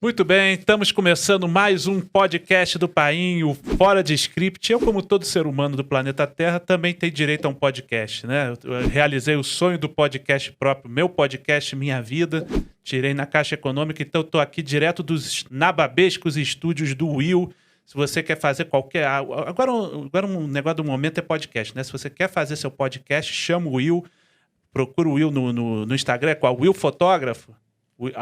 Muito bem, estamos começando mais um podcast do Painho, Fora de Script. Eu, como todo ser humano do planeta Terra, também tenho direito a um podcast, né? Eu realizei o sonho do podcast próprio, meu podcast, minha vida. Tirei na Caixa Econômica, então estou aqui direto dos nababescos estúdios do Will. Se você quer fazer qualquer... Agora um negócio do momento é podcast, né? Se você quer fazer seu podcast, chama o Will. Procura o Will no Instagram, com a Will Fotógrafo. @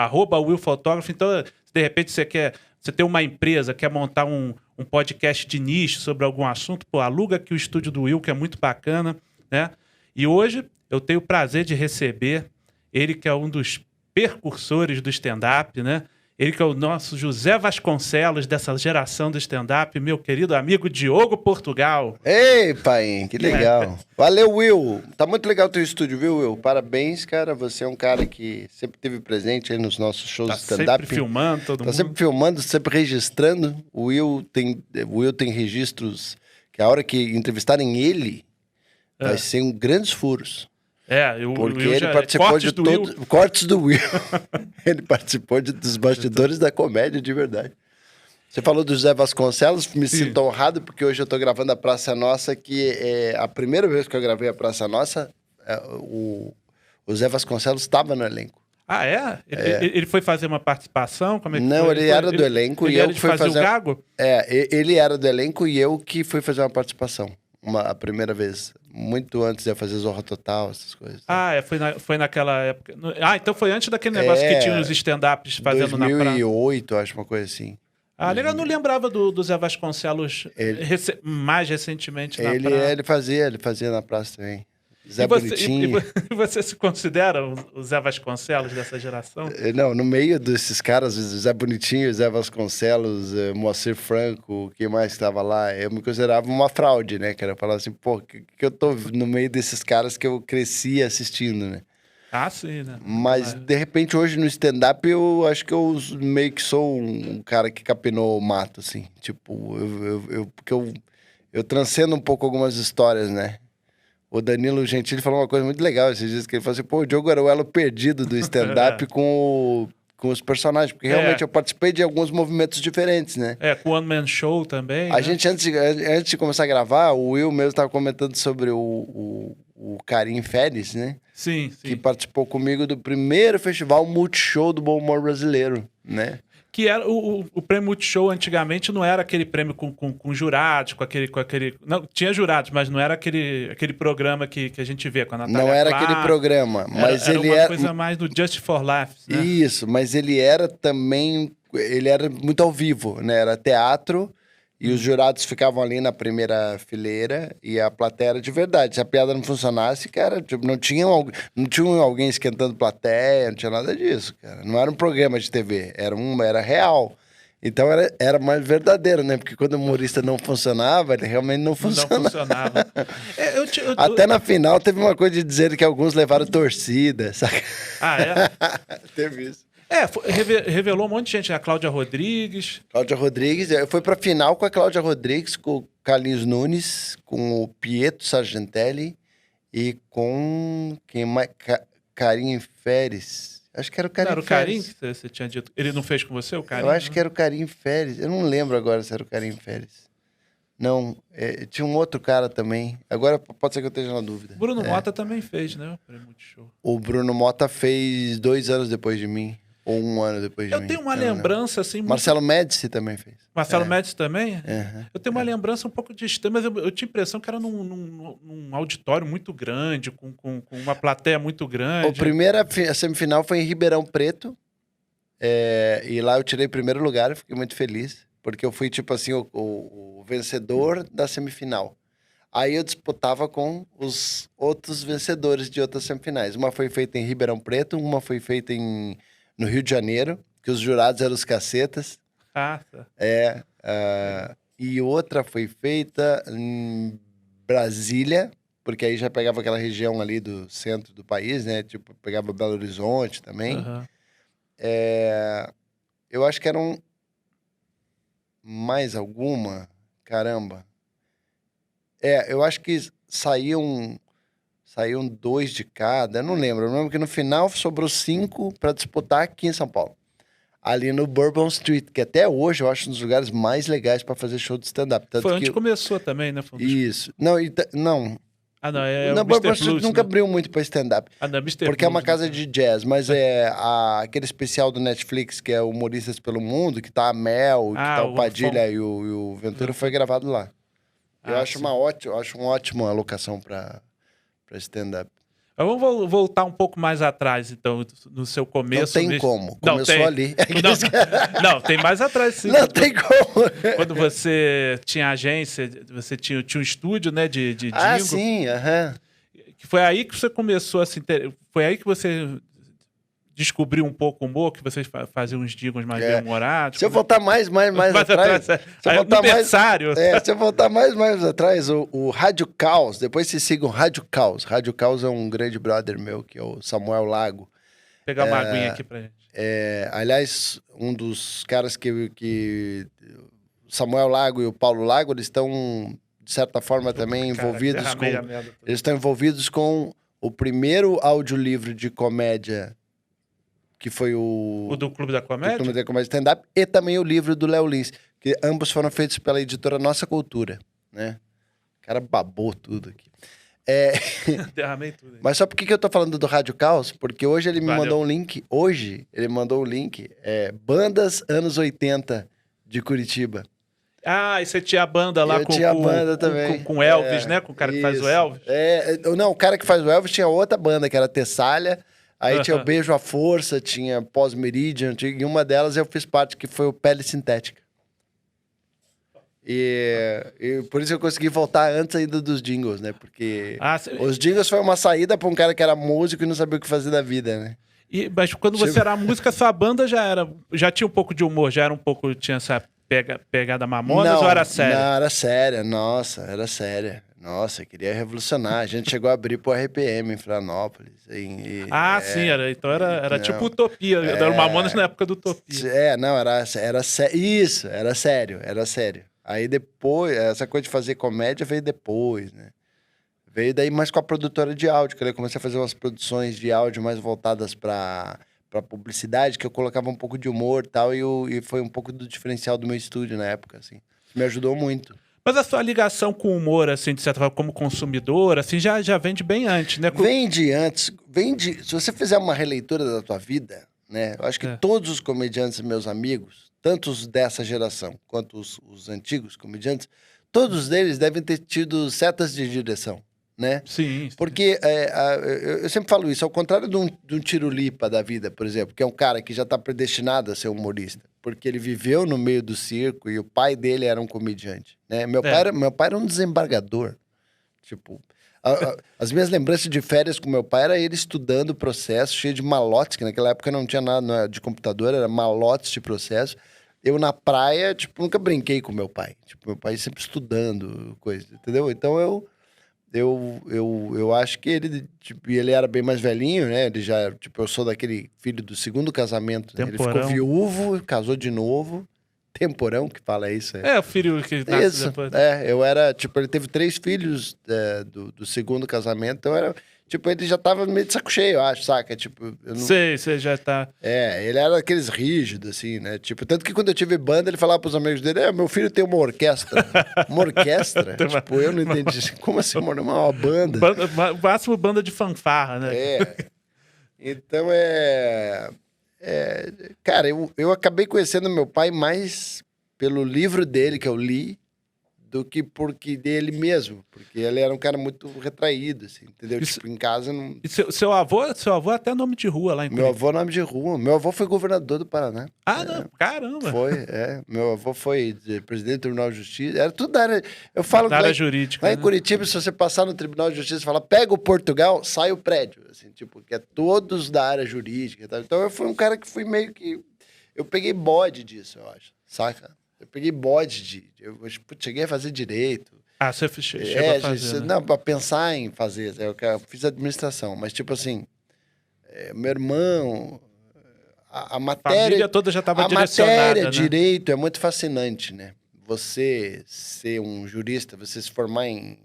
Will Fotógrafo. Então, se de repente você tem uma empresa, quer montar um podcast de nicho sobre algum assunto, pô, aluga aqui o estúdio do Will, que é muito bacana, né? E hoje eu tenho o prazer de receber ele, que é um dos percursores do stand-up, né? Ele que é o nosso José Vasconcelos dessa geração do stand-up, meu querido amigo Diogo Portugal. Ei, pai, que legal. Valeu, Will. Tá muito legal o teu estúdio, viu, Will? Parabéns, cara. Você é um cara que sempre esteve presente aí nos nossos shows de stand-up. Sempre filmando todo mundo. Tá sempre filmando, sempre registrando. O Will tem registros que a hora que entrevistarem ele, vai ser grandes furos. Porque ele participou de todos... Cortes do Will. Ele participou dos bastidores da comédia, de verdade. Você falou do José Vasconcelos, me sinto honrado, porque hoje eu tô gravando a Praça Nossa, que é a primeira vez que eu gravei a Praça Nossa, o José Vasconcelos estava no elenco. Ah, é? Ele foi fazer uma participação? Como é que Não, foi? ele era do elenco e eu que fui fazer... o gago? Ele era do elenco e eu que fui fazer uma participação. A primeira vez. Muito antes de eu fazer Zorra Total, essas coisas. Foi naquela época. Então foi antes daquele negócio que tinha os stand-ups fazendo 2008, na praça. 2008, acho, uma coisa assim. Legal, eu não lembrava do Zé Vasconcelos mais recentemente na praça. Ele fazia na praça também. Zé Bonitinho. E você se considera o Zé Vasconcelos dessa geração? Não, no meio desses caras, Zé Bonitinho, Zé Vasconcelos, Moacir Franco, quem mais estava lá, eu me considerava uma fraude, né? Que era falar assim, pô, que eu tô no meio desses caras que eu cresci assistindo, né? Ah, sim, né? Mas, de repente, hoje no stand-up, eu acho que eu meio que sou um cara que capinou o mato, assim. Tipo, porque eu transcendo um pouco algumas histórias, né? O Danilo Gentili falou uma coisa muito legal esses dias, que ele falou assim, pô, o Diogo era o elo perdido do stand-up com os personagens, porque realmente eu participei de alguns movimentos diferentes, né? Com o One Man Show também, A gente, antes de começar a gravar, o Will mesmo estava comentando sobre o Karim Férez, né? Sim. Que participou comigo do primeiro festival Multishow do Bom Humor Brasileiro, né? Que era o prêmio Multishow antigamente não era aquele prêmio com jurados, com aquele... Não, tinha jurados, mas não era aquele programa que a gente vê com a Natália Não era Clark. Aquele programa, mas era ele uma era... coisa mais do Just for Laughs, né? Isso, mas ele era também... Ele era muito ao vivo, né? Era teatro e os jurados ficavam ali na primeira fileira e a plateia era de verdade. Se a piada não funcionasse, cara, tipo, não tinha alguém esquentando plateia, não tinha nada disso, cara. Não era um programa de TV, era real. Então era mais verdadeiro, né? Porque quando o humorista não funcionava, ele realmente não funcionava. Não funcionava. Até na final teve uma coisa de dizer que alguns levaram torcida, saca? Ah, é? Teve isso. Revelou um monte de gente. A Cláudia Rodrigues. Cláudia Rodrigues. Eu fui pra final com a Cláudia Rodrigues, com o Carlinhos Nunes, com o Pietro Sargentelli e com quem mais? Karim Férez. Acho que era o Karim Férez. Não era o Karim que você tinha dito? Ele não fez com você, o Karim? Eu acho que era o Karim Férez. Eu não lembro agora se era o Karim Férez. Não, tinha um outro cara também. Agora pode ser que eu esteja na dúvida. Bruno Mota também fez, né? O Prêmio Multishow. O Bruno Mota fez 2 anos depois de mim. Ou 1 ano depois de mim. Eu tenho uma lembrança, assim... Marcelo Médici também fez. Marcelo Médici também? Uhum. Eu tenho uma lembrança um pouco distante, mas eu tinha a impressão que era num auditório muito grande, com uma plateia muito grande. A semifinal foi em Ribeirão Preto. E lá eu tirei primeiro lugar, eu fiquei muito feliz. Porque eu fui, tipo assim, o vencedor da semifinal. Aí eu disputava com os outros vencedores de outras semifinais. Uma foi feita em Ribeirão Preto, uma foi feita no Rio de Janeiro, que os jurados eram os cacetas. Ah, tá. E outra foi feita em Brasília, porque aí já pegava aquela região ali do centro do país, né? Tipo, pegava Belo Horizonte também. Uhum. Eu acho que eram mais alguma, caramba. Eu acho que saíam 2 de cada, eu não lembro. Eu lembro que no final sobrou 5 para disputar aqui em São Paulo. ali no Bourbon Street, que até hoje eu acho um dos lugares mais legais para fazer show de stand-up. Foi onde começou também, né? Isso. Não, não. Ah, não, é o Bourbon Street Blues, nunca né? abriu muito para stand-up. Ah, não, Mr. Porque Blues, é uma casa de jazz, mas aquele especial do Netflix, que é Humoristas pelo Mundo, que tá a Mel, que tá o Padilha e o Ventura, foi gravado lá. Eu acho uma ótima alocação para stand-up. Vamos voltar um pouco mais atrás, então, no seu começo. Não tem como. Começou ali. Não, tem mais atrás, sim. Não tem como. Quando você tinha agência, você tinha um estúdio, né, de jingle. Ah, sim, aham. Foi aí que você começou a se interessar. Foi aí que você descobriu um pouco o humor, que vocês faziam uns jingles mais bem-humorados. Se eu voltar mais atrás... Se eu voltar mais atrás, o Rádio Caos, depois vocês sigam o Rádio Caos. Rádio Caos é um grande brother meu, que é o Samuel Lago. Vou pegar uma aguinha aqui pra gente. Aliás, um dos caras que o Samuel Lago e o Paulo Lago, eles estão, de certa forma, também envolvidos com... Eles estão envolvidos com o primeiro audiolivro de comédia... que foi o do Clube da Comédia? O Clube da Comédia Stand-Up, e também o livro do Léo Lins, que ambos foram feitos pela editora Nossa Cultura, né? O cara babou tudo aqui. Derramei tudo aí. Mas só por que eu tô falando do Rádio Caos? Porque hoje ele me mandou um link, Bandas Anos 80 de Curitiba. Ah, e você tinha a banda lá com Elvis, né? Com o cara que faz o Elvis? Não, o cara que faz o Elvis tinha outra banda, que era Tessália. Aí tinha o Beijo à Força, tinha Pós-Meridian, e uma delas eu fiz parte, que foi o Pele Sintética. E por isso eu consegui voltar antes ainda dos jingles, né? Porque os jingles foi uma saída para um cara que era músico e não sabia o que fazer da vida, né? Mas quando você era música, sua banda já tinha um pouco de humor, tinha essa pegada Mamonas ou era séria? Não, era séria, nossa, era séria. Nossa, queria revolucionar. A gente chegou a abrir pro RPM em Florianópolis. Sim, então era tipo Utopia. Era o Mamonas na época do Utopia. Não, era isso, era sério. Aí depois, essa coisa de fazer comédia veio depois, né? Veio daí mais com a produtora de áudio, que eu comecei a fazer umas produções de áudio mais voltadas pra publicidade, que eu colocava um pouco de humor e tal, e foi um pouco do diferencial do meu estúdio na época, assim. Me ajudou muito. Mas a sua ligação com o humor, assim, de certa forma, como consumidor, assim, já vem de bem antes, né? Vem de antes. Se você fizer uma releitura da tua vida, né? Eu acho que todos os comediantes, meus amigos, tanto os dessa geração quanto os antigos comediantes, todos eles devem ter tido setas de direção, né? Sim. Porque eu sempre falo isso, ao contrário de um Tirulipa da vida, por exemplo, que é um cara que já está predestinado a ser humorista, porque ele viveu no meio do circo e o pai dele era um comediante, né? Meu pai era um desembargador. Tipo, as minhas lembranças de férias com meu pai era ele estudando o processo, cheio de malotes, que naquela época não tinha nada de computador, era malotes de processo. Eu na praia, tipo, nunca brinquei com meu pai. Tipo, meu pai sempre estudando coisa, entendeu? Então eu acho que ele era bem mais velhinho, né? Ele já, tipo, eu sou daquele filho do segundo casamento. Né? Ele ficou viúvo, casou de novo. Temporão que fala isso. O filho que nasce depois. Eu era, tipo, ele teve 3 filhos do segundo casamento, então era... Tipo, ele já tava meio de saco cheio, eu acho, saca? Tipo, eu não... Sei, você já tá... ele era aqueles rígidos, assim, né? Tipo, tanto que quando eu tive banda, ele falava pros amigos dele, meu filho tem uma orquestra. Uma orquestra? Tipo, eu não entendi. Como assim, uma banda? Máximo banda de fanfarra, né? Então, cara, eu acabei conhecendo meu pai mais pelo livro dele, que eu li, do que porque dele mesmo. Porque ele era um cara muito retraído, assim, entendeu? Tipo, em casa não... E seu avô é até nome de rua lá em Curitiba. Meu avô é nome de rua. Meu avô foi governador do Paraná. Não, caramba! Meu avô foi presidente do Tribunal de Justiça. Era tudo da área... Eu falo da área jurídica. Lá em Curitiba, se você passar no Tribunal de Justiça e falar, pega o Portugal, sai o prédio. Assim, tipo, que é todos da área jurídica. Tá? Então, eu fui um cara que fui meio que... Eu peguei bode disso, eu acho. Saca? Eu peguei bode eu cheguei a fazer direito. Você chegou a fazer, né? Não, pra pensar em fazer. Eu fiz administração. Mas, tipo assim, meu irmão... A matéria... A família toda já estava direcionada, a matéria, direito, é muito fascinante, né? Você ser um jurista, você se formar em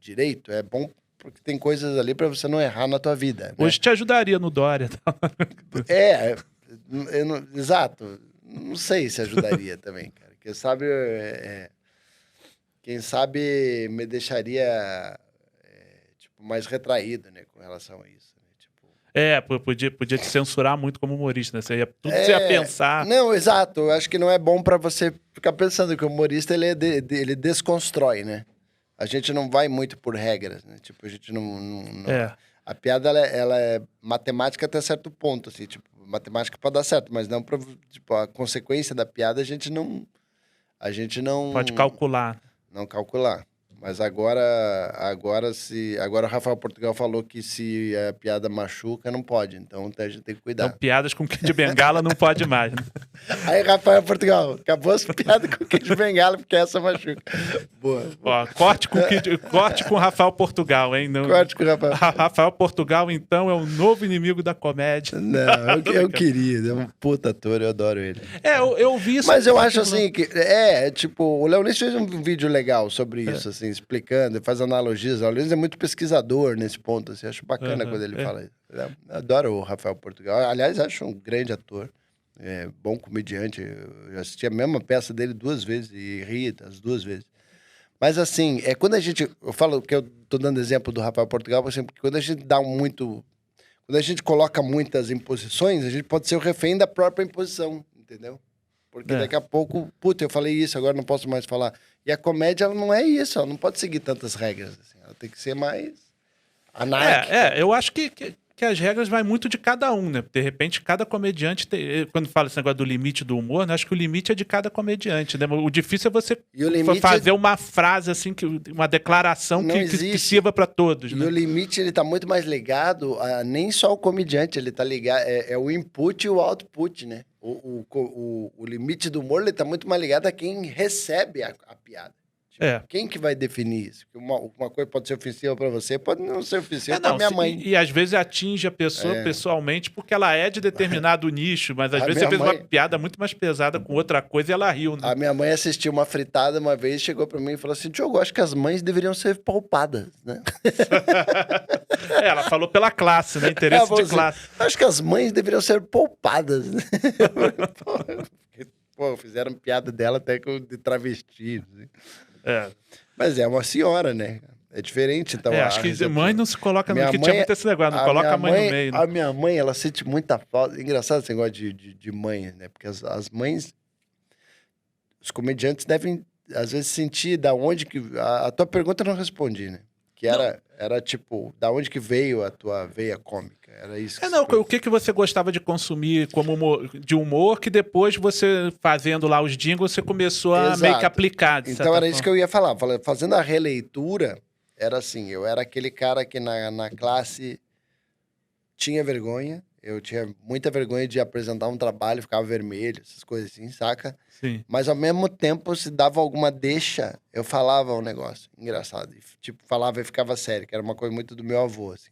direito, é bom porque tem coisas ali pra você não errar na tua vida. Né? Hoje te ajudaria no Dória. Exato. Não sei se ajudaria também, cara. Quem sabe me deixaria tipo, mais retraído, né, com relação a isso. Né? Tipo... podia te censurar muito como humorista, né? Você ia pensar... Não, exato. Eu acho que não é bom pra você ficar pensando que o humorista, ele desconstrói, né? A gente não vai muito por regras, né? Tipo, a gente não... A piada, ela é matemática até certo ponto, assim. Tipo, matemática pode dar certo, mas não pra... Tipo, a consequência da piada a gente não... Pode calcular. Não calcular. Mas agora o Rafael Portugal falou que se a piada machuca, não pode. Então a gente tem que cuidar. Então, piadas com Kid Bengala não pode mais. Né? Aí, Rafael Portugal, acabou as piadas com Kid Bengala, porque essa machuca. Boa. Ó, corte com Rafael Portugal, hein? Não... Corte com o Rafael. Rafael Portugal, então, é o novo inimigo da comédia. Não, eu queria. É um puta ator, eu adoro ele. Eu vi isso. Mas eu acho assim que... tipo, o Leonis fez um vídeo legal sobre isso, assim, explicando, faz analogias. O Leonis é muito pesquisador nesse ponto, assim, acho bacana quando ele fala isso. Eu adoro o Rafael Portugal. Aliás, acho um grande ator, bom comediante. Eu já assisti a mesma peça dele 2 vezes e ri as 2 vezes. Mas assim, quando a gente... Eu falo que eu tô dando exemplo do Rafael Portugal, por exemplo, quando a gente quando a gente coloca muitas imposições, a gente pode ser o refém da própria imposição, entendeu? Porque daqui a pouco, eu falei isso, agora não posso mais falar. E a comédia, ela não é isso, ela não pode seguir tantas regras. Assim, ela tem que ser mais anárquica. Eu acho que as regras vai muito de cada um, né? De repente, cada comediante quando fala esse negócio do limite do humor, né? Acho que o limite é de cada comediante, né? O difícil é você fazer uma frase, assim, uma declaração que sirva para todos, né? E o limite, ele tá muito mais ligado a nem só o comediante, ele tá ligado... É o input e o output, né? O limite do humor, ele tá muito mais ligado a quem recebe a piada. Quem que vai definir isso? Uma coisa pode ser ofensiva para você, pode não ser ofensiva para minha mãe. E às vezes atinge a pessoa pessoalmente porque ela é de determinado nicho, mas às vezes você fez uma piada muito mais pesada com outra coisa e ela riu, né? A minha mãe assistiu uma fritada uma vez, chegou para mim e falou assim: Diogo, acho que as mães deveriam ser poupadas, né? Ela falou pela classe, né? Interesse de classe. Acho que as mães deveriam ser poupadas. Pô, fizeram piada dela até de travesti, assim. Mas é uma senhora, né? É diferente, então... acho que mãe não se coloca... Porque tinha muito esse negócio, não coloca a mãe no meio. Né? A minha mãe, ela sente muita falta... Engraçado esse negócio de mãe, né? Porque as mães... Os comediantes devem, às vezes, sentir da onde que... A tua pergunta eu não respondi, né? Que era tipo, da onde que veio a tua veia cômica? Era isso. O que você gostava de consumir como de humor que depois você, fazendo lá os jingles, você começou a meio que aplicar. Então era isso que eu ia falar. Fazendo a releitura, era assim, eu era aquele cara que na classe tinha vergonha. Eu tinha muita vergonha de apresentar um trabalho, ficava vermelho, essas coisas assim, saca? Sim. Mas ao mesmo tempo, se dava alguma deixa, eu falava um negócio engraçado. Tipo, falava e ficava sério, que era uma coisa muito do meu avô, assim.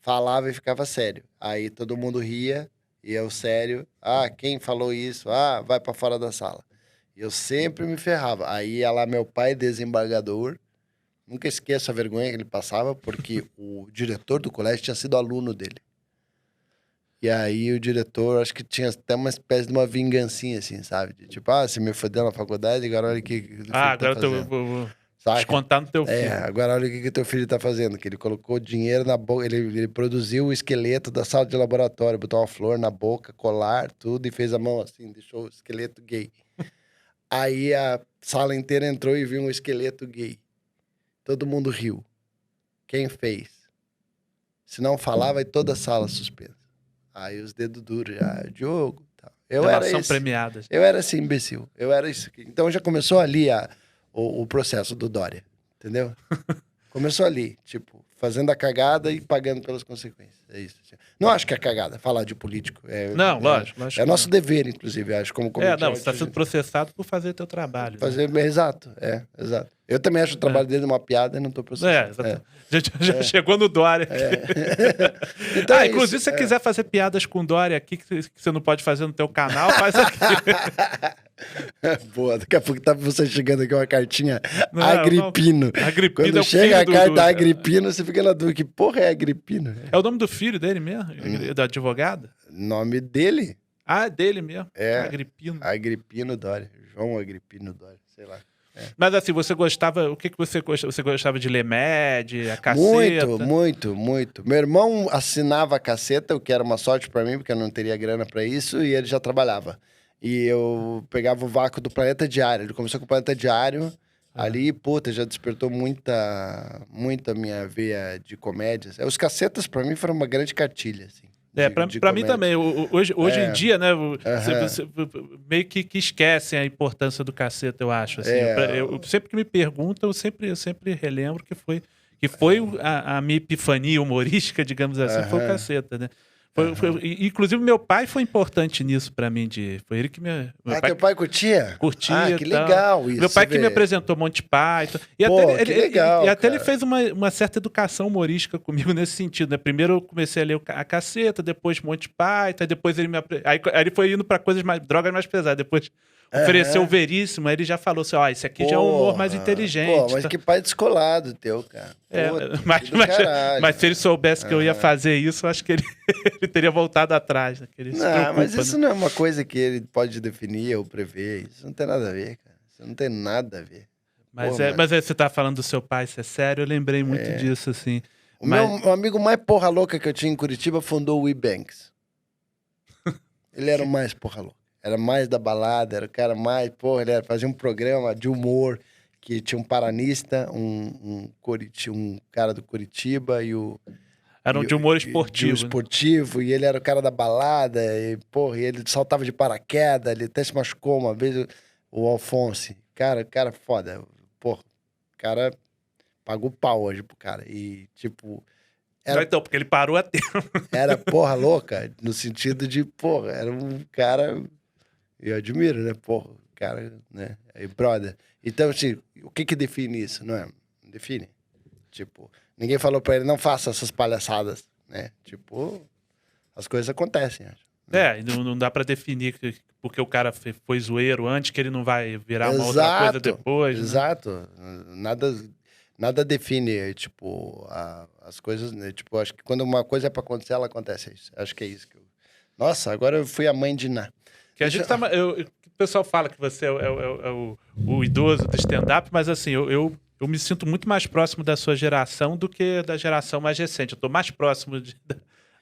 Falava e ficava sério. Aí todo mundo ria, e eu sério. Ah, quem falou isso? Ah, vai pra fora da sala. E eu sempre me ferrava. Aí ia lá meu pai, desembargador. Nunca esqueço a vergonha que ele passava, porque o diretor do colégio tinha sido aluno dele. E aí o diretor, acho que tinha até uma espécie de uma vingancinha, assim, sabe? De, tipo, você me fodeu na faculdade, agora olha o que agora eu vou descontar no teu filho. Agora olha o que teu filho tá fazendo. Que ele colocou dinheiro na boca, ele produziu o esqueleto da sala de laboratório, botou uma flor na boca, colar, tudo, e fez a mão assim, deixou o esqueleto gay. Aí a sala inteira entrou e viu um esqueleto gay. Todo mundo riu. Quem fez? Se não falar, vai toda a sala suspensa. Aí os dedos duros, Diogo, tal. São premiadas. Eu era esse imbecil. Eu era isso. Então já começou ali o processo do Dória, entendeu? Começou ali, tipo, fazendo a cagada e pagando pelas consequências. É isso. Assim. Não acho que é cagada falar de político. Lógico. É nosso dever, inclusive, acho, como comediante. Você está sendo processado por fazer teu trabalho. Exato, exato. Eu também acho o trabalho dele uma piada e não estou processando. Já chegou no Dória. Então inclusive, se você quiser fazer piadas com Dória aqui, que você não pode fazer no teu canal, faz aqui. Boa, daqui a pouco tá você chegando aqui uma cartinha Agripino. Agripino. Quando chega a carta Agripino, você fica na dúvida, que porra é Agripino? É o nome do filho dele mesmo? Da advogada? Nome dele? Ah, é dele mesmo? É. Agripino. Agripino Doria. João Agripino Doria, sei lá. Mas assim, você gostava... O que você gostava? Você gostava de ler Med, a Caceta? Muito. Meu irmão assinava a Caceta, o que era uma sorte pra mim, porque eu não teria grana pra isso, e ele já trabalhava. E eu pegava o vácuo do Planeta Diário. Ele começou com o Planeta Diário. Ali, puta, já despertou muita minha veia de comédias. Os Cacetas, pra mim, foram uma grande cartilha, assim. Pra mim também. Hoje em dia, né, você meio que esquecem a importância do Caceta, eu acho. Assim. Eu sempre que me perguntam, eu sempre relembro que foi a minha epifania humorística, digamos assim, foi o Caceta, né? Inclusive, meu pai foi importante nisso pra mim. Foi ele que me... Teu pai curtia? Curtia. Que legal isso. Meu pai que me apresentou Monty Python. E até ele fez uma certa educação humorística comigo nesse sentido, né? Primeiro eu comecei a ler a Caceta, depois Monty Python, depois ele aí ele foi indo pra drogas mais pesadas. Depois ofereceu o Veríssimo, aí ele já falou assim, esse aqui já é um humor mais inteligente. Mas que pai descolado teu, cara. Mas se ele soubesse que eu ia fazer isso, eu acho que ele teria voltado atrás. Né? Mas isso não é uma coisa que ele pode definir ou prever. Isso não tem nada a ver, cara. Isso não tem nada a ver. Mas você tá falando do seu pai, isso é sério? Eu lembrei muito disso, assim. Meu amigo mais porra louca que eu tinha em Curitiba fundou o WeBanks. Ele era o mais porra louca. Era mais da balada, era o cara mais... Porra, ele fazia um programa de humor que tinha um paranista, um cara do Curitiba e o... Era de humor esportivo. Esportivo, e ele era o cara da balada, e, porra, e ele saltava de paraquedas, ele até se machucou uma vez, o Alfonso. Cara foda. Porra, o cara pagou pau hoje pro cara. E, tipo... Então, porque ele parou a tempo. Era porra louca, no sentido de, porra, era um cara... Eu admiro, né? Porra, cara, né? Aí, brother. Então, assim, o que define isso? Não define. Tipo, ninguém falou pra ele, não faça essas palhaçadas, né? Tipo, as coisas acontecem, acho. Não dá pra definir porque o cara foi zoeiro antes, que ele não vai virar uma outra coisa depois. Exato. Né? Nada define, tipo, as coisas, né? Tipo, acho que quando uma coisa é pra acontecer, ela acontece. Acho que é isso. Nossa, agora eu fui a mãe de Ná. Que a gente o pessoal fala que você é o idoso do stand-up, mas assim, eu me sinto muito mais próximo da sua geração do que da geração mais recente. Eu tô mais próximo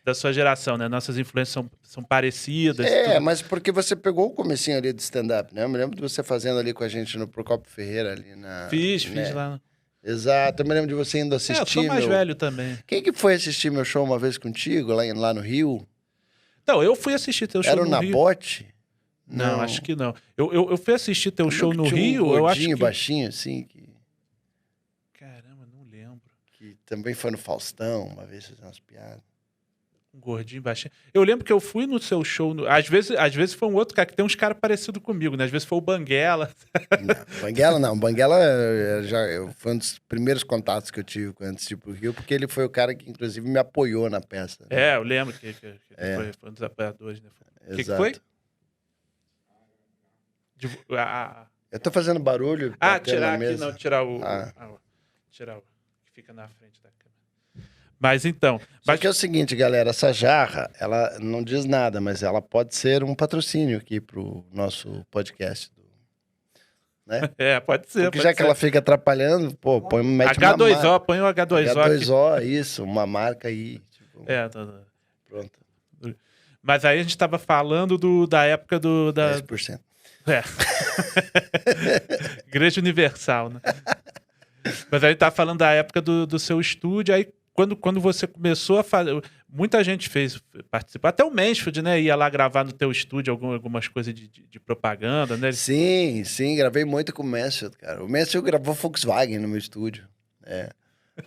da sua geração, né? Nossas influências são parecidas. Mas porque você pegou o comecinho ali de stand-up, né? Eu me lembro de você fazendo ali com a gente no Procopio Ferreira ali na... Fiz lá. Exato, eu me lembro de você indo assistir. Eu sou mais velho também. Quem que foi assistir meu show uma vez contigo, lá no Rio? Não, eu fui assistir teu show no Rio. Era o Nabote? Não, acho que não. Eu fui assistir teu show no Rio, eu acho que... baixinho, assim. Caramba, não lembro. Que também foi no Faustão, uma vez fazendo umas piadas. Um gordinho, baixinho. Eu lembro que eu fui no seu show, às vezes foi um outro cara, que tem uns caras parecidos comigo, né? Às vezes foi o Banguela. Não, Banguela foi um dos primeiros contatos que eu tive antes de ir pro Rio, porque ele foi o cara que, inclusive, me apoiou na peça. Né? Eu lembro que foi um dos apoiadores, né? O que foi? Eu tô fazendo barulho. Tirar aqui, mesa. Não, tirar o que fica na frente da câmera. Mas então... Só que é o seguinte, galera, essa jarra, ela não diz nada, mas ela pode ser um patrocínio aqui pro nosso podcast. Né? Pode ser. Porque já que ela fica atrapalhando, mete H2O, põe o H2O H2O, aqui. Isso, uma marca aí. Tipo, pronto. Mas aí a gente tava falando da época do... 10%. Igreja Universal, né? Mas aí tá falando da época do seu estúdio, aí quando você começou a fazer... Muita gente participou, até o Mansfield, né? Ia lá gravar no teu estúdio algumas coisas de propaganda, né? Sim, gravei muito com o Mansfield, cara. O Mansfield gravou Volkswagen no meu estúdio.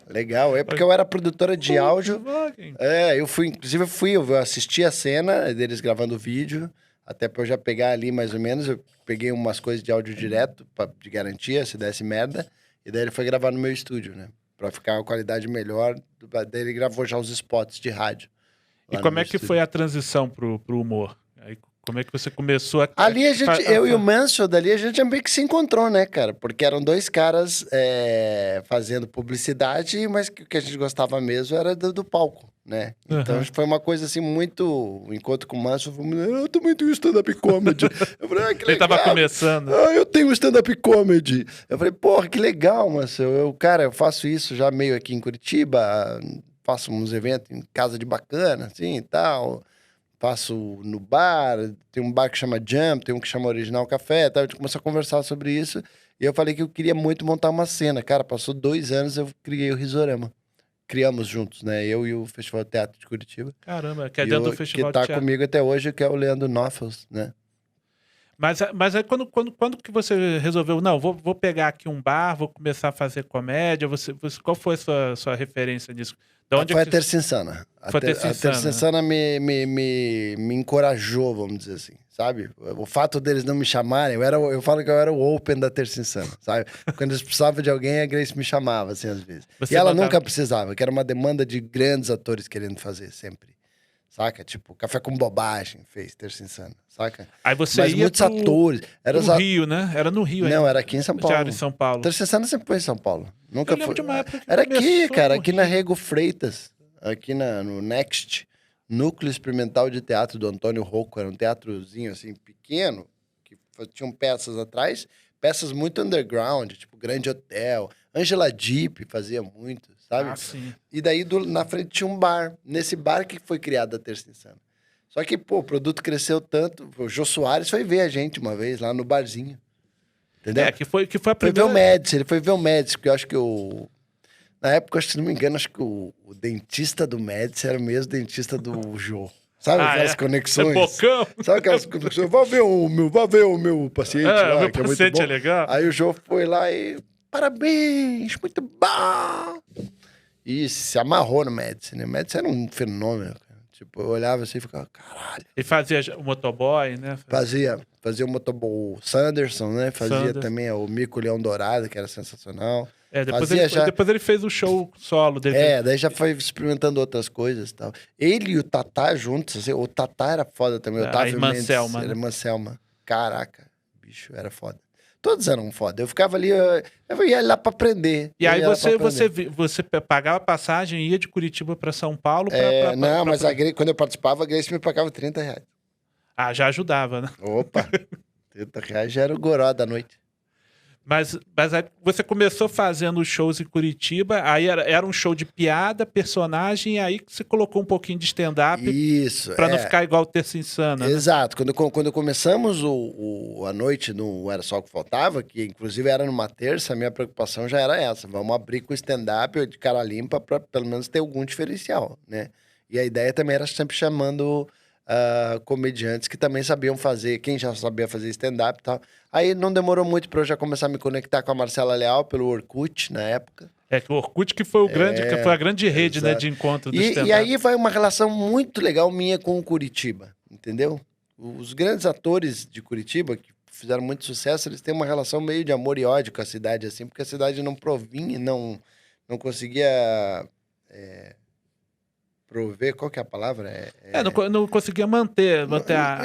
Legal, porque eu era produtora de áudio. Eu assisti a cena deles gravando o vídeo, até pra eu já pegar ali mais ou menos, eu peguei umas coisas de áudio direto, de garantia, se desse merda, e daí ele foi gravar no meu estúdio, né? Pra ficar uma qualidade melhor, daí ele gravou já os spots de rádio. E como é que foi a transição pro humor? Aí Como é que você começou a... Ali a gente, eu e o Mansfield, ali a gente meio que se encontrou, né, cara? Porque eram dois caras fazendo publicidade, mas o que a gente gostava mesmo era do palco, né? Então foi uma coisa assim muito... O encontro com o Mansfield, eu também tenho stand-up comedy. Eu falei, que legal. Ele tava começando. Eu tenho stand-up comedy. Eu falei, porra, que legal, Mansfield. Cara, eu faço isso já meio aqui em Curitiba, faço uns eventos em casa de bacana, assim, e tal... Faço no bar, tem um bar que chama Jump, tem um que chama Original Café, tá? A gente começou a conversar sobre isso e eu falei que eu queria muito montar uma cena. Cara, passou 2 anos, eu criei o Risorama. Criamos juntos, né? Eu e o Festival de Teatro de Curitiba. Caramba, que é dentro do Festival de Teatro. Que tá comigo até hoje, que é o Leandro Noffels, né? Mas aí quando que você resolveu, não, vou pegar aqui um bar, vou começar a fazer comédia, qual foi a sua referência nisso? Foi a Terça Insana. A Terça Insana me encorajou, vamos dizer assim, sabe? O fato deles não me chamarem, eu falo que eu era o open da Terça Insana, sabe? Quando eles precisavam de alguém, a Grace me chamava, assim, às vezes. E ela nunca precisava, que era uma demanda de grandes atores querendo fazer, sempre. Saca? Tipo, Café com Bobagem fez Terça Insana, saca? Aí você Mas ia muitos atores. Era no Rio, né? Era no Rio. Não, era aqui em São Paulo. Já era em São Paulo. Terça Insana sempre foi em São Paulo. Nunca foi. De uma época que era aqui, cara, aqui na Rego Freitas, aqui no Next, Núcleo Experimental de Teatro do Antônio Rocco. Era um teatrozinho, assim, pequeno, que tinham peças atrás, peças muito underground, tipo Grande Hotel. Angela Deep fazia muito, sabe? Ah, sim. E daí na frente tinha um bar. Nesse bar que foi criado a Terça Insana. Só que, pô, o produto cresceu tanto. O Jô Soares foi ver a gente uma vez lá no barzinho. Entendeu? Que foi a primeira... Foi ver o Médici, ele foi ver o Médici, porque eu acho que na época, se não me engano, acho que o dentista do Médici era o mesmo dentista do Jô. Sabe aquelas conexões? Bocão. Sabe aquelas conexões? Vá ver o meu paciente lá, meu que paciente é muito bom. É legal. Aí o Jô foi lá e... Parabéns, muito bom! E se amarrou no Médici, né? O Médici era um fenômeno, cara. Tipo, eu olhava assim e ficava, caralho. E fazia o motoboy, né? Fazia o motoboy, o Sanderson, né? Fazia também o Mico Leão Dourado, que era sensacional. Depois ele fez o show solo dele. Daí já foi experimentando outras coisas e tal. Ele e o Tatá juntos, assim, o Tatá era foda também. O Otávio Mendes, Selma, era irmã Selma. Caraca, bicho, era foda. Todos eram foda. Eu ficava ali, eu ia lá pra aprender. E aí você pagava passagem e ia de Curitiba pra São Paulo? Mas quando eu participava, a Grace me pagava R$30. Ah, já ajudava, né? Opa, R$30 já era o goró da noite. Mas aí você começou fazendo shows em Curitiba, aí era um show de piada, personagem, e aí você colocou um pouquinho de stand-up. Isso, pra não ficar igual o Terça Insana. Exato. Né? Quando começamos a noite no Era Só o que Faltava, que inclusive era numa terça, a minha preocupação já era essa. Vamos abrir com stand-up de cara limpa pra pelo menos ter algum diferencial, né? E a ideia também era sempre chamando... comediantes que também sabiam fazer, quem já sabia fazer stand-up e tal. Aí não demorou muito pra eu já começar a me conectar com a Marcela Leal pelo Orkut, na época. Que o Orkut que foi que foi a grande rede, né, de encontro do stand-up. E aí vai uma relação muito legal minha com o Curitiba, entendeu? Os grandes atores de Curitiba, que fizeram muito sucesso, eles têm uma relação meio de amor e ódio com a cidade, assim, porque a cidade não provinha, não conseguia... prover, qual que é a palavra? Não conseguia manter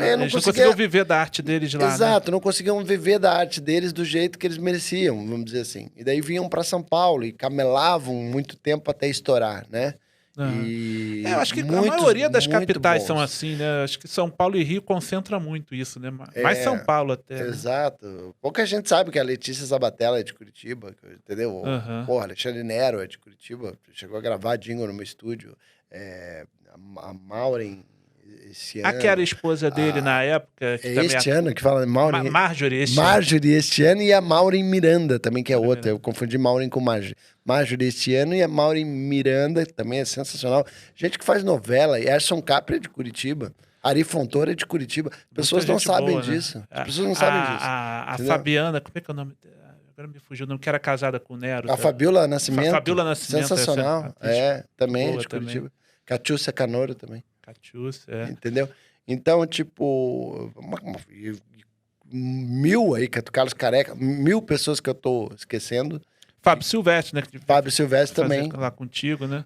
eles não conseguiam viver da arte deles de lá. Exato, né? Não conseguiam viver da arte deles do jeito que eles mereciam, vamos dizer assim. E daí vinham para São Paulo e camelavam muito tempo até estourar, né? Eu acho que a maioria das capitais são assim, né? Acho que São Paulo e Rio concentra muito isso, né? Mais São Paulo até. Exato. Né? Pouca gente sabe que a Letícia Sabatella é de Curitiba, entendeu? Porra, Alexandre Nero é de Curitiba, chegou a gravar jingle no meu estúdio. A Maureen esse ano. Que era a esposa dele na época. Que ano que fala Maureen. Marjorie este ano e a Maureen Miranda também, que é outra. Eu confundi Maureen com Marjorie. Marjorie este ano e a Maureen Miranda, também é sensacional. Gente que faz novela. Erson Capri é de Curitiba. Ari Fontoura é de Curitiba. Pessoas não sabem disso. As pessoas não sabem disso. A Fabiana, como é que é o nome dela? Agora me fugiu, não, que era casada com o Nero. A Fabiola Nascimento. Fabiola Nascimento. Sensacional. Também de Curitiba. Catiúcia Canoro também. Catiúcia, Entendeu? Então, tipo... 1000 aí, Carlos Careca, 1000 pessoas que eu tô esquecendo. Fábio Silvestre, né? Fábio Silvestre também. Lá contigo, né?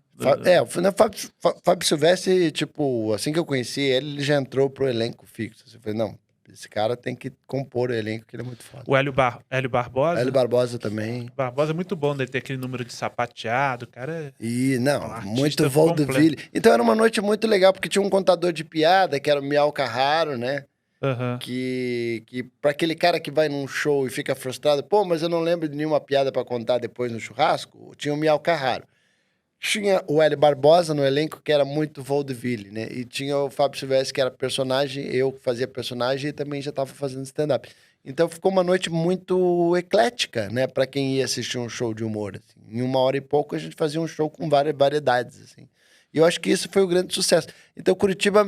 Fábio Silvestre, tipo, assim que eu conheci ele já entrou pro elenco fixo. Eu falei, não, esse cara tem que compor o elenco, que ele é muito foda. O Hélio Barbosa? Hélio Barbosa também. Barbosa é muito bom, dele ter aquele número de sapateado, cara. Muito vaudeville. Então era uma noite muito legal, porque tinha um contador de piada, que era o Miau Carraro, né? Que para aquele cara que vai num show e fica frustrado, pô, mas eu não lembro de nenhuma piada para contar depois no churrasco, tinha o Miau Carraro. Tinha o Hélio Barbosa no elenco, que era muito vaudeville, né? E tinha o Fábio Silvestre, que era personagem, eu que fazia personagem e também já estava fazendo stand-up. Então ficou uma noite muito eclética, né? Para quem ia assistir um show de humor. Assim. Em 1 hora e pouco a gente fazia um show com várias variedades, assim. E eu acho que isso foi o grande sucesso. Então Curitiba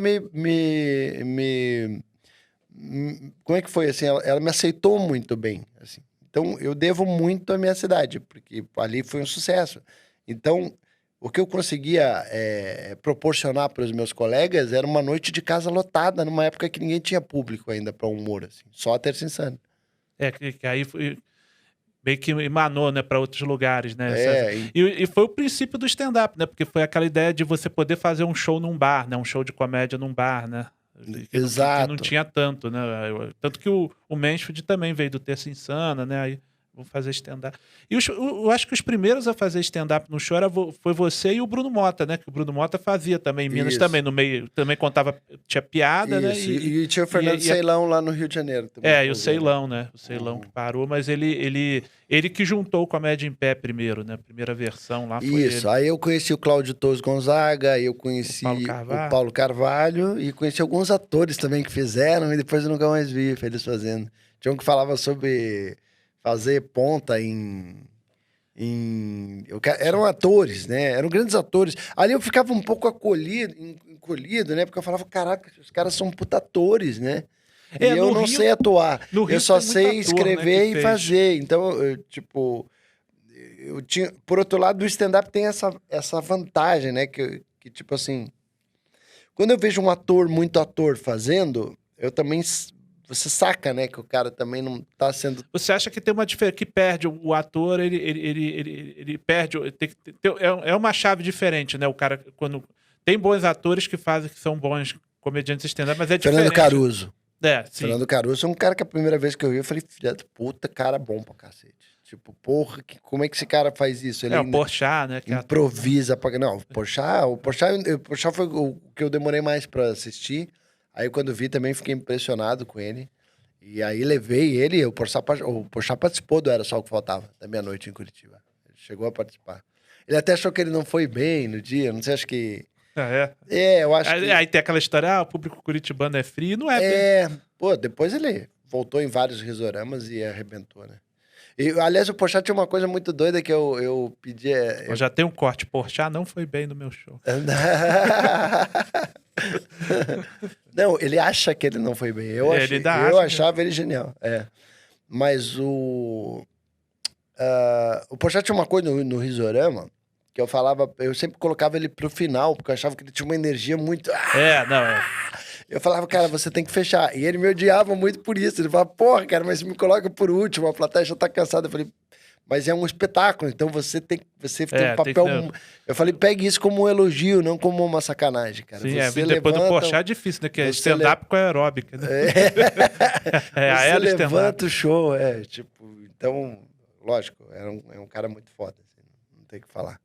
como é que foi, assim? Ela me aceitou muito bem, assim. Então, eu devo muito à minha cidade, porque ali foi um sucesso. Então, o que eu conseguia proporcionar para os meus colegas era uma noite de casa lotada, numa época que ninguém tinha público ainda para humor, assim. Só a Terça Insana. Que aí foi... meio que emanou, né, para outros lugares, né? E foi o princípio do stand-up, né? Porque foi aquela ideia de você poder fazer um show num bar, né? Um show de comédia num bar, né? Exato. Que não tinha tanto, né? Tanto que o Mansfield também veio do Terça Insana, né? Aí vou fazer stand-up. E eu acho que os primeiros a fazer stand-up no show foi você e o Bruno Mota, né? Que o Bruno Mota fazia também em Minas, também no meio, também contava, tinha piada, né? E tinha o Fernando Ceilão lá no Rio de Janeiro também. E o Ceilão, né? O Ceilão que parou, mas ele que juntou com a Comédia em Pé primeiro, né? A primeira versão lá foi ele. Aí eu conheci o Cláudio Torres Gonzaga, eu conheci o Paulo Carvalho e conheci alguns atores também que fizeram e depois eu nunca mais vi eles fazendo. Tinha um que falava sobre fazer ponta eram atores, né? Eram grandes atores. Ali eu ficava um pouco encolhido, né? Porque eu falava, caraca, os caras são puta atores, né? E eu não sei atuar. Eu só sei escrever e fazer. Então, eu tinha... Por outro lado, o stand-up tem essa vantagem, né? Que, tipo assim... Quando eu vejo um ator, muito ator fazendo, eu também... Você saca, né? Que o cara também não tá sendo... Você acha que tem uma diferença, que perde o ator, ele perde... É uma chave diferente, né? O cara, quando... Tem bons atores que são bons comediantes stand-up, mas é diferente. Fernando Caruso. Sim. Fernando Caruso é um cara que a primeira vez que eu vi, eu falei, filha da puta, cara bom pra cacete. Tipo, porra, como é que esse cara faz isso? Ele o Porchat, né? Que improvisa pra... Não, o Porchat foi o que eu demorei mais pra assistir. Aí quando vi também fiquei impressionado com ele. E aí levei ele, o Porchat participou do Era Só o que Faltava, da meia-noite em Curitiba. Ele chegou a participar. Ele até achou que ele não foi bem no dia, não sei, acho que... eu acho que... Aí tem aquela história, o público curitibano é frio, não é? Depois ele voltou em vários risoramas e arrebentou, né? E, aliás, o Porchat tinha uma coisa muito doida que eu pedi... Eu já tenho um corte, Porchat não foi bem no meu show. Não, ele acha que ele não foi bem. Eu achava ele genial. Mas o Porchat tinha uma coisa no risorama que eu sempre colocava ele pro final, porque eu achava que ele tinha uma energia muito... Eu falava, cara, você tem que fechar. E ele me odiava muito por isso. Ele falava, porra, cara, mas me coloca por último, a plateia já tá cansada. Eu falei, mas é um espetáculo, então você tem um papel... Eu falei, pegue isso como um elogio, não como uma sacanagem, cara. Sim, depois do Porchat é difícil, né? Que é stand-up com aeróbica, né? Você levanta o show, então, lógico, é um cara muito foda, assim, não tem o que falar.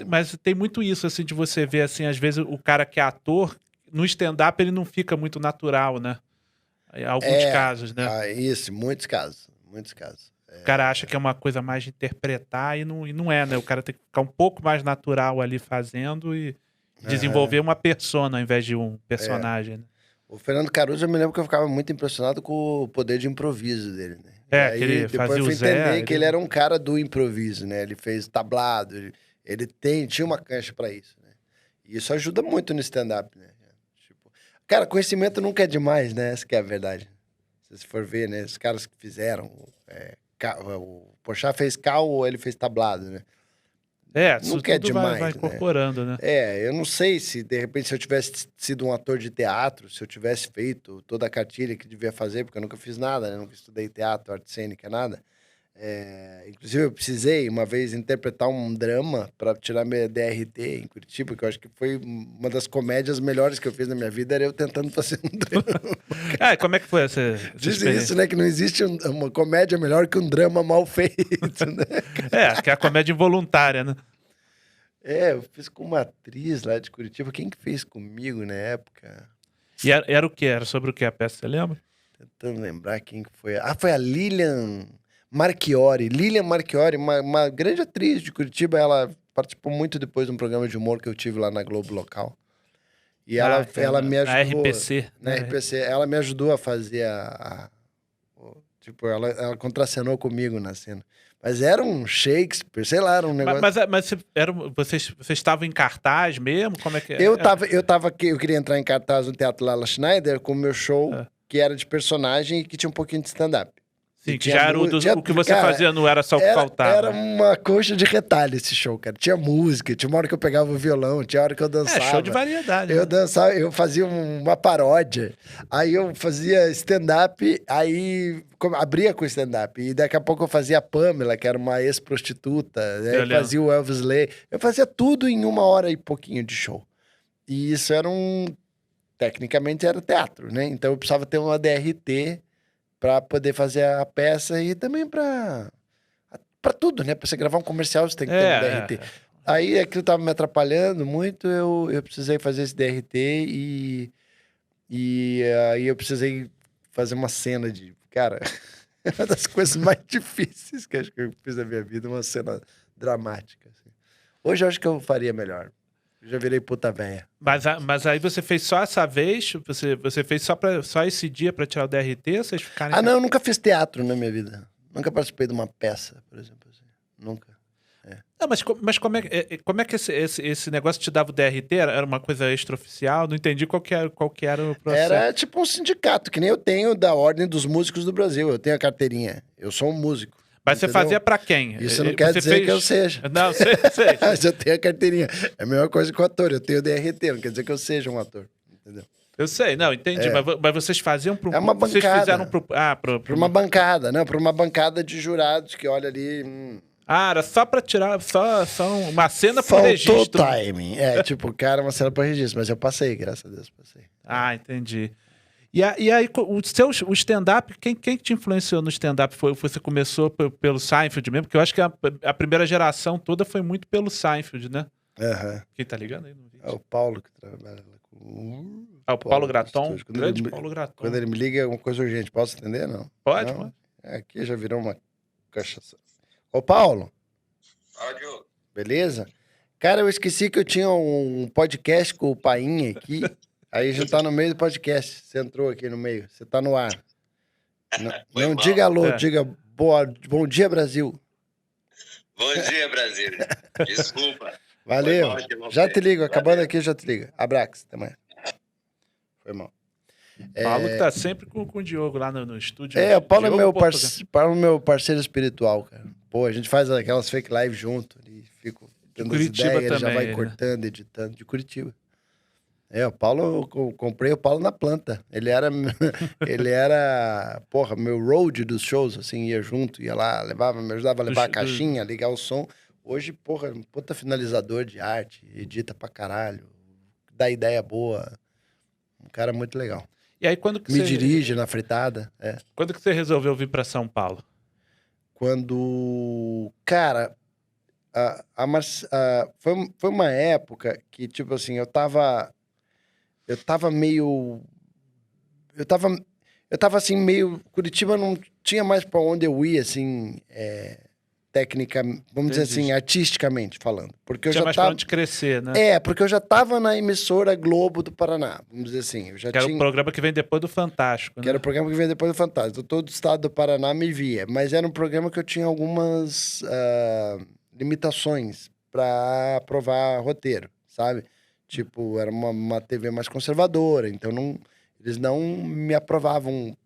Mas tem muito isso, assim, de você ver, assim, às vezes o cara que é ator, no stand-up ele não fica muito natural, né? Em alguns casos, né? Isso, muitos casos. O cara acha que é uma coisa mais de interpretar e não é, né? O cara tem que ficar um pouco mais natural ali fazendo e desenvolver uma persona ao invés de um personagem, né? O Fernando Caruso, eu me lembro que eu ficava muito impressionado com o poder de improviso dele, né? Que ele depois eu fui entender que ele era um cara do improviso, né? Ele fez tablado, ele tinha uma cancha pra isso, né? E isso ajuda muito no stand-up, né? Cara, conhecimento nunca é demais, né? Essa que é a verdade. Se você for ver, né? Os caras que fizeram... o Porchat fez cal, ele fez tablado, né? Nunca é demais, vai incorporando, né? Eu não sei se, de repente, se eu tivesse sido um ator de teatro, se eu tivesse feito toda a cartilha que devia fazer, porque eu nunca fiz nada, né? Nunca estudei teatro, arte cênica, nada. Inclusive, eu precisei, uma vez, interpretar um drama para tirar minha DRT em Curitiba, que eu acho que foi uma das comédias melhores que eu fiz na minha vida, era eu tentando fazer um drama. Como é que foi essa Dizem isso, né? Que não existe uma comédia melhor que um drama mal feito, né? Que é a comédia involuntária, né? Eu fiz com uma atriz lá de Curitiba. Quem que fez comigo na época? E era o quê? Era sobre o que a peça, você lembra? Tentando lembrar quem que foi. Foi a Lilian Marchiori. Lilian Marchiori, uma grande atriz de Curitiba. Ela participou muito depois de um programa de humor que eu tive lá na Globo Local. E ela me ajudou... Na RPC. Na RPC. Ela me ajudou a fazer ela contracenou comigo na cena. Mas era um Shakespeare, sei lá, era um negócio... Mas vocês estavam em cartaz mesmo? Como é que é? Eu queria entrar em cartaz no Teatro Lala Schneider com o meu show, que era de personagem e que tinha um pouquinho de stand-up. Sim, que já era o que você fazia, não era só o que faltava. Era uma coxa de retalho esse show, cara. Tinha música, tinha uma hora que eu pegava o violão, tinha hora que eu dançava. Show de variedade. Eu dançava, eu fazia uma paródia, aí eu fazia stand-up, aí abria com stand-up. E daqui a pouco eu fazia a Pamela, que era uma ex-prostituta, né? Eu fazia o Elvis Lay. Eu fazia tudo em 1 hora e pouquinho de show. E isso era tecnicamente era teatro, né? Então eu precisava ter uma DRT para poder fazer a peça e também para tudo, né? Para você gravar um comercial, você tem que ter um DRT. Aí aquilo tava me atrapalhando muito, eu precisei fazer esse DRT e aí eu precisei fazer uma cena de... Cara, é uma das coisas mais difíceis que acho que eu fiz na minha vida, uma cena dramática. Assim. Hoje eu acho que eu faria melhor. Eu já virei puta véia. Mas aí você fez só essa vez? Você fez só esse dia pra tirar o DRT? Vocês ficarem... Não, eu nunca fiz teatro na minha vida. Nunca participei de uma peça, por exemplo. Assim. Nunca. Não, mas como é que esse negócio te dava o DRT? Era uma coisa extraoficial? Não entendi qual que era o processo. Era tipo um sindicato, que nem eu tenho da Ordem dos Músicos do Brasil. Eu tenho a carteirinha. Eu sou um músico. Mas entendeu? Você fazia pra quem? Isso não quer dizer que eu seja. Não, sei. Mas eu tenho a carteirinha. É a mesma coisa que o ator. Eu tenho o DRT, não quer dizer que eu seja um ator. Entendeu? Eu sei, não, entendi. Mas vocês faziam para uma bancada. Vocês fizeram para uma bancada, não, para uma bancada de jurados que olha ali... era só pra tirar, só uma cena pro registro. Faltou timing. Tipo, cara, uma cena pro registro. Mas eu passei, graças a Deus, passei. Entendi. E aí, o stand-up, quem te influenciou no stand-up? Você começou pelo Seinfeld mesmo? Porque eu acho que a primeira geração toda foi muito pelo Seinfeld, né? Quem tá ligando aí no vídeo? É o Paulo que trabalha com... o Paulo Graton? Grande Paulo Graton. Quando ele me liga, é uma coisa urgente. Posso atender, não? Pode. Aqui já virou uma cachaça. Ô, Paulo. Fala, Diogo. Beleza? Cara, eu esqueci que eu tinha um podcast com o Painha aqui. Aí a gente tá no meio do podcast. Você entrou aqui no meio. Você tá no ar. Não diga alô, diga bom dia, Brasil. Bom dia, Brasil. Desculpa. Valeu. Já te ligo. Acabando aqui, já te ligo. Abraço. Até mais. Foi mal. Paulo que tá sempre com o Diogo lá no estúdio. O Paulo é meu parceiro espiritual, cara. Pô, a gente faz aquelas fake live junto. E fico dando as ideias, ele já vai cortando, editando. De Curitiba. O Paulo, eu comprei o Paulo na planta. Ele era, meu road dos shows, assim, ia junto, ia lá, me ajudava a levar a caixinha, ligar o som. Hoje, puta finalizador de arte, edita pra caralho, dá ideia boa. Um cara muito legal. E aí, quando que Me dirige na fritada. Quando que você resolveu vir pra São Paulo? Quando... Cara, foi uma época que, tipo assim, eu tava assim, meio... Curitiba não tinha mais pra onde eu ir, assim, técnica, vamos dizer assim, artisticamente falando. Porque eu tinha já mais tava... pra onde crescer, né? Porque eu já tava na emissora Globo do Paraná, vamos dizer assim. Que era o programa que vem depois do Fantástico, Que era o programa que vem depois do Fantástico. Todo o estado do Paraná me via. Mas era um programa que eu tinha algumas limitações pra aprovar roteiro, sabe? Tipo, era uma TV mais conservadora, então eles não me aprovavam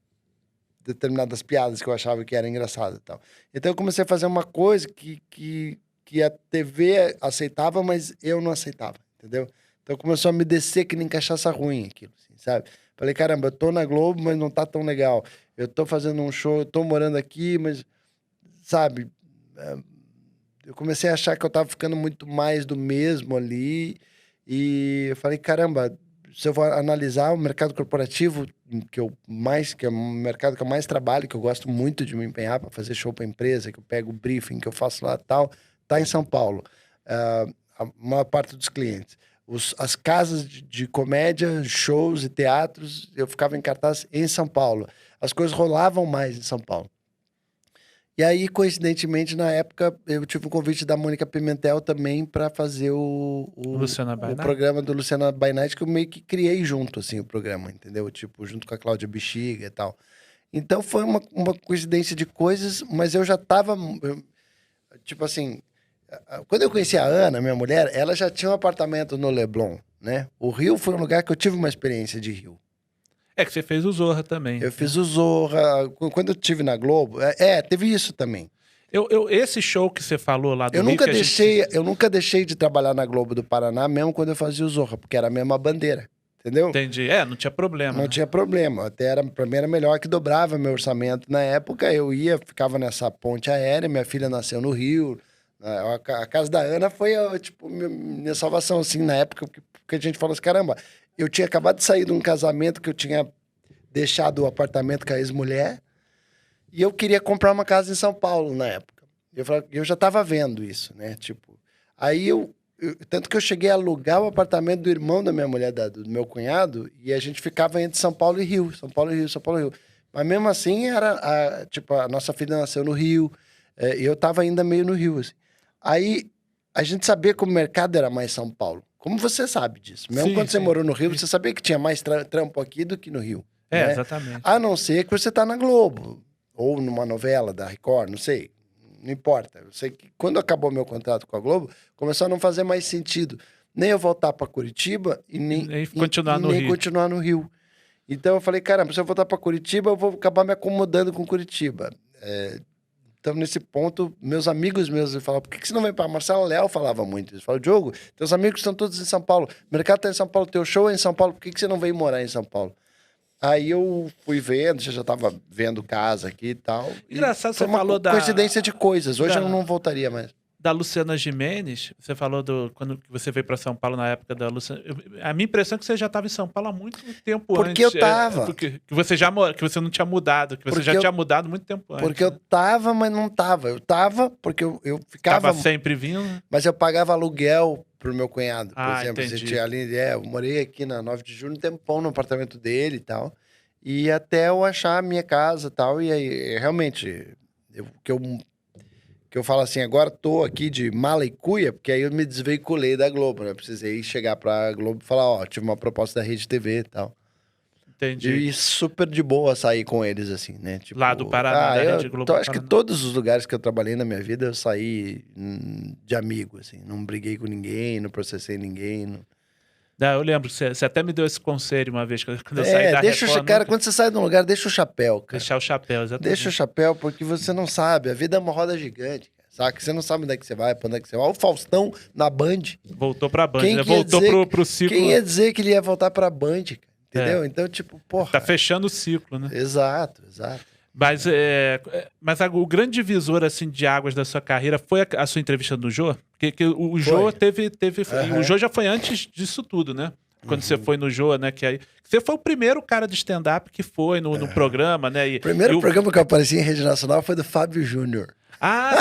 determinadas piadas que eu achava que era engraçado e tal. Então eu comecei a fazer uma coisa que a TV aceitava, mas eu não aceitava, entendeu? Então começou a me descer que nem cachaça ruim aquilo, assim, sabe? Falei, caramba, eu tô na Globo, mas não tá tão legal. Eu tô fazendo um show, eu tô morando aqui, mas... sabe? Eu comecei a achar que eu tava ficando muito mais do mesmo ali. E eu falei, caramba, se eu vou analisar o mercado corporativo, que é o mercado que eu mais trabalho, que eu gosto muito de me empenhar para fazer show para empresa, que eu pego o briefing, que eu faço lá e tal, tá em São Paulo. A maior parte dos clientes. As casas de comédia, shows e teatros, eu ficava em cartaz em São Paulo. As coisas rolavam mais em São Paulo. E aí, coincidentemente, na época, eu tive um convite da Mônica Pimentel também para fazer o programa do Luciana by Night, que eu meio que criei junto, assim, o programa, entendeu? Tipo, junto com a Cláudia Bexiga e tal. Então, foi uma coincidência de coisas, mas eu já tava... tipo assim, quando eu conheci a Ana, minha mulher, ela já tinha um apartamento no Leblon, né? O Rio foi um lugar que eu tive uma experiência de Rio. É que você fez o Zorra também. Eu fiz o Zorra. Quando eu estive na Globo... teve isso também. Esse show que você falou lá do Eu nunca deixei de trabalhar na Globo do Paraná, mesmo quando eu fazia o Zorra, porque era a mesma bandeira. Entendeu? Entendi. Não tinha problema. Não tinha problema. Pra mim era melhor que dobrava meu orçamento. Na época, eu ficava nessa ponte aérea, minha filha nasceu no Rio. A casa da Ana foi, tipo, minha salvação, assim, na época, porque a gente falou assim, caramba... Eu tinha acabado de sair de um casamento que eu tinha deixado o apartamento com a ex-mulher e eu queria comprar uma casa em São Paulo na época. Eu já estava vendo isso, né? Tipo, aí tanto que eu cheguei a alugar o apartamento do irmão da minha mulher, do meu cunhado, e a gente ficava entre São Paulo e Rio, São Paulo e Rio, São Paulo e Rio. Mas mesmo assim, a nossa filha nasceu no Rio, e eu estava ainda meio no Rio, assim. Aí a gente sabia que o mercado era mais São Paulo. Como você sabe disso? Mesmo quando você morou no Rio, você sabia que tinha mais trampo aqui do que no Rio. Né? Exatamente. A não ser que você tá na Globo, ou numa novela da Record, não sei. Não importa. Eu sei que quando acabou meu contrato com a Globo, começou a não fazer mais sentido. Nem eu voltar para Curitiba e nem continuar no Rio. Então eu falei, caramba, se eu voltar para Curitiba, eu vou acabar me acomodando com Curitiba. Então, nesse ponto, meus amigos falavam, por que você não vem para Marcelo Leal falava muito isso. Falava, Diogo, teus amigos estão todos em São Paulo, o mercado está em São Paulo, teu show é em São Paulo, por que você não vem morar em São Paulo? Aí eu fui vendo, já estava vendo casa aqui e tal. Engraçado, você falou da... coincidência de coisas, hoje eu não voltaria mais. Da Luciana Gimenez, você falou quando você veio para São Paulo na época da Luciana. A minha impressão é que você já estava em São Paulo há muito tempo antes. Porque eu tava. Que você não tinha mudado, que você já tinha mudado muito tempo antes. Porque eu tava, mas não tava. Eu tava porque eu ficava... Tava sempre vindo. Mas eu pagava aluguel pro meu cunhado, por exemplo. Entendi. Você tinha ali, eu morei aqui na 9 de julho um tempão no apartamento dele e tal. E até eu achar a minha casa e tal. E aí, realmente, que eu falo assim, agora tô aqui de mala e cuia, porque aí eu me desveiculei da Globo, né? Precisei chegar pra Globo e falar, tive uma proposta da Rede TV e tal. Entendi. E super de boa sair com eles, assim, né? Tipo, lá do Paraná, da Rede Globo. Acho que todos os lugares que eu trabalhei na minha vida, eu saí de amigo, assim. Não briguei com ninguém, não processei ninguém, não... Eu lembro, você até me deu esse conselho uma vez, quando eu saí da Record. Cara, quando você sai de um lugar, deixa o chapéu, cara. Deixar o chapéu, exatamente. Deixa o chapéu, porque você não sabe. A vida é uma roda gigante, cara. Sabe? Você não sabe onde é que você vai, pra onde é que você vai. O Faustão na Band. Voltou pra Band, né? Voltou pro ciclo. Quem ia dizer que ele ia voltar pra Band, cara? Entendeu? Então, tipo, porra... Tá fechando o ciclo, né? Exato. Mas o grande divisor, assim, de águas da sua carreira foi a sua entrevista do Jô? Porque o Jô teve... O Jô já foi antes disso tudo, né? Quando você foi no Jô, né? Que aí, você foi o primeiro cara de stand-up que foi no programa, né? O primeiro programa que eu apareci em rede nacional foi do Fábio Júnior.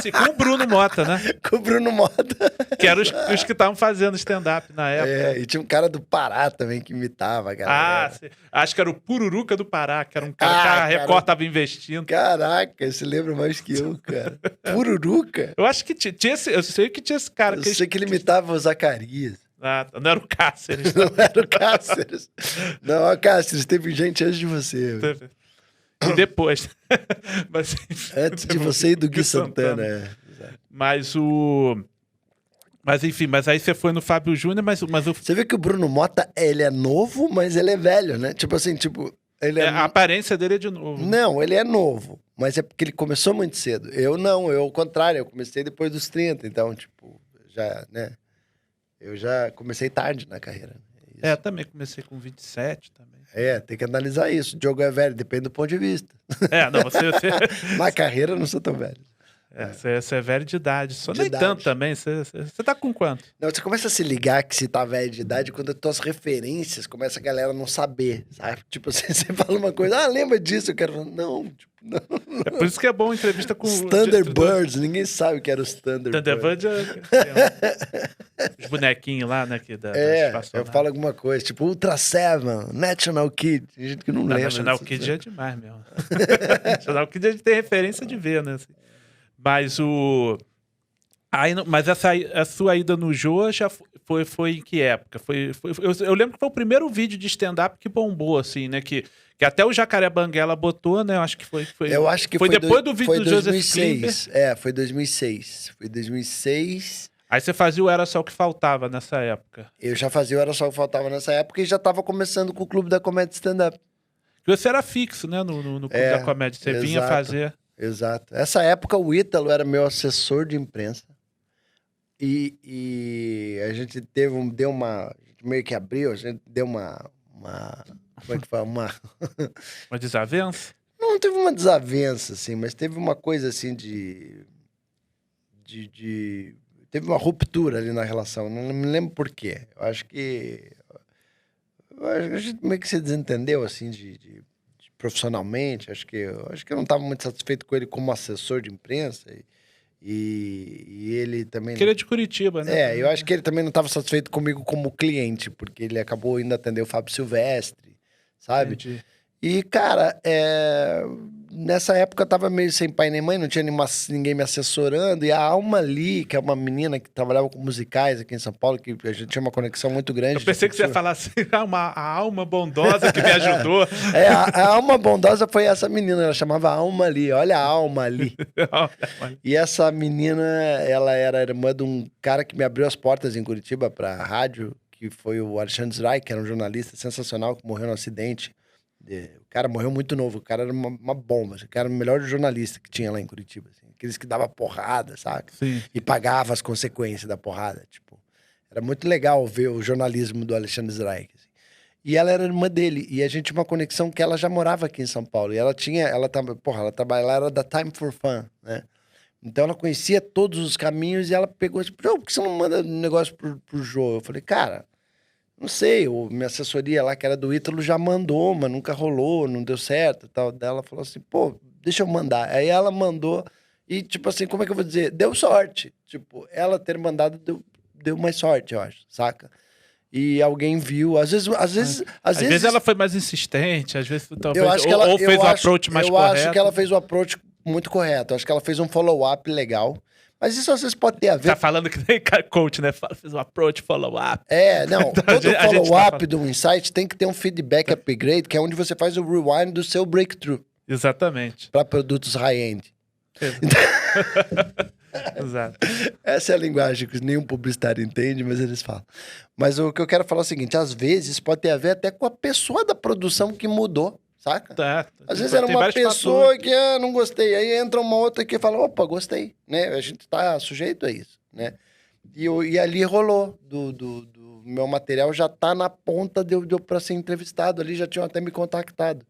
Sim, com o Bruno Mota, né? Com o Bruno Mota. Que eram os que estavam fazendo stand-up na época. E tinha um cara do Pará também que imitava, cara. Sim. Acho que era o Pururuca do Pará, que era um cara que a Record tava investindo. Caraca, você lembra mais que eu, cara. Pururuca? Eu acho que tinha esse... Eu sei que tinha esse cara. Eu sei que ele imitava o Zacarias. Não era o Cáceres. Não era o Cáceres. Não, o Cáceres, teve gente antes de você. Teve. E depois. Mas, antes de você e do Gui Santana. Mas enfim, aí você foi no Fábio Júnior, mas Você vê que o Bruno Mota, ele é novo, mas ele é velho, né? Tipo assim, ele a aparência dele é de novo. Não, ele é novo, mas é porque ele começou muito cedo. Eu não, ao contrário, eu comecei depois dos 30, então, tipo, já, né? Eu já comecei tarde na carreira. Também comecei com 27 também. Tem que analisar isso. O Diogo é velho, depende do ponto de vista. Não, você... Na carreira eu não sou tão velho. Você é velho de idade. Só nem tanto também. Você tá com quanto? Não, você começa a se ligar que você tá velho de idade quando as tuas referências começa a galera não saber, sabe? Tipo assim, você fala uma coisa, lembra disso? Eu quero... Não, tipo, não. É por isso que é bom entrevista com... Os Thunderbirds, ninguém sabe o que era os Thunderbirds. Os bonequinhos lá, né? Eu falo alguma coisa, tipo Ultra Seven, National Kid. Tem gente que não lembra. National Kid é demais mesmo. National Kid a gente tem referência de ver, né? Assim. Mas Mas a sua ida no Jô já foi em que época? Eu lembro que foi o primeiro vídeo de stand-up que bombou, assim, né? Que até o Jacaré Banguela botou, né? Eu acho que foi. Eu acho que foi depois do vídeo do Joseph Klimber. Foi 2006. Foi 2006. Aí você fazia o Era Só o que Faltava nessa época. Eu já fazia o Era Só o que Faltava nessa época e já tava começando com o Clube da Comédia Stand-Up. Você era fixo, né? No Clube da Comédia. Você vinha fazer... Exato. Essa época o Ítalo era meu assessor de imprensa e a gente meio que abriu, a gente deu uma como é que fala? Uma desavença? Não teve uma desavença, assim, mas teve uma coisa assim teve uma ruptura ali na relação, não me lembro por quê. Eu acho que a gente meio que se desentendeu, assim, profissionalmente. Acho que eu não estava muito satisfeito com ele como assessor de imprensa e ele também... Porque ele é de Curitiba, né? Eu acho que ele também não estava satisfeito comigo como cliente, porque ele acabou indo atender o Fábio Silvestre, sabe? Entendi. E, cara, nessa época eu tava meio sem pai nem mãe, não tinha ninguém me assessorando. E a Alma Lee, que é uma menina que trabalhava com musicais aqui em São Paulo, que a gente tinha uma conexão muito grande. Eu pensei que você ia falar assim, a alma bondosa que me ajudou. A alma bondosa foi essa menina, ela chamava Alma Lee. Olha a Alma Lee. E essa menina, ela era irmã de um cara que me abriu as portas em Curitiba pra rádio, que foi o Alexandre Zray, que era um jornalista sensacional, que morreu no acidente. O cara morreu muito novo, o cara era uma bomba, o cara era o melhor jornalista que tinha lá em Curitiba, assim. Aqueles que dava porrada, saca? Sim. E pagava as consequências da porrada, tipo. Era muito legal ver o jornalismo do Alexandre Zray, assim. E ela era irmã dele, e a gente tinha uma conexão que ela já morava aqui em São Paulo, e ela era da Time for Fun, né? Então ela conhecia todos os caminhos, e ela pegou, tipo, por que você não manda um negócio pro Jô? Eu falei, cara... Não sei, minha assessoria lá, que era do Ítalo, já mandou, mas nunca rolou, não deu certo e tal. Daí ela falou assim, pô, deixa eu mandar. Aí ela mandou e, tipo assim, como é que eu vou dizer? Deu sorte. Tipo, ela ter mandado deu mais sorte, eu acho, saca? E alguém viu, às vezes ela foi mais insistente, às vezes talvez, ou fez o approach mais correto. Eu acho que ela fez o approach muito correto. Eu acho que ela fez um follow-up legal. Mas isso às vezes pode ter a ver... Tá falando que nem coach, né? Fez um approach, follow-up. Não. Todo follow-up do insight tem que ter um feedback upgrade, que é onde você faz o rewind do seu breakthrough. Exatamente. Para produtos high-end. Exato. Essa é a linguagem que nenhum publicitário entende, mas eles falam. Mas o que eu quero falar é o seguinte, às vezes pode ter a ver até com a pessoa da produção que mudou. Saca? Tá. Às vezes era uma pessoa que não gostei. Aí entra uma outra que fala, opa, gostei. Né? A gente tá sujeito a isso, né? E ali rolou. Do meu material já tá na ponta de eu pra ser entrevistado. Ali já tinham até me contactado.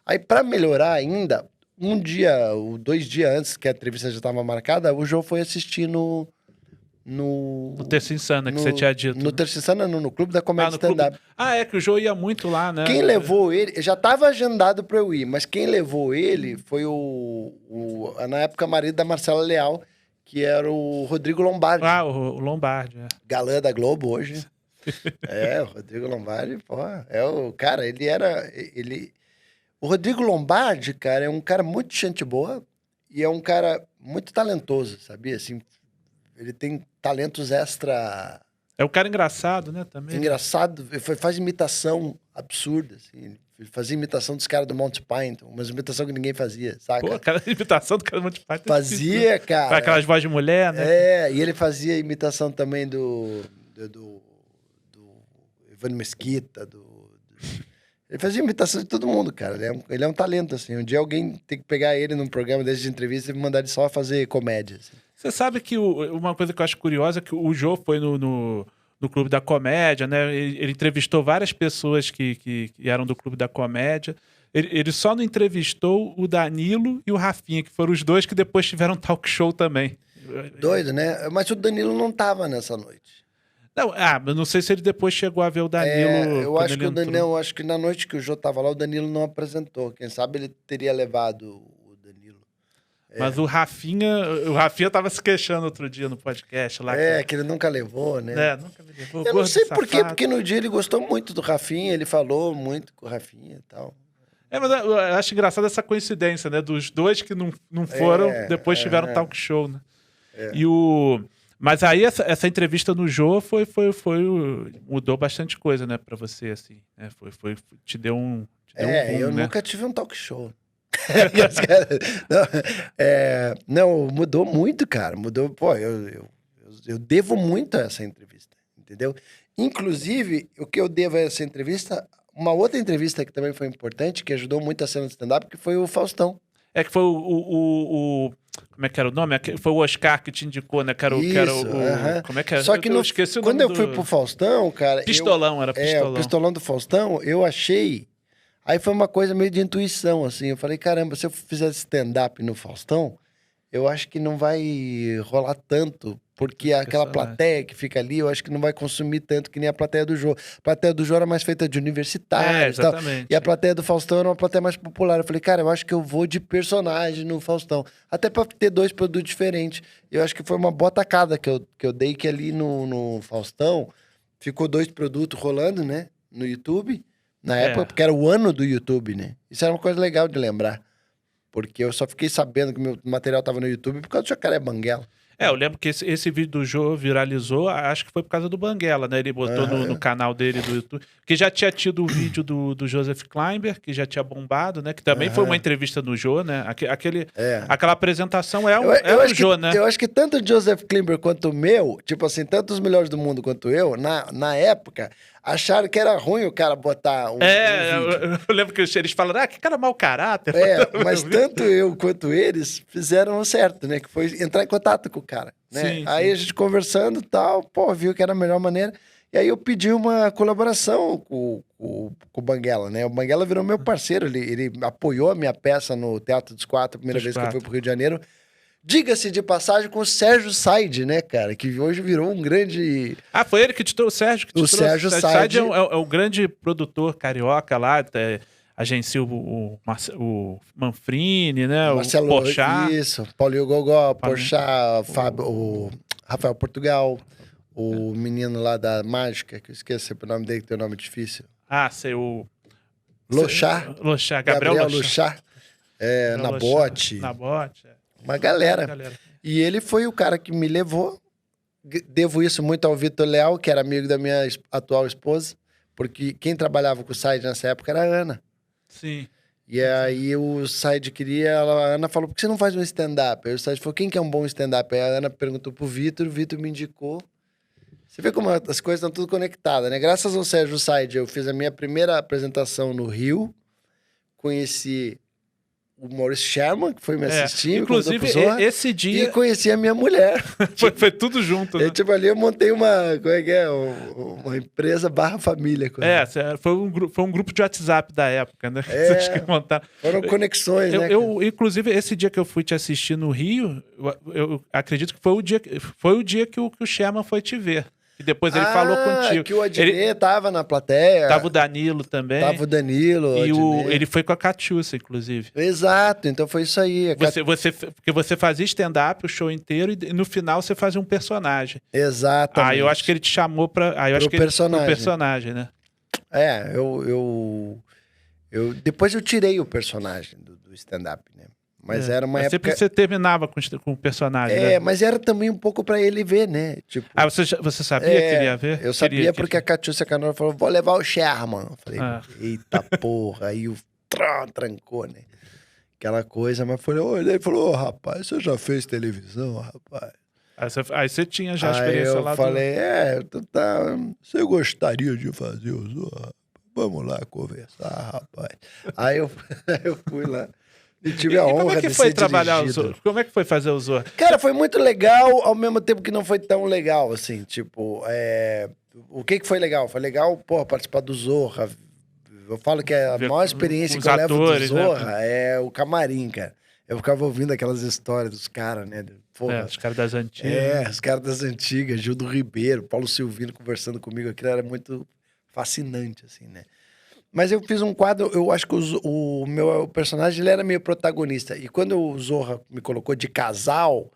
Aí pra melhorar ainda, um dia ou 2 dias antes que a entrevista já tava marcada, o João foi assistir no Terça Insana, que você tinha dito. No Terça Insana, no Clube da Comédia Stand-Up. Que o Jô ia muito lá, né? Quem levou ele... Já estava agendado para eu ir, mas quem levou ele foi na época, marido da Marcela Leal, que era o Rodrigo Lombardi. O Lombardi, Galã da Globo hoje. O Rodrigo Lombardi, o cara, ele era... O Rodrigo Lombardi, cara, é um cara muito gente boa e é um cara muito talentoso, sabia? Assim, ele tem talentos extra... É um cara engraçado, né, também. Engraçado, faz imitação absurda, assim. Ele fazia imitação dos caras do Monty Python, mas imitação que ninguém fazia, saca? Pô, cara, imitação do cara do Monty Python. Fazia, cara. Aquelas vozes de mulher, né? E ele fazia imitação também do Ivan Mesquita, Ele fazia imitação de todo mundo, cara. Ele é um talento, assim. Um dia alguém tem que pegar ele num programa desse de entrevista e mandar ele só fazer comédia, assim. Você sabe que uma coisa que eu acho curiosa é que o Jô foi no Clube da Comédia, né? Ele entrevistou várias pessoas que eram do Clube da Comédia. Ele só não entrevistou o Danilo e o Rafinha, que foram os dois que depois tiveram talk show também. Doido, né? Mas o Danilo não tava nessa noite. Não, eu não sei se ele depois chegou a ver o Danilo. Eu acho que o Danilo, eu acho que na noite que o Jô tava lá, o Danilo não apresentou. Quem sabe ele teria levado o Danilo. Mas o Rafinha tava se queixando outro dia no podcast lá. Que ele nunca levou, né? Nunca me levou. Eu não sei por quê, porque no dia ele gostou muito do Rafinha, ele falou muito com o Rafinha e tal. Mas eu acho engraçado essa coincidência, né? Dos dois que não foram, depois tiveram talk show, né? Mas aí essa entrevista no Jô mudou bastante coisa, né, pra você, assim, né? Te deu um eu nunca tive um talk show. Não, mudou muito, cara. Mudou, pô, eu devo muito a essa entrevista, entendeu? Inclusive, o que eu devo a essa entrevista, uma outra entrevista que também foi importante, que ajudou muito a cena do stand-up, que foi o Faustão. Que foi o como é que era o nome? Foi o Oscar que te indicou, né? Como é que era? Só que esqueci o quando nome eu fui pro Faustão, cara... Pistolão, era Pistolão. O Pistolão do Faustão, eu achei... Aí foi uma coisa meio de intuição, assim. Eu falei, caramba, se eu fizesse stand-up no Faustão, eu acho que não vai rolar tanto, porque aquela plateia que fica ali, eu acho que não vai consumir tanto que nem a plateia do Jô. A plateia do Jô era mais feita de universitários e tal. E a plateia do Faustão era uma plateia mais popular. Eu falei, cara, eu acho que eu vou de personagem no Faustão. Até pra ter dois produtos diferentes. Eu acho que foi uma boa tacada que eu dei, que ali no Faustão ficou 2 produtos rolando, né? No YouTube. Na época, porque era o ano do YouTube, né? Isso era uma coisa legal de lembrar. Porque eu só fiquei sabendo que meu material tava no YouTube por causa do Jacaré Banguela. Eu lembro que esse vídeo do Jô viralizou, acho que foi por causa do Banguela, né? Ele botou no canal dele do YouTube. Que já tinha tido o vídeo do Joseph Klimber, que já tinha bombado, né? Que também foi uma entrevista no Jô, né? Aquela apresentação o Jô, né? Eu acho que tanto o Joseph Klimber quanto o meu, tipo assim, tanto os melhores do mundo quanto eu, na época, acharam que era ruim o cara botar um vídeo. Eu lembro que eles falaram, que cara mau caráter. Mas tanto eu quanto eles fizeram o certo, né? Que foi entrar em contato com o cara, né? Sim, aí a gente conversando e tal, viu que era a melhor maneira. E aí eu pedi uma colaboração com o Banguela, né? O Banguela virou meu parceiro, ele apoiou a minha peça no Teatro dos Quatro, a primeira vez que eu fui pro Rio de Janeiro. Diga-se de passagem com o Sérgio Said, né, cara? Que hoje virou um grande... foi ele que te trouxe, o Sérgio que te trouxe. Sérgio Said é um grande produtor carioca lá, agencia o Manfrini, né? Marcelo, o Porchat. Isso, Paulinho Gogó, Porchat, o Rafael Portugal, o menino lá da Mágica, que eu esqueci o nome dele, que tem um nome difícil. Sei o... Lochá. Gabriel Lochá. Nabote. Uma galera. E ele foi o cara que me levou. Devo isso muito ao Vitor Leal, que era amigo da minha atual esposa, porque quem trabalhava com o Said nessa época era a Ana. Sim. E aí o Said queria, a Ana falou, por que você não faz um stand-up? Aí o Said falou, quem que é um bom stand-up? Aí a Ana perguntou pro Vitor, o Vitor me indicou. Você vê como as coisas estão tudo conectadas, né? Graças ao Sérgio Said, eu fiz a minha primeira apresentação no Rio, conheci o Maurice Sherman, que foi me assistir. Inclusive, esse dia... E conheci a minha mulher. foi tudo junto, né? Ali eu montei uma empresa /família. Foi um grupo de WhatsApp da época, né? Foram conexões, né? Inclusive, esse dia que eu fui te assistir no Rio, eu acredito que foi o dia que o Sherman foi te ver. E depois ele falou contigo. Que o Adnet tava na plateia. Tava o Danilo também. E ele foi com a Catiúcia, inclusive. Exato, então foi isso aí. Porque você fazia stand-up o show inteiro e no final você fazia um personagem. Exatamente. Aí eu acho que ele te chamou pro personagem, né? Depois eu tirei o personagem do stand-up, né? Mas era uma época... Sempre você terminava com o personagem, né? Mas era também um pouco pra ele ver, né? Tipo... você sabia que ele ia ver? Eu sabia porque a Catiúcia Canora falou, vou levar o Sherman. Eu falei, eita porra. Aí o trancou, né? Aquela coisa, mas ele falou, rapaz, você já fez televisão, rapaz? Aí você tinha já a experiência lá. Aí eu falei, você gostaria de fazer o Zorra? Vamos lá conversar, rapaz. Aí eu fui lá. E tive a honra de ser dirigido. Como é que foi fazer o Zorra? Cara, foi muito legal, ao mesmo tempo que não foi tão legal, assim, tipo, o que foi legal? Foi legal, participar do Zorra, Eu falo que a maior experiência que eu levo do Zorra é o camarim, cara. Eu ficava ouvindo aquelas histórias dos caras, né? Porra, os caras das antigas. Os caras das antigas, Gildo Ribeiro, Paulo Silvino conversando comigo. Aquilo era muito fascinante, assim, né? Mas eu fiz um quadro, eu acho que o meu personagem ele era meio protagonista. E quando o Zorra me colocou de casal...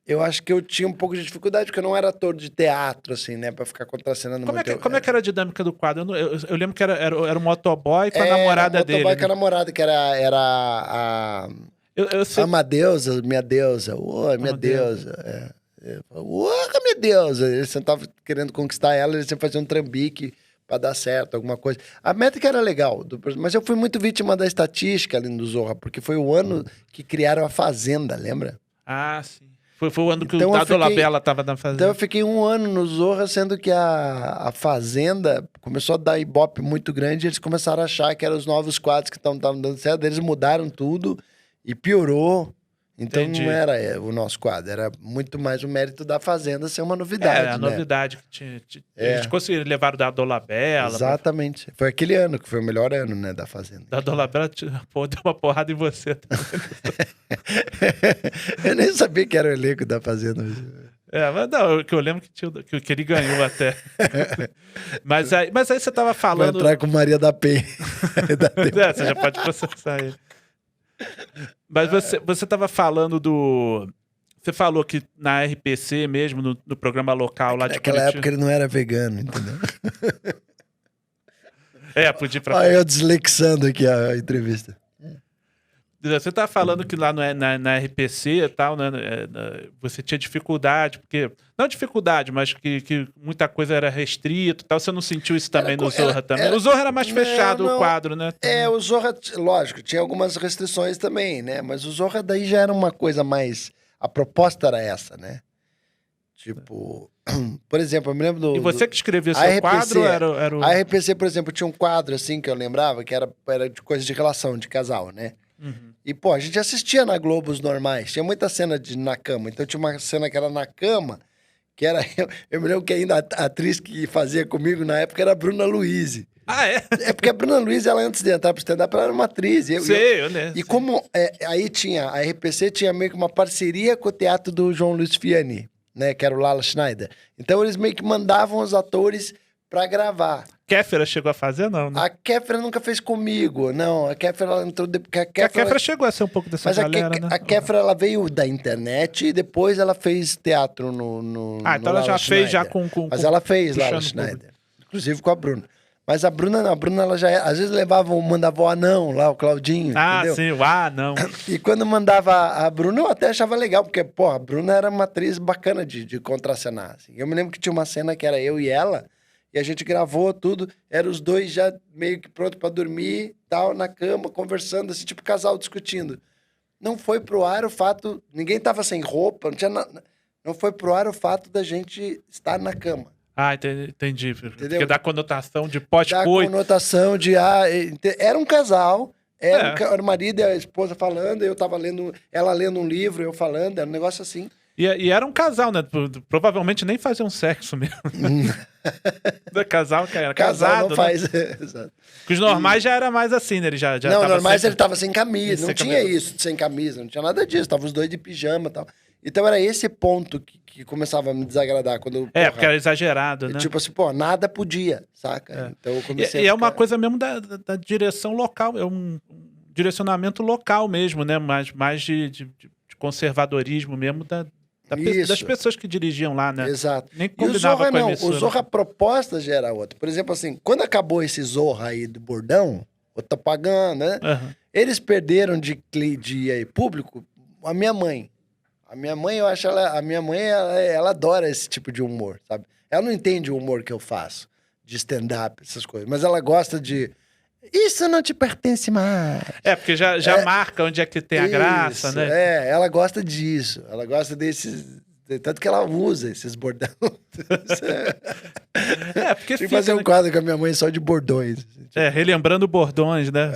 Eu acho que eu tinha um pouco de dificuldade, porque eu não era ator de teatro, assim, né? Pra ficar contracenando muito. Como é que era a dinâmica do quadro? Eu lembro que era um motoboy com a namorada dele. Motoboy com a namorada, que era a Amadeusa, minha deusa. Ô, minha deusa. Ô, minha deusa. Ele sempre tava querendo conquistar ela, ele sempre fazia um trambique pra dar certo, alguma coisa. A métrica era legal, mas eu fui muito vítima da estatística ali no Zorra, porque foi o ano que criaram a Fazenda, lembra? Ah, sim. Foi o ano que o Dado Labella estava na Fazenda. Então eu fiquei um ano no Zorra, sendo que a Fazenda começou a dar ibope muito grande e eles começaram a achar que eram os novos quadros que estavam dando certo. Eles mudaram tudo e piorou. Então não era o nosso quadro, era muito mais o mérito da Fazenda ser uma novidade. A novidade que tinha. Eles conseguiram levar o Dado Labella. Exatamente. Foi aquele ano que foi o melhor ano, né, da Fazenda. Dado Labella deu uma porrada em você também. Eu nem sabia que era o elenco da Fazenda. Mas não, que eu lembro que ele ganhou até. mas aí você tava falando... Vai entrar com Maria da Penha. Você já pode processar ele. Mas você tava falando do... Você falou que na RPC mesmo, no programa local lá de Curitiba... Naquela época ele não era vegano, entendeu? Podia ir pra... Olha eu deslexando aqui a entrevista. Você tá falando que lá na RPC e tal, né, você tinha dificuldade, porque... Não dificuldade, mas que muita coisa era restrito e tal. Você não sentiu isso também no Zorra também? O Zorra era mais fechado, o quadro, né? O Zorra, lógico, tinha algumas restrições também, né? Mas o Zorra daí já era uma coisa mais... A proposta era essa, né? Tipo... Por exemplo, eu me lembro do... E você que escrevia seu quadro era o... A RPC, por exemplo, tinha um quadro, assim, que eu lembrava, que era de coisa de relação, de casal, né? Uhum. E, pô, a gente assistia na Globo os normais. Tinha muita cena na cama. Então, tinha uma cena que era na cama, que era... Eu me lembro que ainda a atriz que fazia comigo na época era a Bruna Luise. Ah, é? É porque a Bruna Luise, ela antes de entrar pro stand-up, ela era uma atriz. Eu lembro. E como... aí tinha... A RPC tinha meio que uma parceria com o teatro do João Luiz Fiani, né? Que era o Lala Schneider. Então, eles meio que mandavam os atores pra gravar. Kéfera chegou a fazer, não, né? A Kéfera nunca fez comigo, não. A Kéfera, ela entrou... A Kéfera chegou a ser um pouco dessa galera, né? A Kéfera, ela veio da internet e depois ela fez teatro no então ela já fez já com... Mas ela fez Lala Schneider. Inclusive com a Bruna. Mas a Bruna não. A Bruna, ela já... Às vezes mandava o anão lá, o Claudinho, entendeu? Sim, o anão. E quando mandava a Bruna, eu até achava legal, porque, pô, a Bruna era uma atriz bacana de contracenar. Assim. Eu me lembro que tinha uma cena que era eu e ela... E a gente gravou tudo, eram os dois já meio que prontos pra dormir, tal, na cama, conversando, assim, tipo casal discutindo. Não foi pro ar o fato... Ninguém tava sem roupa, não tinha nada... Não foi pro ar o fato da gente estar na cama. Ah, entendi. Entendeu? Porque dá conotação de pós-coito. Dá conotação de... era um casal, era o marido e a esposa falando, eu tava lendo... Ela lendo um livro, eu falando, era um negócio assim. E era um casal, né? Provavelmente nem faziam sexo mesmo. Casal que era casado, não faz. Exato. Os normais já era mais assim, né? Ele já não, normais ele tava sem camisa. Não tinha isso de sem camisa, não tinha nada disso. Tava os dois de pijama e tal. Então era esse ponto que começava a me desagradar. Quando, porque era exagerado, né? Tipo assim, nada podia, saca? Então eu comecei é uma coisa mesmo da direção local. É um direcionamento local mesmo, né? Mais de conservadorismo mesmo das pessoas que dirigiam lá, né? Exato. Nem combinava com a emissora. O Zorra, a proposta já era outra. Por exemplo, assim, quando acabou esse Zorra aí do bordão, eu tô pagando, né? Uhum. Eles perderam de público a minha mãe. A minha mãe, eu acho ela adora esse tipo de humor, sabe? Ela não entende o humor que eu faço, de stand-up, essas coisas. Mas ela gosta de... Isso não te pertence mais. Porque já marca onde é que tem a graça, né? Ela gosta disso. Ela gosta desses... Tanto que ela usa esses bordões. Porque tem que fazer um quadro com a minha mãe só de bordões. Relembrando bordões, né?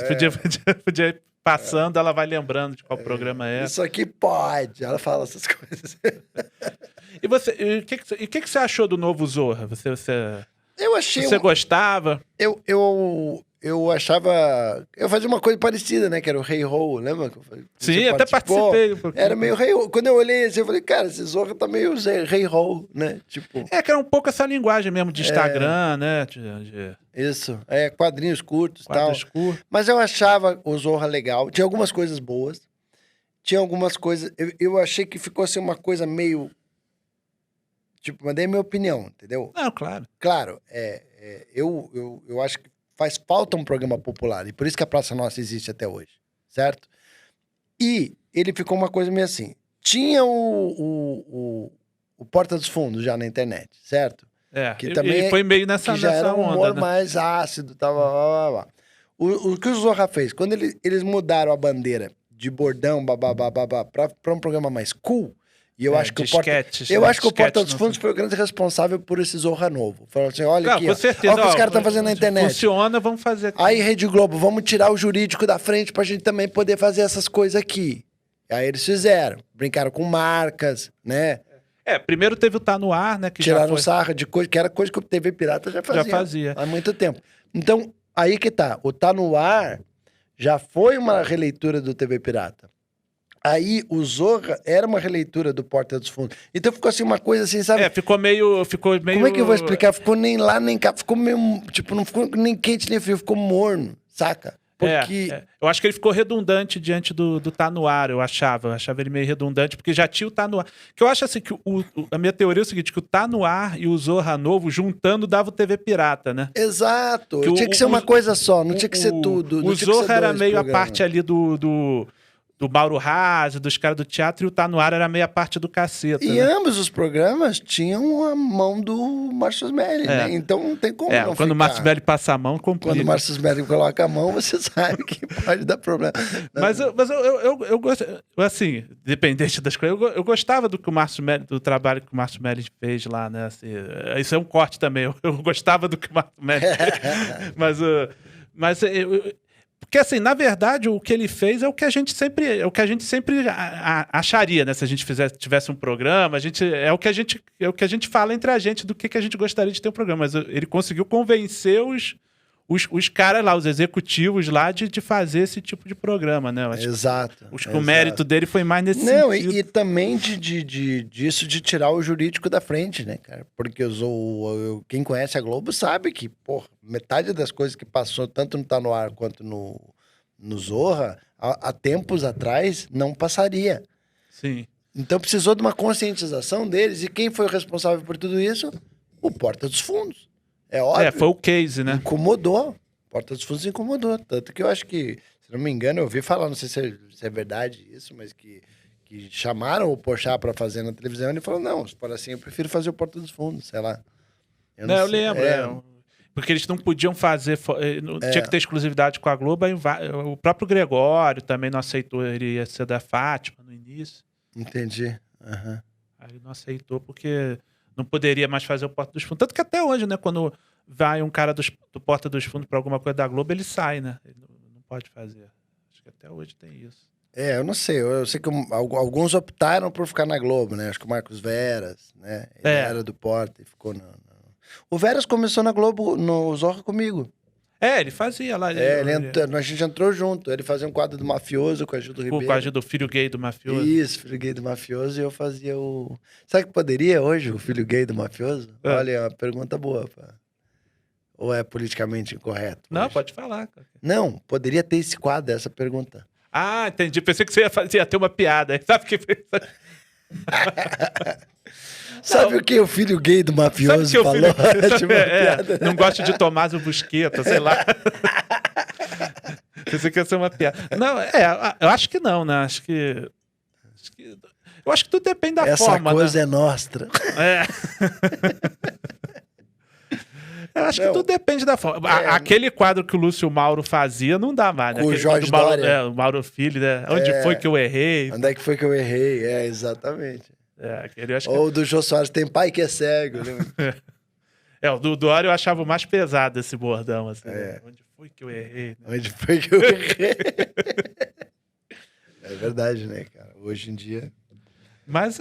Podia ir passando, ela vai lembrando de qual programa é. Isso aqui pode. Ela fala essas coisas. E o que você achou do novo Zorra? Você... Eu achei... Você gostava? Eu achava... Eu fazia uma coisa parecida, né? Que era o Hey Ho, lembra? Sim, até participei. Era meio Hey Ho. Quando eu olhei assim, eu falei, cara, esse Zorra tá meio Hey Ho, né? Tipo... Que era um pouco essa linguagem mesmo de Instagram, né? Isso, quadrinhos curtos e tal. Mas eu achava o Zorra legal. Tinha algumas coisas boas. Tinha algumas coisas... Eu achei que ficou assim uma coisa meio... Tipo, mandei minha opinião, entendeu? Não, claro. Claro, eu acho que faz falta um programa popular. E por isso que a Praça Nossa existe até hoje, certo? E ele ficou uma coisa meio assim. Tinha o Porta dos Fundos já na internet, certo? Que também ele foi meio nessa onda. Que já era um humor mais ácido, tal, O que o Zorra fez? Quando eles mudaram a bandeira de bordão, para um programa mais cool... E eu acho que o Porta dos Fundos foi o grande responsável por esse Zorra novo. Falou assim, olha aqui, com certeza, olha o que os caras estão fazendo na internet. Funciona, vamos fazer aqui. Aí, Rede Globo, vamos tirar o jurídico da frente pra gente também poder fazer essas coisas aqui. Aí eles fizeram, brincaram com marcas, né? Primeiro teve o Tá No Ar, né? Que tiraram sarra de coisa, que era coisa que o TV Pirata já fazia. Há muito tempo. Então, aí que tá, o Tá No Ar já foi uma releitura do TV Pirata. Aí o Zorra era uma releitura do Porta dos Fundos. Então ficou assim uma coisa assim, sabe? Ficou meio... Como é que eu vou explicar? Ficou nem lá, nem cá. Ficou meio... Tipo, não ficou nem quente, nem frio. Ficou morno, saca? Porque... Eu acho que ele ficou redundante diante do Tá No Ar, eu achava. Eu achava ele meio redundante, porque já tinha o Tá No Ar. Que eu acho assim, que a minha teoria é o seguinte, que o Tá No Ar e o Zorra Novo, juntando, dava o TV Pirata, né? Exato. Tinha que ser uma coisa só, não tinha que ser tudo. O Zorra era meio a parte ali do Mauro Razzi, dos caras do teatro, e o Tá No Ar era meio a parte do Caceta. E ambos os programas tinham a mão do Márcio Smelly, né? Então não tem como não quando o Márcio Smelly passa a mão, complica. Quando o Márcio Smelly coloca a mão, você sabe que pode dar problema. Mas eu gosto, assim, dependente das coisas, eu gostava do trabalho que o Márcio Smelly fez lá, né? Assim, isso é um corte também. Eu gostava do que o Márcio Smelly fez. Mas porque, assim, na verdade, o que ele fez é o que a gente sempre acharia, né? Se a gente tivesse um programa, é o que a gente fala entre a gente do que a gente gostaria de ter um programa. Mas ele conseguiu convencer os caras lá, os executivos lá, de fazer esse tipo de programa, né? Exato. O mérito dele foi mais nesse sentido. E também disso de tirar o jurídico da frente, né, cara? Porque quem conhece a Globo sabe que, metade das coisas que passou, tanto no Tá No Ar quanto no Zorra, há tempos atrás, não passaria. Sim. Então precisou de uma conscientização deles. E quem foi o responsável por tudo isso? O Porta dos Fundos. É óbvio. Foi o case, né? Incomodou. Porta dos Fundos incomodou. Tanto que eu acho que, se não me engano, eu ouvi falar, não sei se é verdade isso, mas que chamaram o Porchat pra fazer na televisão e ele falou, não, se for assim, eu prefiro fazer o Porta dos Fundos, sei lá. Eu lembro. Porque eles não podiam fazer... Tinha que ter exclusividade com a Globo. Aí o próprio Gregório também não aceitou. Ele ia ser da Fátima no início. Entendi. Uhum. Aí ele não aceitou porque... não poderia mais fazer o Porta dos Fundos. Tanto que até hoje, né? Quando vai um cara do Porta dos Fundos pra alguma coisa da Globo, ele sai, né? Ele não pode fazer. Acho que até hoje tem isso. Eu não sei. Eu sei que alguns optaram por ficar na Globo, né? Acho que o Marcos Veras, né? Ele era do Porta e ficou O Veras começou na Globo, no Zorra comigo. Ele fazia lá. A gente entrou junto. Ele fazia um quadro do mafioso com a ajuda do Ribeiro. Com a ajuda do filho gay do mafioso. Isso, filho gay do mafioso. E eu fazia o... Sabe o que poderia hoje, o filho gay do mafioso? Olha, é uma pergunta boa, pá. Ou é politicamente incorreto? Não, hoje? pode falar. Não, poderia ter esse quadro, essa pergunta. Ah, entendi. Pensei que você ia ter uma piada. Sabe o que... Sabe o que o filho gay do mafioso falou? Não gosta de Tomás o Busqueta, sei lá. Pensei que ia ser uma piada. Não, eu acho que não, né? Eu acho que tudo depende da forma, Essa coisa né? é nostra. Eu acho que tudo depende da forma. Aquele quadro que o Lúcio Mauro fazia não dá mais, né? Com o Jorge Dória. O Mauro Filho, né? Onde foi que eu errei? Onde é que foi que eu errei? Exatamente. Ou do Jô Soares, tem pai que é cego. Né? O do Dória eu achava o mais pesado esse bordão, assim. Né? Onde foi que eu errei? Né? Onde foi que eu errei? É verdade, né, cara? Hoje em dia... Mas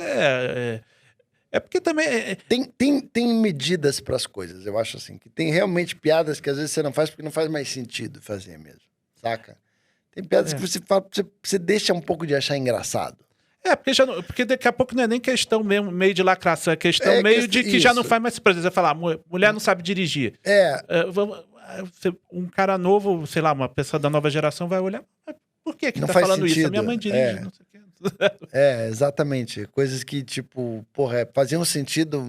É porque também... Tem medidas para as coisas, eu acho assim. Que tem realmente piadas que às vezes você não faz porque não faz mais sentido fazer mesmo, saca? Tem piadas que você fala, você deixa um pouco de achar engraçado. Porque daqui a pouco não é nem questão mesmo, meio de lacração, é questão meio de que já não faz mais... Por exemplo, você falar, mulher não sabe dirigir. Um cara novo, sei lá, uma pessoa da nova geração vai olhar, por que tá falando sentido. Isso? A minha mãe dirige, não sei o que. Exatamente. Coisas que, tipo, faziam sentido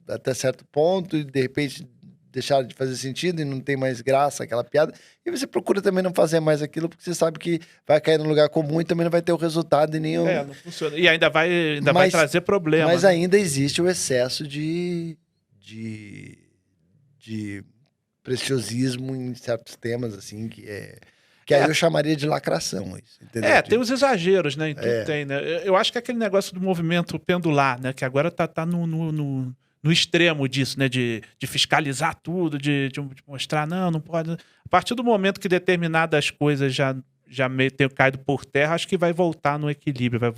até certo ponto e, de repente, deixaram de fazer sentido e não tem mais graça aquela piada. E você procura também não fazer mais aquilo porque você sabe que vai cair num lugar comum e também não vai ter o resultado e nem o... não funciona. E ainda vai trazer problema. Mas ainda existe o excesso de preciosismo em certos temas, assim, que aí eu chamaria de lacração, isso, entendeu? Tem os exageros, né? Então tem, né? Eu acho que aquele negócio do movimento pendular, né? Que agora tá no extremo disso, né? De fiscalizar tudo, de mostrar, não pode... A partir do momento que determinadas coisas já meio tenham caído por terra, acho que vai voltar no equilíbrio, vai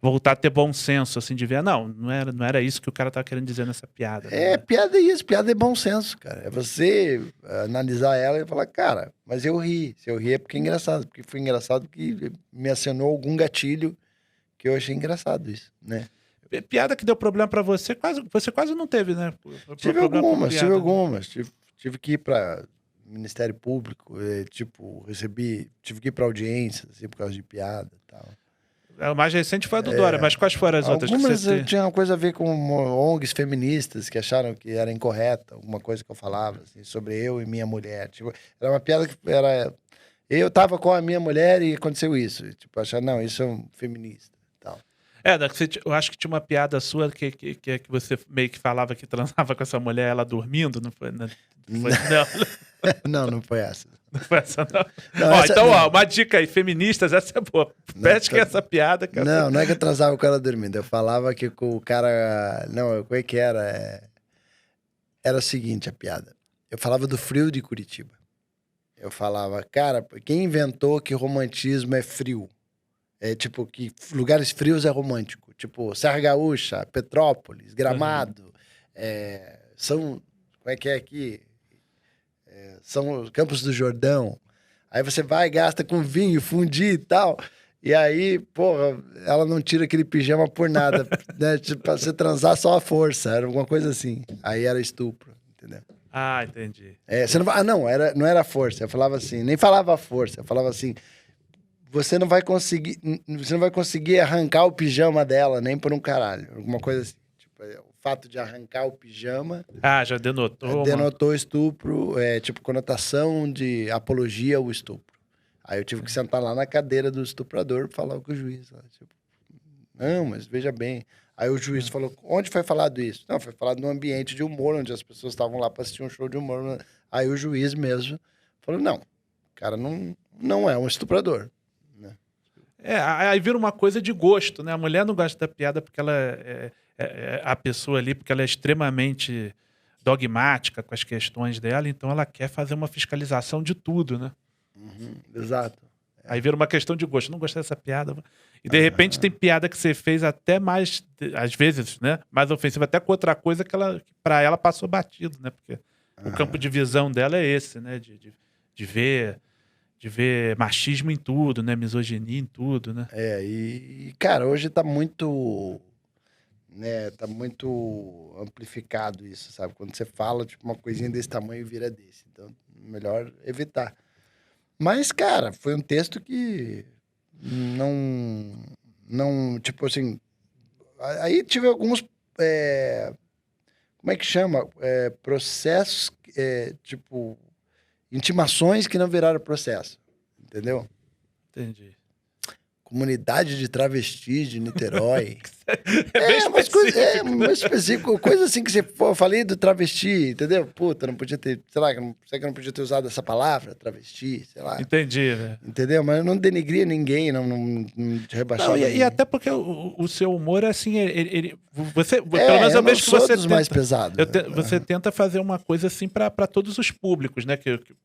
voltar a ter bom senso, assim, de ver, não era isso que o cara tava querendo dizer nessa piada. Né? Piada é isso, piada é bom senso, cara. É você analisar ela e falar, cara, mas eu ri. Se eu ri é porque é engraçado, porque foi engraçado que me acionou algum gatilho que eu achei engraçado isso, né? Piada que deu problema pra você quase não teve, né? Tive algumas. Tive que ir pra Ministério Público, tive que ir pra audiência, assim, por causa de piada e tal. O mais recente foi a do Dória, mas quais foram as outras que você... tinha uma coisa a ver com ONGs feministas que acharam que era incorreta, alguma coisa que eu falava, assim, sobre eu e minha mulher. Tipo, era uma piada que era... Eu tava com a minha mulher e aconteceu isso. Tipo, achar, não, isso é um feminista e tal. Eu acho que tinha uma piada sua que você meio que falava que transava com essa mulher, ela dormindo, não foi? Não. Não foi essa. Não foi essa, não. Então, uma dica aí, feministas, essa é boa. Pesquem essa piada. Não é que eu transava com ela dormindo. Eu falava que o cara... Não, como é que era? Era o seguinte, a piada. Eu falava do frio de Curitiba. Eu falava, cara, quem inventou que romantismo é frio? Tipo, que lugares frios é romântico. Tipo, Serra Gaúcha, Petrópolis, Gramado, Como é que é aqui? São Campos do Jordão. Aí você vai e gasta com vinho, fundir e tal. E aí, porra, ela não tira aquele pijama por nada. Né? Tipo, pra você transar só a força. Era alguma coisa assim. Aí era estupro, entendeu? Ah, entendi. Você não era força. Eu falava assim, nem falava força. Eu falava assim, você não vai conseguir arrancar o pijama dela, nem por um caralho. Alguma coisa assim. Tipo, o fato de arrancar o pijama... já denotou. Denotou estupro, tipo, conotação de apologia ao estupro. Aí eu tive que sentar lá na cadeira do estuprador e falar com o juiz. Tipo, não, mas veja bem. Aí o juiz falou, onde foi falado isso? Não, foi falado num ambiente de humor, onde as pessoas estavam lá para assistir um show de humor. Aí o juiz mesmo falou, não, o cara não é um estuprador. Né? Aí vira uma coisa de gosto, né? A mulher não gosta da piada porque ela a pessoa ali, porque ela é extremamente dogmática com as questões dela, então ela quer fazer uma fiscalização de tudo, né? Exato. Aí vira uma questão de gosto. Não gostei dessa piada. E de repente tem piada que você fez até mais, às vezes, né? Mais ofensiva, até com outra coisa que pra ela passou batido, né? Porque o campo de visão dela é esse, né? De ver machismo em tudo, né? Misoginia em tudo, né? Cara, hoje tá muito... Né, tá muito amplificado isso, sabe? Quando você fala, tipo, uma coisinha desse tamanho vira desse. Então, melhor evitar. Mas, cara, foi um texto que não tipo assim... Aí tive alguns... como é que chama? Processos, tipo... Intimações que não viraram processo. Entendeu? Entendi. Comunidade de travestis de Niterói. Bem específico. Mais específico. Coisa assim que eu falei do travesti, entendeu? Puta, não podia ter... Sei que eu não podia ter usado essa palavra, travesti, sei lá. Entendi, velho. Entendeu? Mas eu não denigria ninguém, não rebaixava ninguém. E até porque o seu humor é assim... Você, pelo menos eu vejo que você tenta... mais pesado. Você tenta fazer uma coisa assim pra todos os públicos, né?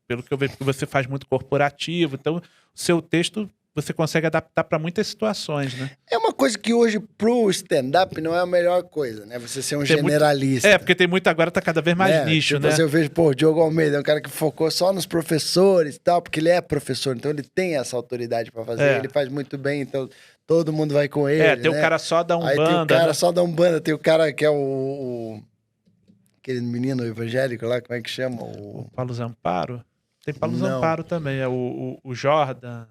Pelo que eu vejo, que você faz muito corporativo. Então, o seu texto... você consegue adaptar para muitas situações, né? É uma coisa que hoje pro stand-up não é a melhor coisa, né? Você ser um generalista. Porque tem muito agora, tá cada vez mais nicho, tipo, né? Eu vejo, o Diogo Almeida é um cara que focou só nos professores e tal, porque ele é professor, então ele tem essa autoridade para fazer, ele faz muito bem, então todo mundo vai com ele, tem o cara só da Umbanda. Aí tem o cara só da Umbanda, tem o cara que é aquele menino evangélico lá, como é que chama? O Paulo Zamparo? Tem Paulo Zamparo também, é o Jordan,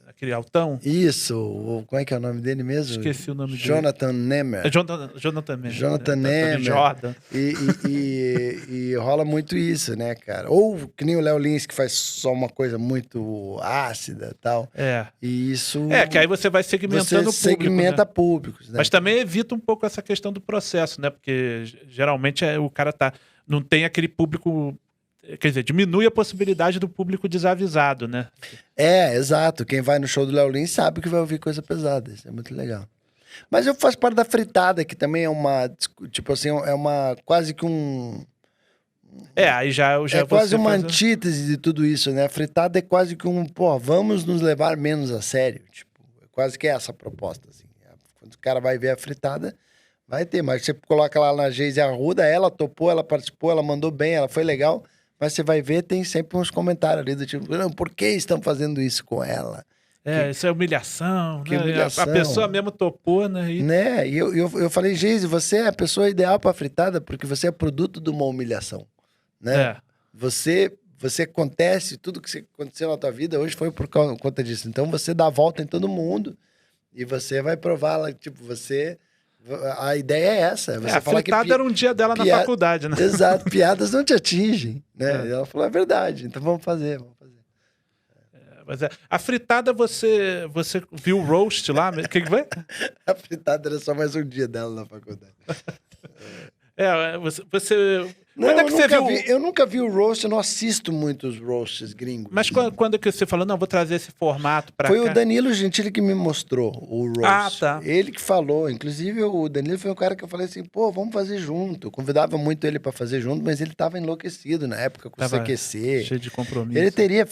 aquele altão. Isso, como é que é o nome dele mesmo? Esqueci o nome dele. Jonathan Nemer. Jonathan Nemer. Jonathan Nemer. Jordan. E rola muito isso, né, cara? Ou que nem o Léo Lins, que faz só uma coisa muito ácida e tal. E isso... que aí você vai segmentando o público, segmenta públicos, né? Mas também evita um pouco essa questão do processo, né? Porque geralmente o cara não tem aquele público... Quer dizer, diminui a possibilidade do público desavisado, né? Exato. Quem vai no show do Léo Lins sabe que vai ouvir coisa pesada. Isso é muito legal. Mas eu faço parte da Fritada, que também é uma... Tipo assim, é uma... Quase que um... Aí já é quase uma antítese de tudo isso, né? A Fritada é quase que vamos nos levar menos a sério. Tipo, é quase que essa a proposta, assim. Quando o cara vai ver a Fritada, vai ter. Mas você coloca lá na Geise Arruda, ela topou, ela participou, ela mandou bem, ela foi legal... Mas você vai ver, tem sempre uns comentários ali do tipo, não, por que estão fazendo isso com ela? Isso é humilhação, que né? Humilhação. A pessoa mesmo topou, né? E eu falei, Geise, você é a pessoa ideal para Fritada porque você é produto de uma humilhação, né? Você acontece, tudo que aconteceu na tua vida hoje foi por conta disso. Então você dá a volta em todo mundo e você vai provar, tipo, você... A ideia é essa. Você a Fritada era um dia dela na faculdade, né? Exato, piadas não te atingem, né? E ela falou, é verdade, então vamos fazer. Mas a Fritada, você viu o roast lá? O que foi? A Fritada era só mais um dia dela na faculdade. Você... Não, eu nunca vi o roast, eu não assisto muito os roasts gringos. Mas quando que você falou, não, vou trazer esse formato pra cá? Foi o Danilo Gentili que me mostrou o roast. Tá. Ele que falou. Inclusive, o Danilo foi um cara que eu falei assim, vamos fazer junto. Eu convidava muito ele pra fazer junto, mas ele tava enlouquecido na época com o CQC. Cheio de compromisso. Ele teria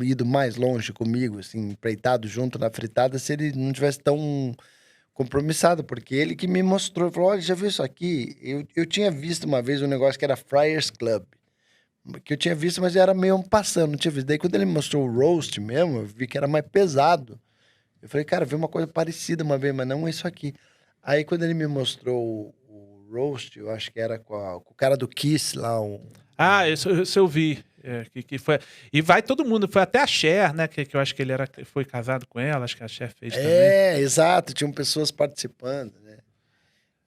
ido mais longe comigo, assim, empreitado junto na Fritada, se ele não tivesse tão... compromissado, porque ele que me mostrou, falou, olha, já viu isso aqui? Eu tinha visto uma vez um negócio que era Friars Club, que eu tinha visto, mas era meio passando, não tinha visto. Daí quando ele mostrou o roast mesmo, eu vi que era mais pesado. Eu falei, cara, eu vi uma coisa parecida uma vez, mas não isso aqui. Aí quando ele me mostrou o roast, eu acho que era com o cara do Kiss lá. Isso eu vi. Que foi... E vai todo mundo, foi até a Cher, né? Que eu acho que ele foi casado com ela, acho que a Cher fez também. Exato, tinham pessoas participando, né?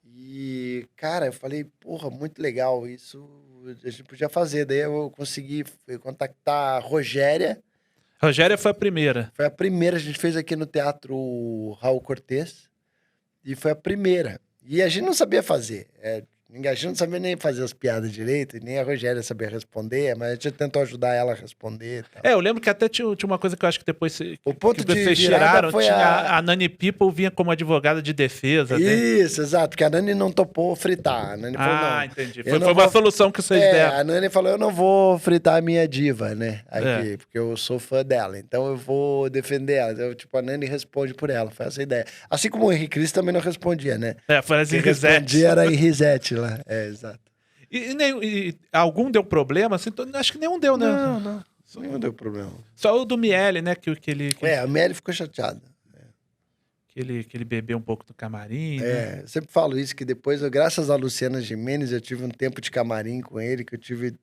E, cara, eu falei, muito legal, isso a gente podia fazer. Daí eu consegui contactar a Rogéria. Rogéria foi a primeira. Foi a primeira, a gente fez aqui no Teatro Raul Cortez. E foi a primeira. E a gente não sabia fazer. A gente não sabia nem fazer as piadas direito, nem a Rogéria sabia responder, mas a gente tentou ajudar ela a responder. Tal. Eu lembro que até tinha uma coisa que eu acho que depois o ponto que de vocês tiraram, a Nani People vinha como advogada de defesa. Isso, exato, porque a Nani não topou fritar. A Nani falou, não, entendi. Foi uma solução que vocês deram. A Nani falou, eu não vou fritar a minha diva, né? Aqui, porque eu sou fã dela, então eu vou defender ela. Então, tipo, a Nani responde por ela, foi essa a ideia. Assim como o Henrique Cristo também não respondia, né? Foi assim, respondia era em Risete lá, exato. E algum deu problema? Assim, acho que nenhum deu, né? Não. Nenhum deu problema. Só o do Miele, né? A Miele ficou chateada. Que ele bebeu um pouco do camarim. Eu sempre falo isso, que depois, graças a Luciana Gimenez, eu tive um tempo de camarim com ele, que eu tive,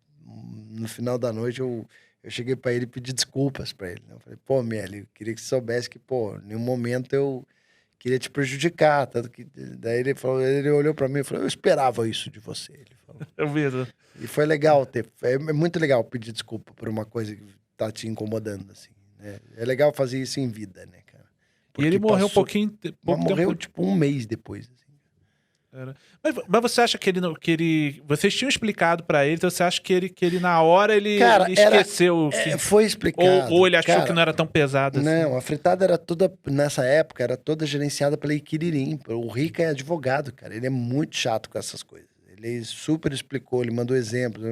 no final da noite, eu cheguei pra ele e pedi desculpas pra ele. Eu falei, Miele, eu queria que você soubesse que, em nenhum momento eu queria te prejudicar, tanto que daí ele olhou pra mim e falou, eu esperava isso de você. Ele falou. Eu vi. E foi legal é muito legal pedir desculpa por uma coisa que tá te incomodando, assim, né? É legal fazer isso em vida, né, cara? Porque e ele morreu morreu tipo um mês depois, assim. Mas você acha que ele vocês tinham explicado pra ele, então você acha que ele na hora ele esqueceu? Foi explicado. Ou ele achou que não era tão pesado assim? Não, a Fritada era toda, nessa época, era toda gerenciada pela Iquiririm. O Rica é advogado, cara. Ele é muito chato com essas coisas. Ele super explicou, ele mandou exemplos.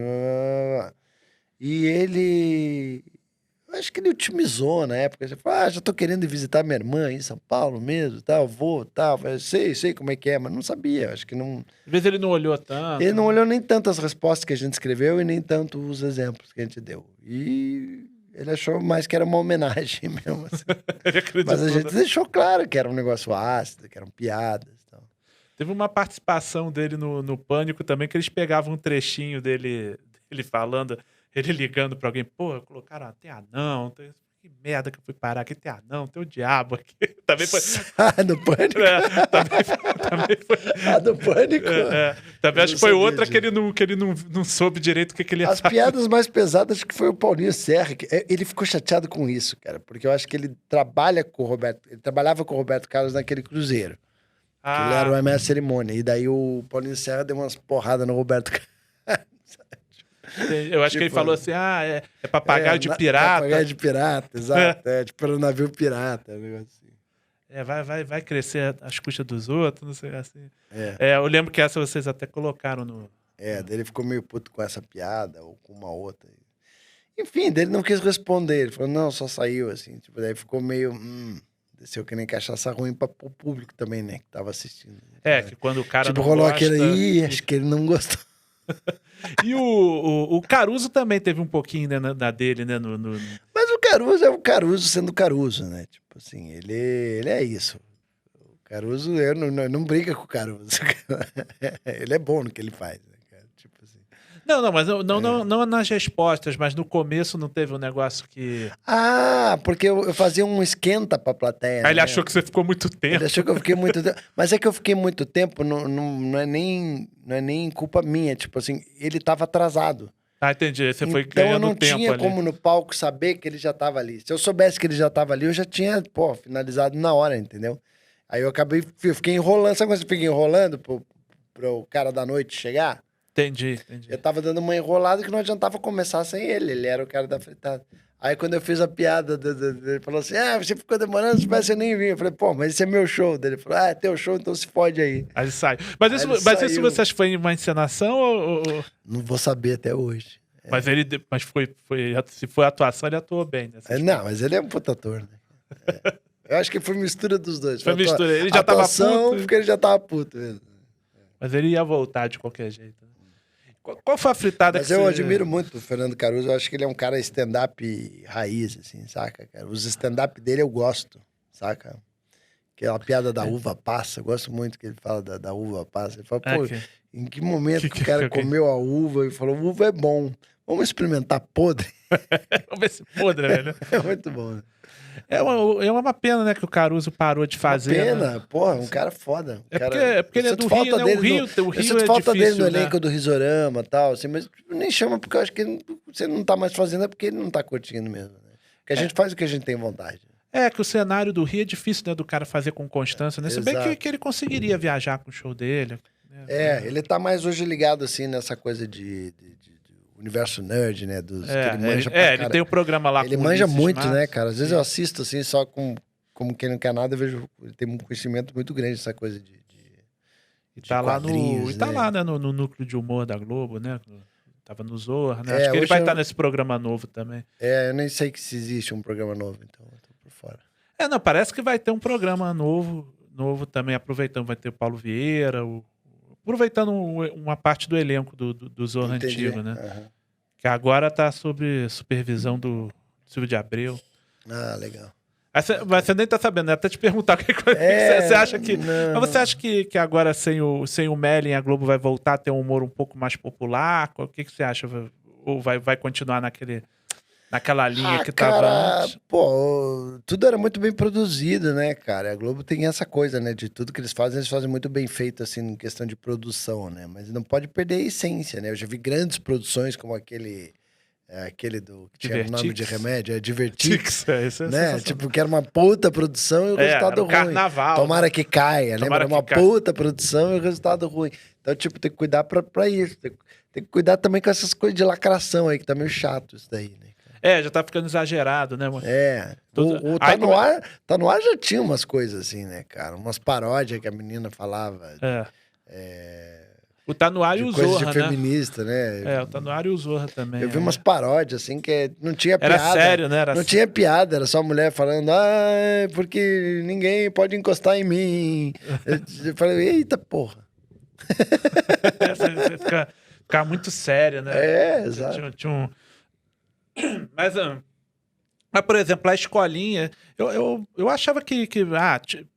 E ele... Acho que ele otimizou na época. Ele falou, já tô querendo ir visitar minha irmã em São Paulo mesmo, tal, vou, tal. Eu sei como é que é, mas não sabia. Acho que não... Às vezes ele não olhou tanto. Ele não olhou nem tanto as respostas que a gente escreveu e nem tanto os exemplos que a gente deu. E ele achou mais que era uma homenagem mesmo. Assim. Mas a gente deixou claro que era um negócio ácido, que eram piadas e tal. Teve uma participação dele no Pânico também, que eles pegavam um trechinho dele falando... Ele ligando pra alguém, pô, colocaram até anão, que merda que eu fui parar aqui, tem anão, tem o diabo aqui. Também foi... do Pânico? Também foi... do Pânico? Também acho que foi outra que ele não soube direito o que ele ia fazer. As piadas mais pesadas acho que foi o Paulinho Serra, ele ficou chateado com isso, cara, porque eu acho que ele trabalhava com o Roberto Carlos naquele cruzeiro. Ele era o mestre cerimônia, e daí o Paulinho Serra deu umas porradas no Roberto Carlos. Eu acho que ele falou assim, é papagaio de pirata. Papagaio de pirata, exato. Tipo, era um navio pirata, um negócio assim. Vai crescer às custas dos outros, não sei assim. Eu lembro que essa vocês até colocaram no... daí ele ficou meio puto com essa piada, ou com uma outra. Enfim, daí ele não quis responder, ele falou, não, só saiu, assim. Tipo, daí ficou meio... Desceu que nem cachaça ruim pro público também, né, que tava assistindo. Que quando o cara tipo, não rolou gosta... aquele, acho que ele não gostou. E o Caruso também teve um pouquinho, né, na dele, né? Mas o Caruso é o Caruso sendo Caruso, né? Tipo assim, ele é isso. O Caruso, não briga com o Caruso. Ele é bom no que ele faz, né, cara? Tipo assim. Não, mas não nas respostas, mas no começo não teve um negócio que... porque eu fazia um esquenta pra plateia. Aí ele achou que você ficou muito tempo. Ele achou que eu fiquei muito tempo. Mas é que eu fiquei muito tempo, não é nem culpa minha. Tipo assim, ele tava atrasado. Entendi. Você foi então ganhando tempo ali. Então eu não tinha como no palco saber que ele já tava ali. Se eu soubesse que ele já tava ali, eu já tinha, finalizado na hora, entendeu? Aí eu fiquei enrolando. Sabe quando você fica enrolando pro cara da noite chegar? Entendi. Eu tava dando uma enrolada que não adiantava começar sem ele. Ele era o cara da fritada. Aí quando eu fiz a piada, ele falou assim, você ficou demorando, se tivesse eu nem vim. Eu falei, mas esse é meu show. Ele falou, é teu show, então se fode aí. Aí sai. Mas isso você acha que foi uma encenação ou... Não vou saber até hoje. Mas se foi atuação, ele atuou bem. Não, mas ele é um puta ator, né? Eu acho que foi mistura dos dois. Foi mistura. Ele já tava puto. Porque ele já tava puto mesmo. Mas ele ia voltar de qualquer jeito. Qual foi a fritada que você... Mas eu admiro muito o Fernando Caruso. Eu acho que ele é um cara stand-up raiz, assim, saca, cara? Os stand-up dele eu gosto, saca? Aquela piada da uva passa. Eu gosto muito que ele fala da uva passa. Ele fala, em que momento que o cara comeu a uva e falou, uva é bom. Vamos experimentar podre? Vamos ver se podre, velho. É muito bom, né? É uma pena, né, que o Caruso parou de fazer. Uma pena, né? Porra, um cara foda. Porque ele é do Rio, né? O Rio é difícil, falta dele no né? elenco do Risorama e tal, assim, mas nem chama porque eu acho que você não tá mais fazendo, é porque ele não tá curtindo mesmo, né? Porque a gente faz o que a gente tem vontade. Que o cenário do Rio é difícil, né, do cara fazer com constância, né? Se bem que ele conseguiria viajar com o show dele. Né? Ele tá mais hoje ligado, assim, nessa coisa de universo nerd, né? Que ele manja ele tem o programa lá. Ele manja muito, né, cara? Às vezes eu assisto, assim, só como quem não quer nada, eu vejo... Ele tem um conhecimento muito grande dessa coisa de tá lá né? Tá lá, né, no núcleo de humor da Globo, né? Tava no Zorra, né? Acho que ele vai estar nesse programa novo também. Eu nem sei se existe um programa novo, então eu tô por fora. Não, parece que vai ter um programa novo também, aproveitando, vai ter o Paulo Vieira, aproveitando uma parte do elenco do Zorra antigo, né? Uhum. Que agora tá sob supervisão do Silvio de Abreu. Legal. Mas você nem tá sabendo, né? Até te perguntar o que você acha que... Mas você acha que agora sem o Melling a Globo vai voltar a ter um humor um pouco mais popular? O que você acha? Ou vai continuar naquela linha que tava antes? Tudo era muito bem produzido, né, cara? A Globo tem essa coisa, né? De tudo que eles fazem muito bem feito, assim, em questão de produção, né? Mas não pode perder a essência, né? Eu já vi grandes produções como aquele do que tinha o nome de remédio, Divertix, né? Tipo, que era uma puta produção e o resultado ruim. Carnaval. Tomara que caia, né? Era uma puta produção e o resultado ruim. Então, tipo, tem que cuidar pra isso. Tem que cuidar também com essas coisas de lacração aí, que tá meio chato isso daí, né? Já tá ficando exagerado, né, mano? Tá no ar já tinha umas coisas assim, né, cara? Umas paródias que a menina falava. O Tanuário e o Zorra, coisa de feminista, né? O Tanuário e o Zorra também. Eu vi umas paródias, assim, que não tinha piada. Era sério, né? Não tinha piada, era só mulher falando, porque ninguém pode encostar em mim. Eu falei, eita porra. Você fica muito sério, né? Exato. Mas, por exemplo, a escolinha, eu achava que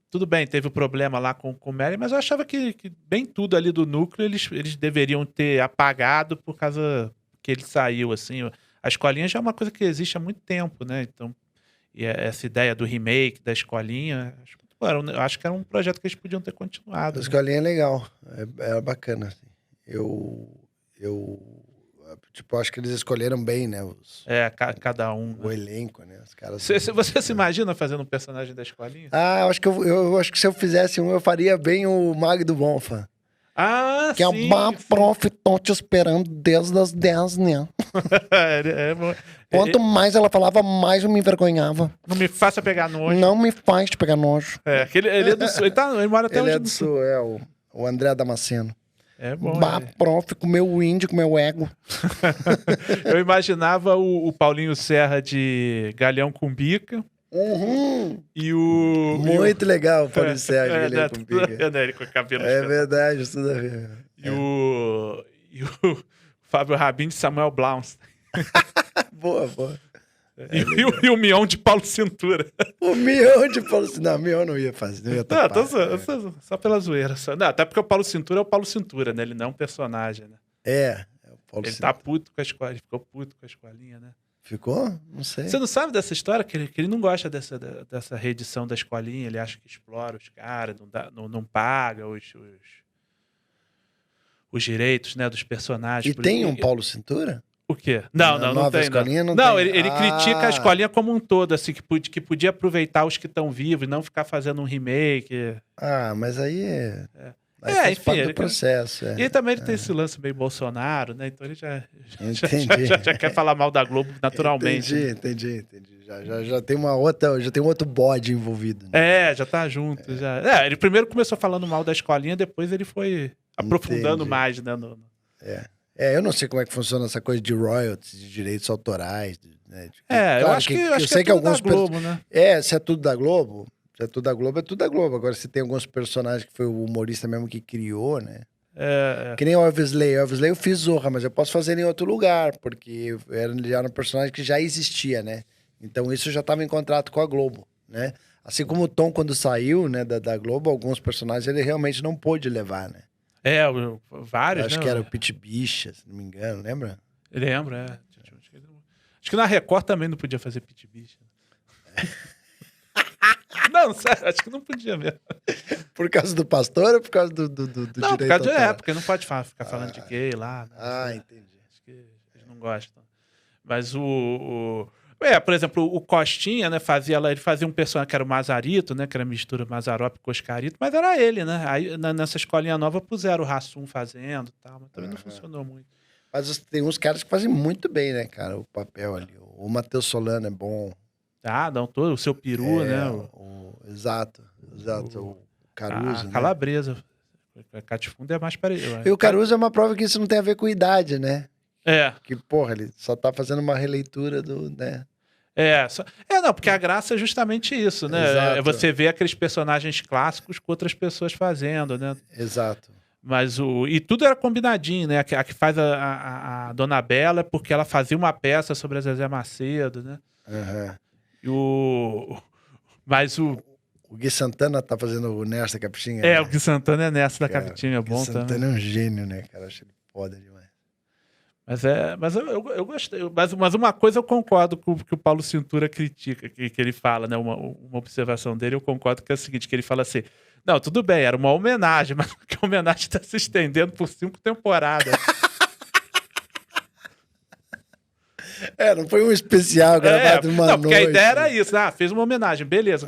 tudo bem, teve o problema lá com o Mary, mas eu achava que bem tudo ali do núcleo eles deveriam ter apagado por causa que ele saiu, assim. A escolinha já é uma coisa que existe há muito tempo, né? Então, e essa ideia do remake da escolinha, eu acho que era um projeto que eles podiam ter continuado. A escolinha é legal, é bacana. Assim. Acho que eles escolheram bem, né? Cada um. O elenco, né? Os caras. Você se imagina fazendo um personagem da escolinha? Eu acho que se eu fizesse um, eu faria bem o Magdo Bonfa. Que sim. Que é uma prof, tô te esperando desde as 10, né? Quanto mais ela falava, mais eu me envergonhava. Não me faça pegar nojo. Não me faz te pegar nojo. Ele é do Sul, ele mora até hoje. Ele é do Sul, o André Damasceno. É bom. Prof, com meu índio, com meu ego. Eu imaginava o Paulinho Serra de Galeão com Bica. E o... Muito legal o Paulinho Serra de Galeão com Bica. Ele com o cabelo verdade, tudo a ver. E o Fábio Rabin de Samuel Blauns. Boa. E o Mion de Paulo Cintura. O Mion de Paulo Cintura. Não, o Mion não ia fazer. Não ia tapar, só pela zoeira. Não, até porque o Paulo Cintura é o Paulo Cintura, né? Ele não é um personagem, né? O Paulo Cintura. Ele tá puto com a escola, ele ficou puto com a escolinha, né? Ficou? Não sei. Você não sabe dessa história? Que ele não gosta dessa reedição da escolinha, ele acha que explora os caras, não paga os direitos, né, dos personagens. E tem um Paulo Cintura? O quê? Não tem. Escolinha não tem. Ele Ele critica a escolinha como um todo, assim, que podia aproveitar os que estão vivos e não ficar fazendo um remake. Mas aí enfim, parte do processo. E também ele tem esse lance meio Bolsonaro, né? Então ele já quer falar mal da Globo naturalmente. Entendi. Já tem um outro bode envolvido. Né? Já tá junto. Ele primeiro começou falando mal da escolinha, depois ele foi aprofundando mais, né? Eu não sei como é que funciona essa coisa de royalties, de direitos autorais. Né? Eu acho que é tudo da Globo, né? Se é tudo da Globo, é tudo da Globo. Agora, se tem alguns personagens que foi o humorista mesmo que criou, né? Que nem o Elvis Lay. O Elvis Lay eu fiz Zorra, mas eu posso fazer em outro lugar, porque ele era um personagem que já existia, né? Então isso já estava em contrato com a Globo, né? Assim como o Tom, quando saiu, né, da Globo, alguns personagens ele realmente não pôde levar, né? Vários, acho que era o Pete Bicha, se não me engano, lembra? Lembro, Acho que na Record também não podia fazer Pete Bicha. Não, sério, acho que não podia mesmo. Por causa do pastor ou por causa do direito? Não, por causa porque não pode ficar falando de gay lá. Entendi. Acho que eles não gostam. Mas por exemplo, o Costinha, né, ele fazia um personagem que era o Mazarito, né, que era a mistura Mazzaropi com Oscarito, mas era ele, né? Aí nessa escolinha nova puseram o Hassum fazendo e tal, mas também não funcionou muito. Mas tem uns caras que fazem muito bem, né, cara, o papel ali. O Matheus Solano é bom. Todo o seu peru, né? Exato. O Caruso, né? Calabresa. A Catifundo é mais parecido. E o Caruso é uma prova que isso não tem a ver com idade, né? Que, porra, ele só tá fazendo uma releitura do, né? Não, porque a graça é justamente isso, né? Exato. É você ver aqueles personagens clássicos com outras pessoas fazendo, né? Exato. Mas e tudo era combinadinho, né? A que faz a Dona Bela é porque ela fazia uma peça sobre a Zezé Macedo, né? Mas o Gui Santana tá fazendo o Nessa Capitinha. Né? O Gui Santana é Nessa da Capitinha, bom também. O Gui Santana é um gênio, né, cara? Acho ele foda demais. Mas eu gostei. Mas uma coisa eu concordo com o que o Paulo Cintura critica, que ele fala, né? Uma observação dele, eu concordo que é o seguinte, que ele fala assim, não, tudo bem, era uma homenagem, mas que a homenagem está se estendendo por 5 temporadas. Não foi um especial gravado numa noite. Porque a ideia era isso, fez uma homenagem, beleza.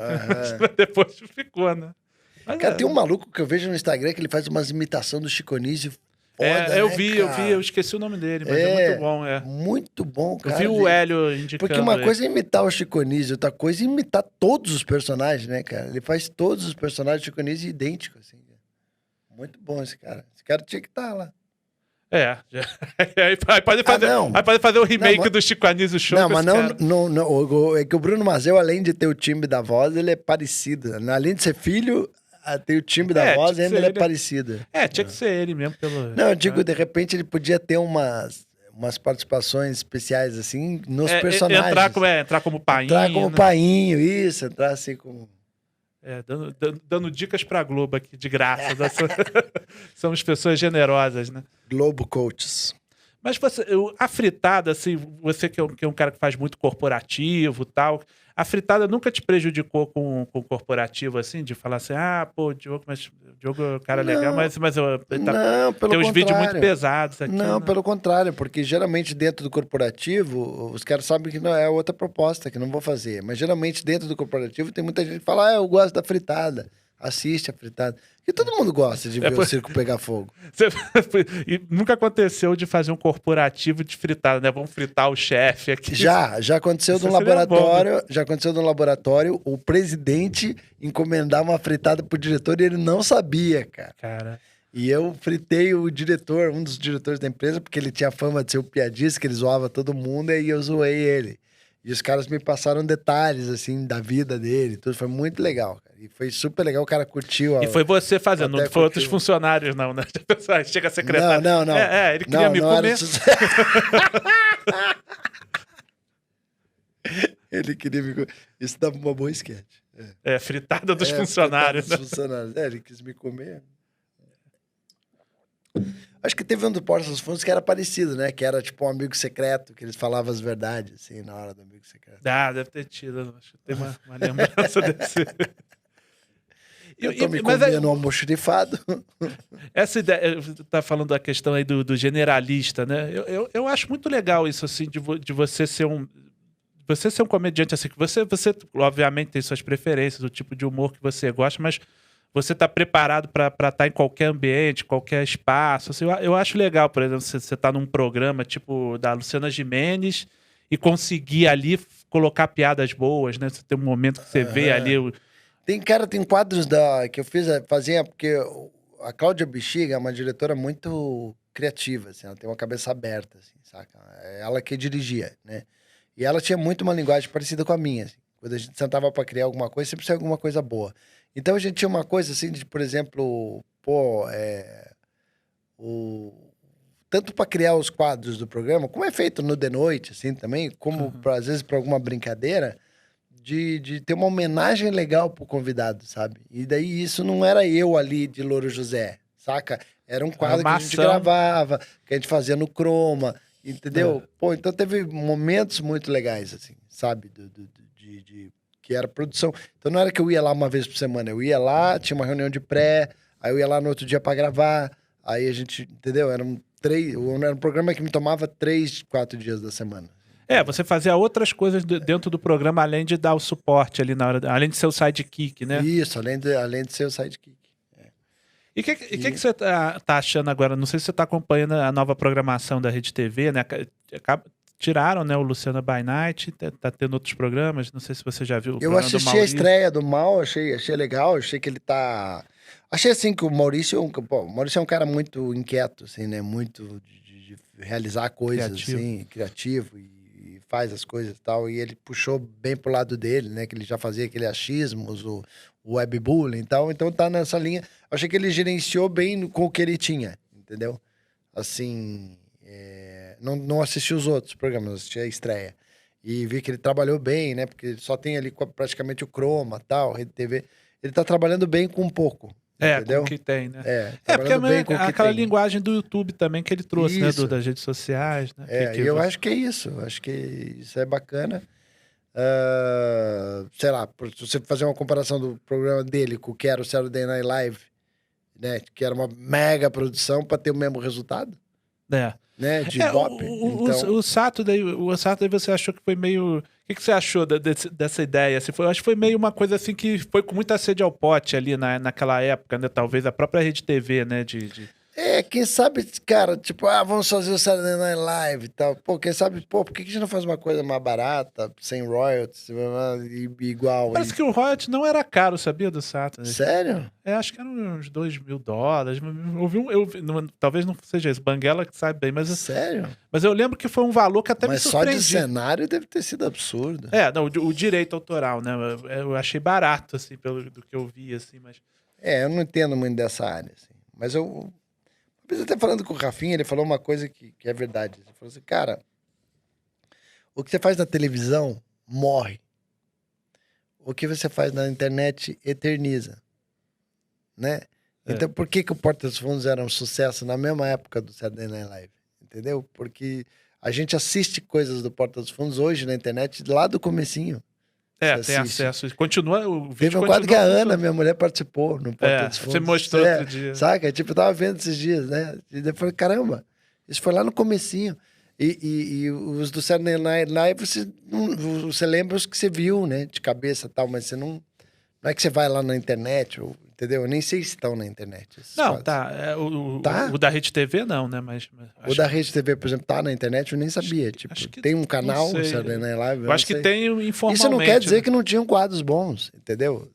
Depois ficou, né? Mas cara, tem um maluco que eu vejo no Instagram que ele faz umas imitações do Chico Anísio. Foda, eu vi, eu esqueci o nome dele, mas é muito bom, Muito bom, cara. Eu vi o Hélio indicando. Porque uma coisa é imitar o Chico Anísio, outra coisa é imitar todos os personagens, né, cara? Ele faz todos os personagens do Chico Anísio idênticos, assim. Muito bom esse cara. Esse cara tinha que estar lá. Aí pode fazer o remake do Chico Anísio Show. Não, mas não, é que o Bruno Mazel, além de ter o timbre da voz, ele é parecido. Além de ser filho, tem o timbre da voz e ainda ele é parecido. Tinha que ser ele mesmo. Não, eu digo, de repente ele podia ter umas participações especiais, assim, nos personagens. Entrar como painho. Entrar como painho, isso. Entrar assim como... dando dicas pra Globo aqui, de graça. Somos pessoas generosas, né? Globo Coaches. Mas a fritada, assim, você que é um cara que faz muito corporativo e tal, a fritada nunca te prejudicou com o corporativo, assim, de falar assim, o Diogo é um cara legal, mas tem uns vídeos muito pesados aqui. Não, pelo contrário, porque geralmente dentro do corporativo, os caras sabem que não é outra proposta, que não vou fazer. Mas geralmente dentro do corporativo tem muita gente que fala, eu gosto da fritada. Assiste a fritada. E todo mundo gosta de ver o circo pegar fogo. E nunca aconteceu de fazer um corporativo de fritada, né? Vamos fritar o chefe aqui. Já aconteceu no laboratório. Já aconteceu no laboratório o presidente encomendar uma fritada pro diretor e ele não sabia, cara. E eu fritei o diretor, um dos diretores da empresa, porque ele tinha fama de ser o piadista, que ele zoava todo mundo, e eu zoei ele. E os caras me passaram detalhes, assim, da vida dele. Tudo foi muito legal, cara. E foi super legal, o cara curtiu. E foi você fazendo, não foi outros funcionários, não, né? Chega a secretária. Não. Ele queria me comer. Ele queria me comer. Isso dava uma boa esquete. Fritada dos funcionários. Fritada dos funcionários. Ele quis me comer. Acho que teve um do Porta dos Fundos que era parecido, né? Que era tipo um amigo secreto, que eles falavam as verdades, assim, na hora do amigo secreto. Deve ter tido. Acho que tem uma lembrança desse. Eu tô me comendo um almoxarifado. Essa ideia, tá falando da questão aí do generalista, né? Eu acho muito legal isso, assim, de você ser um... Você ser um comediante, assim, que você obviamente tem suas preferências, o tipo de humor que você gosta, mas você tá preparado para estar em qualquer ambiente, qualquer espaço. Assim, eu acho legal, por exemplo, você tá num programa tipo da Luciana Gimenez e conseguir ali colocar piadas boas, né? Você tem um momento que você vê ali... Tem quadros que eu fazia, porque a Cláudia Bexiga é uma diretora muito criativa, assim, ela tem uma cabeça aberta, assim, saca? É ela que dirigia, né? E ela tinha muito uma linguagem parecida com a minha, assim. Quando a gente sentava para criar alguma coisa, sempre saía alguma coisa boa. Então a gente tinha uma coisa assim de, por exemplo, tanto para criar os quadros do programa, como é feito no de noite, assim, também, como às vezes para alguma brincadeira, de ter uma homenagem legal pro convidado, sabe? E daí isso não era eu ali de Louro José, saca? Era um quadro que a gente gravava, que a gente fazia no Chroma, entendeu? Então teve momentos muito legais, assim, sabe? Que era produção. Então não era que eu ia lá uma vez por semana, eu ia lá, tinha uma reunião de pré, aí eu ia lá no outro dia pra gravar, aí a gente, entendeu? Era um programa que me tomava 3, 4 dias da semana. Você fazia outras coisas dentro do programa, além de dar o suporte ali na hora, além de ser o sidekick, né? Isso, além de ser o sidekick. E o que você tá achando agora? Não sei se você tá acompanhando a nova programação da Rede TV, né? Tiraram, né, o Luciana by Night, tá tendo outros programas, não sei se você já viu. Eu assisti a estreia do Mal, achei legal, achei que ele tá... Achei assim que o Maurício é um cara muito inquieto, assim, né? Muito de realizar coisas, assim, criativo e faz as coisas e tal. E ele puxou bem pro lado dele, né? Que ele já fazia aquele achismos, o webbullying e tal. Então tá nessa linha. Achei que ele gerenciou bem com o que ele tinha, entendeu? Assim, não assisti os outros programas, assisti a estreia. E vi que ele trabalhou bem, né? Porque só tem ali praticamente o Chroma, tal, Rede TV. Ele tá trabalhando bem com um pouco. Entendeu? Com o que tem, né? Porque bem com aquela linguagem do YouTube também que ele trouxe, né? Das redes sociais, né? Eu acho que é isso. Acho que isso é bacana. Sei lá, se você fazer uma comparação do programa dele com o que era o Saturday Night Live, né? Que era uma mega produção para ter o mesmo resultado. Né? De Ibope. O Saturday você achou que foi meio... O que você achou dessa ideia? Assim, acho que foi meio uma coisa assim que foi com muita sede ao pote ali naquela época, né? Talvez a própria Rede TV, né? quem sabe, cara, tipo, vamos fazer o Saturday Night Live e tal. Pô, quem sabe, por que a gente não faz uma coisa mais barata, sem royalties, igual? Parece que o royalty não era caro, sabia, do Saturday? Sério? Acho que eram uns $2.000. Talvez não seja isso, Banguela que sabe bem, mas... Sério? Mas eu lembro que foi um valor que até me surpreendi. Mas só de cenário deve ter sido absurdo. Não, o direito autoral, né? Eu achei barato, assim, do que eu vi, assim, mas... Eu não entendo muito dessa área, assim. Mas eu até falando com o Rafinha, ele falou uma coisa que é verdade. Ele falou assim, cara, o que você faz na televisão morre. O que você faz na internet eterniza. Né? Então, por que o Porta dos Fundos era um sucesso na mesma época do Saturday Night Live? Entendeu? Porque a gente assiste coisas do Porta dos Fundos hoje na internet lá do comecinho. Tem acesso. Continua o vídeo. Teve um quadro que a Ana, minha mulher, participou no Porta dos Fundos. Você mostrou outro dia. Saca? Tipo, eu tava vendo esses dias, né? E depois eu falei, caramba, isso foi lá no comecinho. E os do Saturday Night Live, você lembra os que você viu, né? De cabeça e tal, mas você não é que você vai lá na internet, entendeu? Eu nem sei se estão na internet. Não, tá. O da Rede TV não, né? Mas o da Rede TV, por exemplo, tá na internet, eu nem sabia. Acho que tem um canal, o Saturday Night Live. Eu acho que tem informalmente. Isso não quer dizer que não tinham quadros bons, entendeu?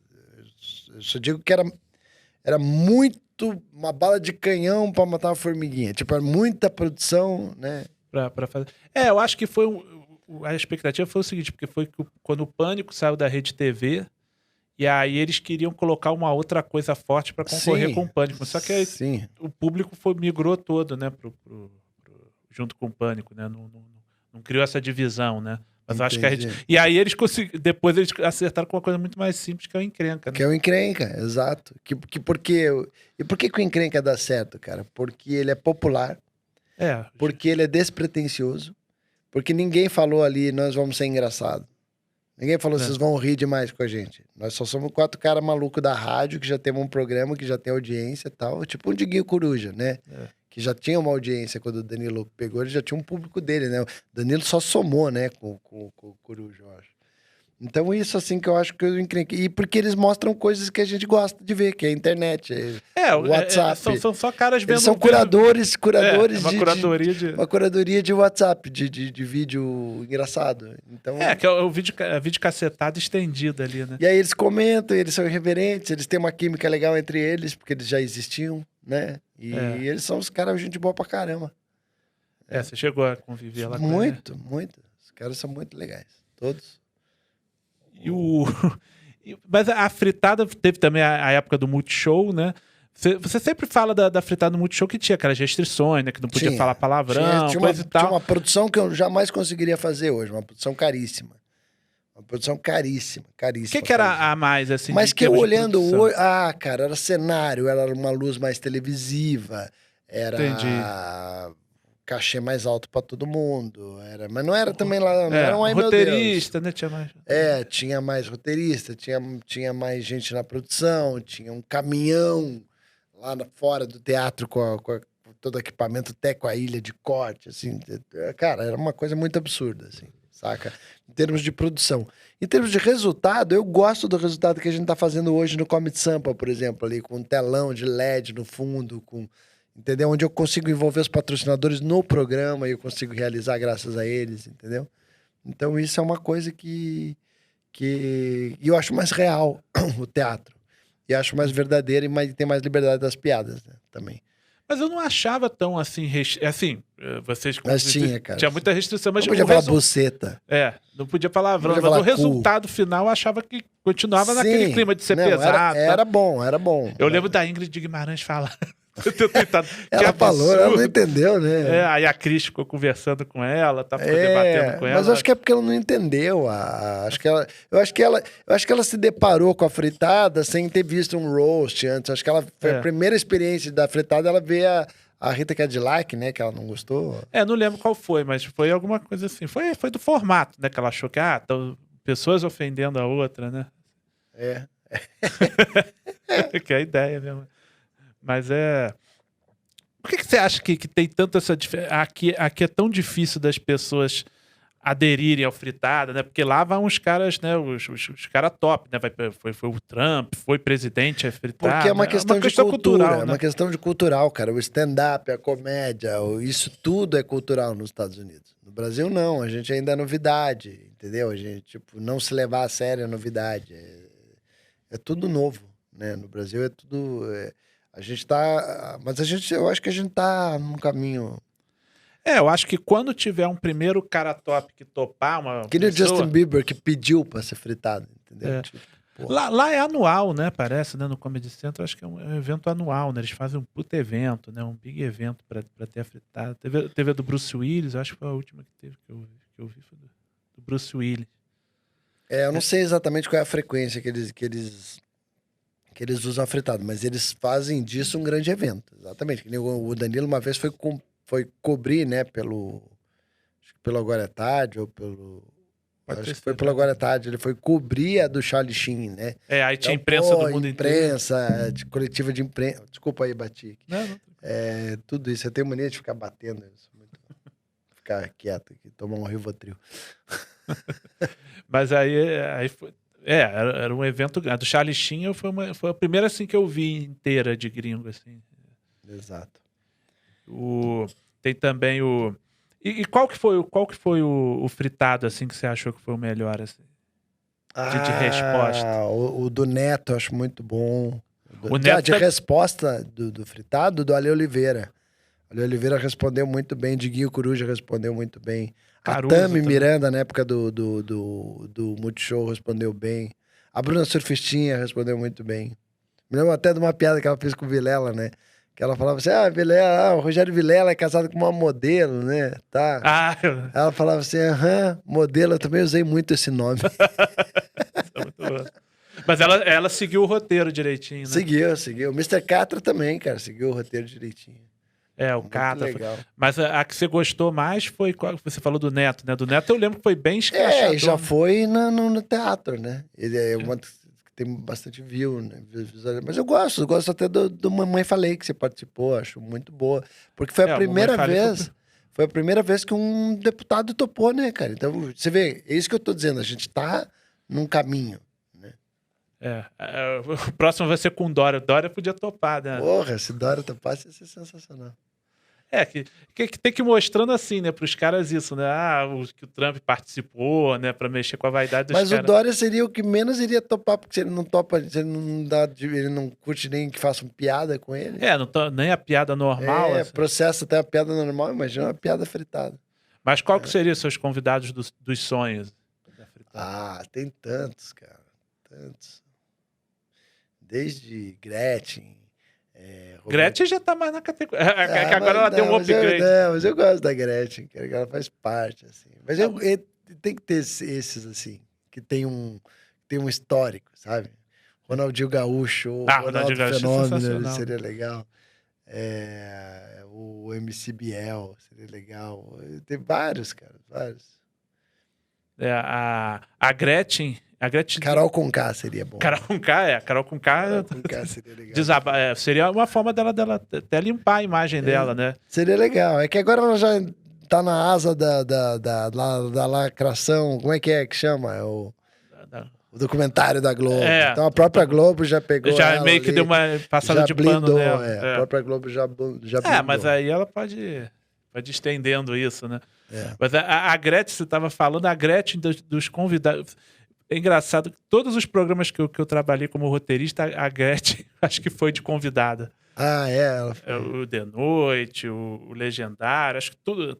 Eu só digo que era muito uma bala de canhão pra matar uma formiguinha. Tipo, era muita produção, né? Pra fazer. Eu acho que foi a expectativa foi o seguinte, porque foi quando o Pânico saiu da Rede TV, e aí eles queriam colocar uma outra coisa forte para concorrer com o Pânico. Só que aí o público migrou todo, né, junto com o Pânico, né? Não criou essa divisão, né? Mas eu acho que e aí depois eles acertaram com uma coisa muito mais simples, que é o Encrenca, né? Que é o Encrenca, exato. E por que o Encrenca dá certo, cara? Porque ele é popular. Porque ele é despretensioso. Porque ninguém falou ali, nós vamos ser engraçado. Ninguém falou, vocês vão rir demais com a gente. Nós só somos 4 caras malucos da rádio, que já temos um programa, que já tem audiência e tal. Tipo um Diguinho Coruja, né? Que já tinha uma audiência quando o Danilo pegou, ele já tinha um público dele, né? O Danilo só somou, né, com o Coruja, eu acho. Então isso, assim, que eu acho que eu encrenquei. E porque eles mostram coisas que a gente gosta de ver, que é a internet, o WhatsApp. São só caras vendo... Eles são curadores uma curadoria de WhatsApp, de vídeo engraçado. Então, que é o vídeo cacetado estendido ali, né? E aí eles comentam, eles são irreverentes, eles têm uma química legal entre eles, porque eles já existiam, né? E eles são os caras, gente boa pra caramba. Você chegou a conviver lá com ele? Muito. Os caras são muito legais, todos. Mas a fritada teve também a época do Multishow, né? Você sempre fala da fritada do Multishow que tinha aquelas restrições, né? Que não podia falar palavrão, coisa e tal. Tinha uma produção que eu jamais conseguiria fazer hoje, uma produção caríssima. Uma produção caríssima. O que era a mais, assim? Mas que eu olhando hoje... cara, era cenário, era uma luz mais televisiva, era... Entendi. Cachê mais alto pra todo mundo. Mas não era também lá... Não era um roteirista, né? Tinha mais... tinha mais roteirista, tinha mais gente na produção, tinha um caminhão lá fora do teatro com todo o equipamento, até com a ilha de corte, assim. Cara, era uma coisa muito absurda, assim, saca? Em termos de produção. Em termos de resultado, eu gosto do resultado que a gente tá fazendo hoje no Comedy Sampa, por exemplo, ali, com um telão de LED no fundo, entendeu? Onde eu consigo envolver os patrocinadores no programa e eu consigo realizar graças a eles, entendeu? Então isso é uma coisa que eu acho mais real, o teatro. E acho mais verdadeiro e tem mais liberdade das piadas, né? Também. Mas eu não achava tão assim... vocês... Mas tinha, cara. Tinha muita restrição, mas... Não podia falar buceta. Não podia palavrão. Mas o resultado final eu achava que continuava naquele clima de ser pesado. Era bom. Eu lembro da Ingrid Guimarães falar... Ela falou, ela não entendeu, né? Aí a Cris ficou conversando com ela, ficou debatendo com ela. Mas acho que é porque ela não entendeu. Eu acho que ela se deparou com a fritada sem ter visto um roast antes. Acho que foi a primeira experiência da fritada, ela vê a Rita Cadillac, né? Que ela não gostou. Não lembro qual foi, mas foi alguma coisa assim. Foi do formato, né? Que ela achou que, pessoas ofendendo a outra, né? Que é a ideia mesmo. Mas por que você acha que tem tanto essa diferença? Aqui é tão difícil das pessoas aderirem ao fritada, né? Porque lá vão os caras, né? Os caras top, né? Foi o Trump, foi presidente a fritada. Porque é uma questão de cultura, cultural, né? É uma questão de cultural, cara. O stand-up, a comédia, isso tudo é cultural nos Estados Unidos. No Brasil, não. A gente ainda é novidade, entendeu? A gente, tipo, não se levar a sério é novidade. É tudo novo, né? No Brasil é tudo... a gente tá... Mas eu acho que a gente tá num caminho... Eu acho que quando tiver um primeiro cara top que topar uma que nem o Justin Bieber, que pediu pra ser fritado, entendeu? Tipo, lá é anual, né? Parece, né? No Comedy Central, acho que é um evento anual, né? Eles fazem um puto evento, né? Um big evento pra ter a fritada. Teve a do Bruce Willis, acho que foi a última que teve, que eu vi foi do Bruce Willis. Eu não sei exatamente qual é a frequência que eles usam a fritada, mas eles fazem disso um grande evento. Exatamente. Que nem o Danilo uma vez foi cobrir, né, pelo Agora é Tarde, ou pelo... Acho que foi pelo Agora é Tarde, ele foi cobrir a do Charlie Sheen, né? Aí tinha imprensa do mundo inteiro. Coletiva de imprensa. Desculpa aí, bati aqui. Não. Tudo isso. Eu tenho mania de ficar batendo. Ficar quieto aqui, tomar um Rivotril. Mas aí foi... era um evento... A do Charlie Sheen foi a primeira, assim, que eu vi inteira de gringo, assim. Exato. Tem também o... E qual que foi o fritado, assim, que você achou que foi o melhor, assim? De resposta. O do Neto, eu acho muito bom. O Neto de resposta do fritado, do Ale Oliveira. Ale Oliveira respondeu muito bem, Diguinho Coruja respondeu muito bem. Caruso a Tami também. Miranda, na época do Multishow, respondeu bem. A Bruna Surfistinha respondeu muito bem. Me lembro até de uma piada que ela fez com o Vilela, né? Que ela falava assim, o Rogério Vilela é casado com uma modelo, né? Tá. Ela falava assim, modelo, eu também usei muito esse nome. Mas ela seguiu o roteiro direitinho, né? Seguiu. O Mr. Catra também, cara, seguiu o roteiro direitinho. O Catra. Legal. Mas a que você gostou mais foi qual? Você falou do Neto, né? Do Neto eu lembro que foi bem escrachador. Já foi no teatro, né? Ele é uma... Tem bastante view, né? Mas eu gosto até do Mamãe Falei, que você participou, acho muito boa. Porque foi a primeira vez. Foi a primeira vez que um deputado topou, né, cara? Então, você vê, é isso que eu tô dizendo, a gente tá num caminho, né? O próximo vai ser com o Dória. Dória podia topar, né? Porra, se Dória topasse, ia ser sensacional. Que tem que ir mostrando assim, né, pros caras isso, né? Que o Trump participou, né, pra mexer com a vaidade dos caras. Mas o Dória seria o que menos iria topar, porque se ele não topa, se ele não dá, ele não curte nem que façam piada com ele. Nem a piada normal. Assim. Processa até a piada normal, imagina uma piada fritada. Mas qual que seriam os seus convidados dos sonhos? Tem tantos, cara. Tantos. Desde Gretchen. Gretchen já tá mais na categoria. Agora ela deu um upgrade. Mas eu gosto da Gretchen, que ela faz parte, assim. Mas tem que ter esses, assim, que tem um histórico, sabe? Ronaldinho Gaúcho, Ronaldo Fenômeno, seria legal. O MC Biel, seria legal. Tem vários, cara, vários. A Gretchen... Carol Conká seria bom. Carol Conká seria legal. Seria uma forma dela até limpar a imagem dela, né? Seria legal. É que agora ela já tá na asa da lacração. Como é que chama? O documentário da Globo. Então a própria Globo já pegou. Já meio que deu uma passada de pano nela. A própria Globo já blindou. Mas aí ela pode ir estendendo isso, né? Mas a Gretchen, você estava falando, a Gretchen dos convidados. É engraçado que todos os programas que eu trabalhei como roteirista, a Gretchen acho que foi de convidada. Ela foi. O De Noite, o Legendário, acho que tudo,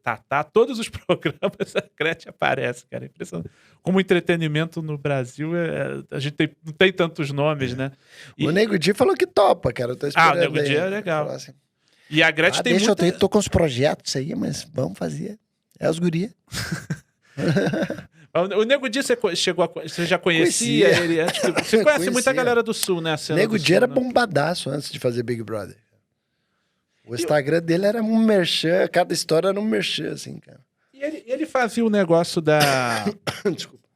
todos os programas a Gretchen aparece, cara. Impressionante. Como entretenimento no Brasil, a gente não tem tantos nomes, né? O Nego Di falou que topa, cara. Eu tô esperando. O Nego Di é legal. Assim. E a Gretchen tem eu tô com os projetos aí, mas vamos fazer. É as gurias. O Nego Di, você já conhecia ele antes? Você conhece muita galera do Sul, né? O Nego Di era bombadaço antes de fazer Big Brother. O Instagram dele era um merchan, cada história era um merchan, assim, cara. E ele fazia o negócio Desculpa.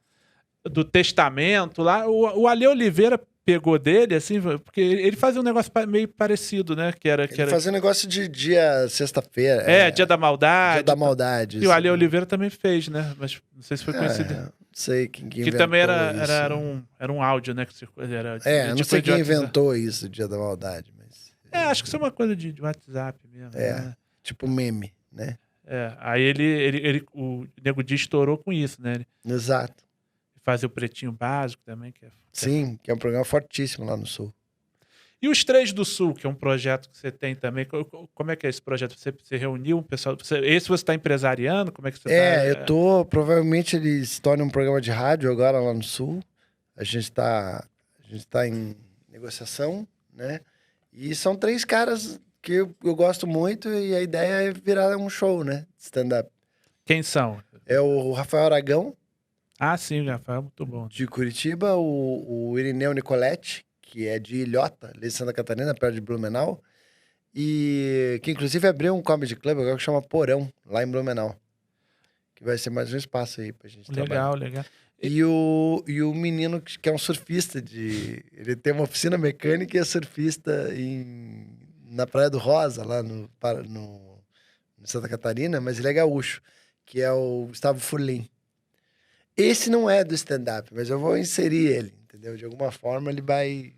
do testamento lá. O Ale Oliveira pegou dele, assim, porque ele fazia um negócio meio parecido, né? Ele fazia um negócio de dia sexta-feira. Dia da maldade. Dia da maldade. E o Ale Oliveira também fez, né? Mas não sei se foi conhecido. Não sei quem inventou que também isso. era um áudio, né? Não sei quem inventou isso, Dia da Maldade. Mas... acho que isso é uma coisa de WhatsApp mesmo. Né? Tipo meme, né? Aí o Nego Di estourou com isso, né? Exato. Fazia o Pretinho Básico também. Sim, que é um programa fortíssimo lá no Sul. E os Três do Sul, que é um projeto que você tem também. Como é que é esse projeto? Você reuniu um pessoal... Esse você está empresariando? Como é que você está... Eu tô... Provavelmente ele se torna um programa de rádio agora lá no Sul. A gente tá em negociação, né? E são 3 caras que eu gosto muito e a ideia é virar um show, né? Stand-up. Quem são? É o Rafael Aragão. Ah, sim, o Rafael, muito bom. De Curitiba, o Irineu Nicoletti, que é de Ilhota, ali de Santa Catarina, perto de Blumenau. E que inclusive abriu um comedy club agora que chama Porão, lá em Blumenau. Que vai ser mais um espaço aí pra gente trabalhar. Legal. E o menino que é um surfista ele tem uma oficina mecânica e é surfista na Praia do Rosa, lá no Santa Catarina, mas ele é gaúcho, que é o Gustavo Furlim. Esse não é do stand-up, mas eu vou inserir ele, entendeu? De alguma forma ele vai...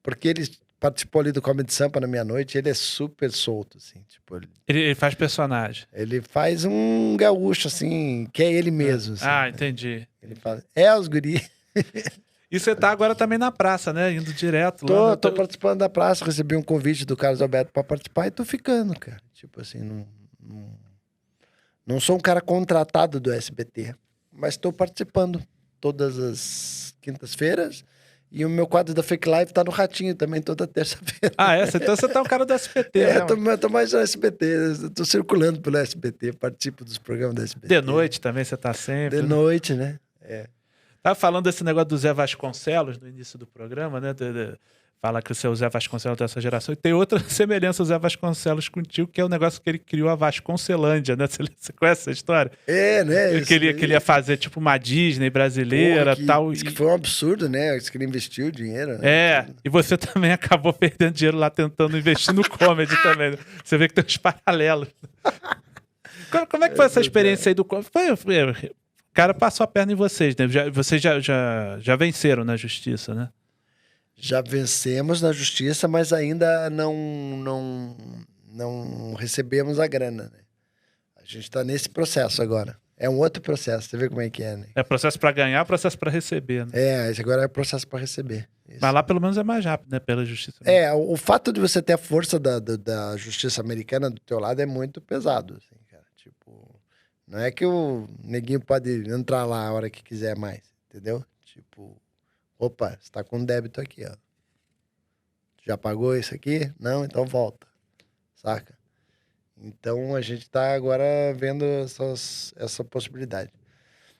Porque ele participou ali do Comedy Sampa na meia-noite, ele é super solto, assim, tipo... Ele faz personagem. Ele faz um gaúcho, assim, que é ele mesmo. Assim, né? Entendi. Ele fala, os guri. E você tá agora também na praça, né? Indo direto lá. Tô participando da praça, recebi um convite do Carlos Alberto pra participar e tô ficando, cara. Tipo assim, não sou um cara contratado do SBT, mas tô participando todas as quintas-feiras. E o meu quadro da Fake Live tá no Ratinho também, toda terça-feira. Então você tá um cara do SBT, né? Tô mais no SBT, tô circulando pelo SBT, participo dos programas do SBT. De noite também você tá sempre. De noite, né? Tava falando desse negócio do Zé Vasconcelos no início do programa, né? Fala que o seu Zé Vasconcelos dessa geração. E tem outra semelhança ao Zé Vasconcelos contigo, que é o negócio que ele criou a Vasconcelândia, né? Você conhece essa história? Né? Que ele ia fazer tipo uma Disney brasileira e tal. Isso que foi um absurdo, né? Isso que ele investiu dinheiro. Né? E você também acabou perdendo dinheiro lá tentando investir no comedy também. Né? Você vê que tem uns paralelos. Como é que foi essa experiência aí do comedy? O cara passou a perna em vocês, né? Vocês já venceram na justiça, né? Já vencemos na justiça, mas ainda não recebemos a grana, né? A gente tá nesse processo agora. É um outro processo, você vê como é que é, né? É processo para ganhar, processo para receber, né? Esse agora é processo para receber. Isso. Mas lá pelo menos é mais rápido, né? Pela justiça. O fato de você ter a força da justiça americana do teu lado é muito pesado, assim, cara. Tipo, não é que o neguinho pode entrar lá a hora que quiser mais, entendeu? Tipo... Opa, você tá com um débito aqui, ó. Já pagou isso aqui? Não? Então volta. Saca? Então a gente tá agora vendo essa possibilidade.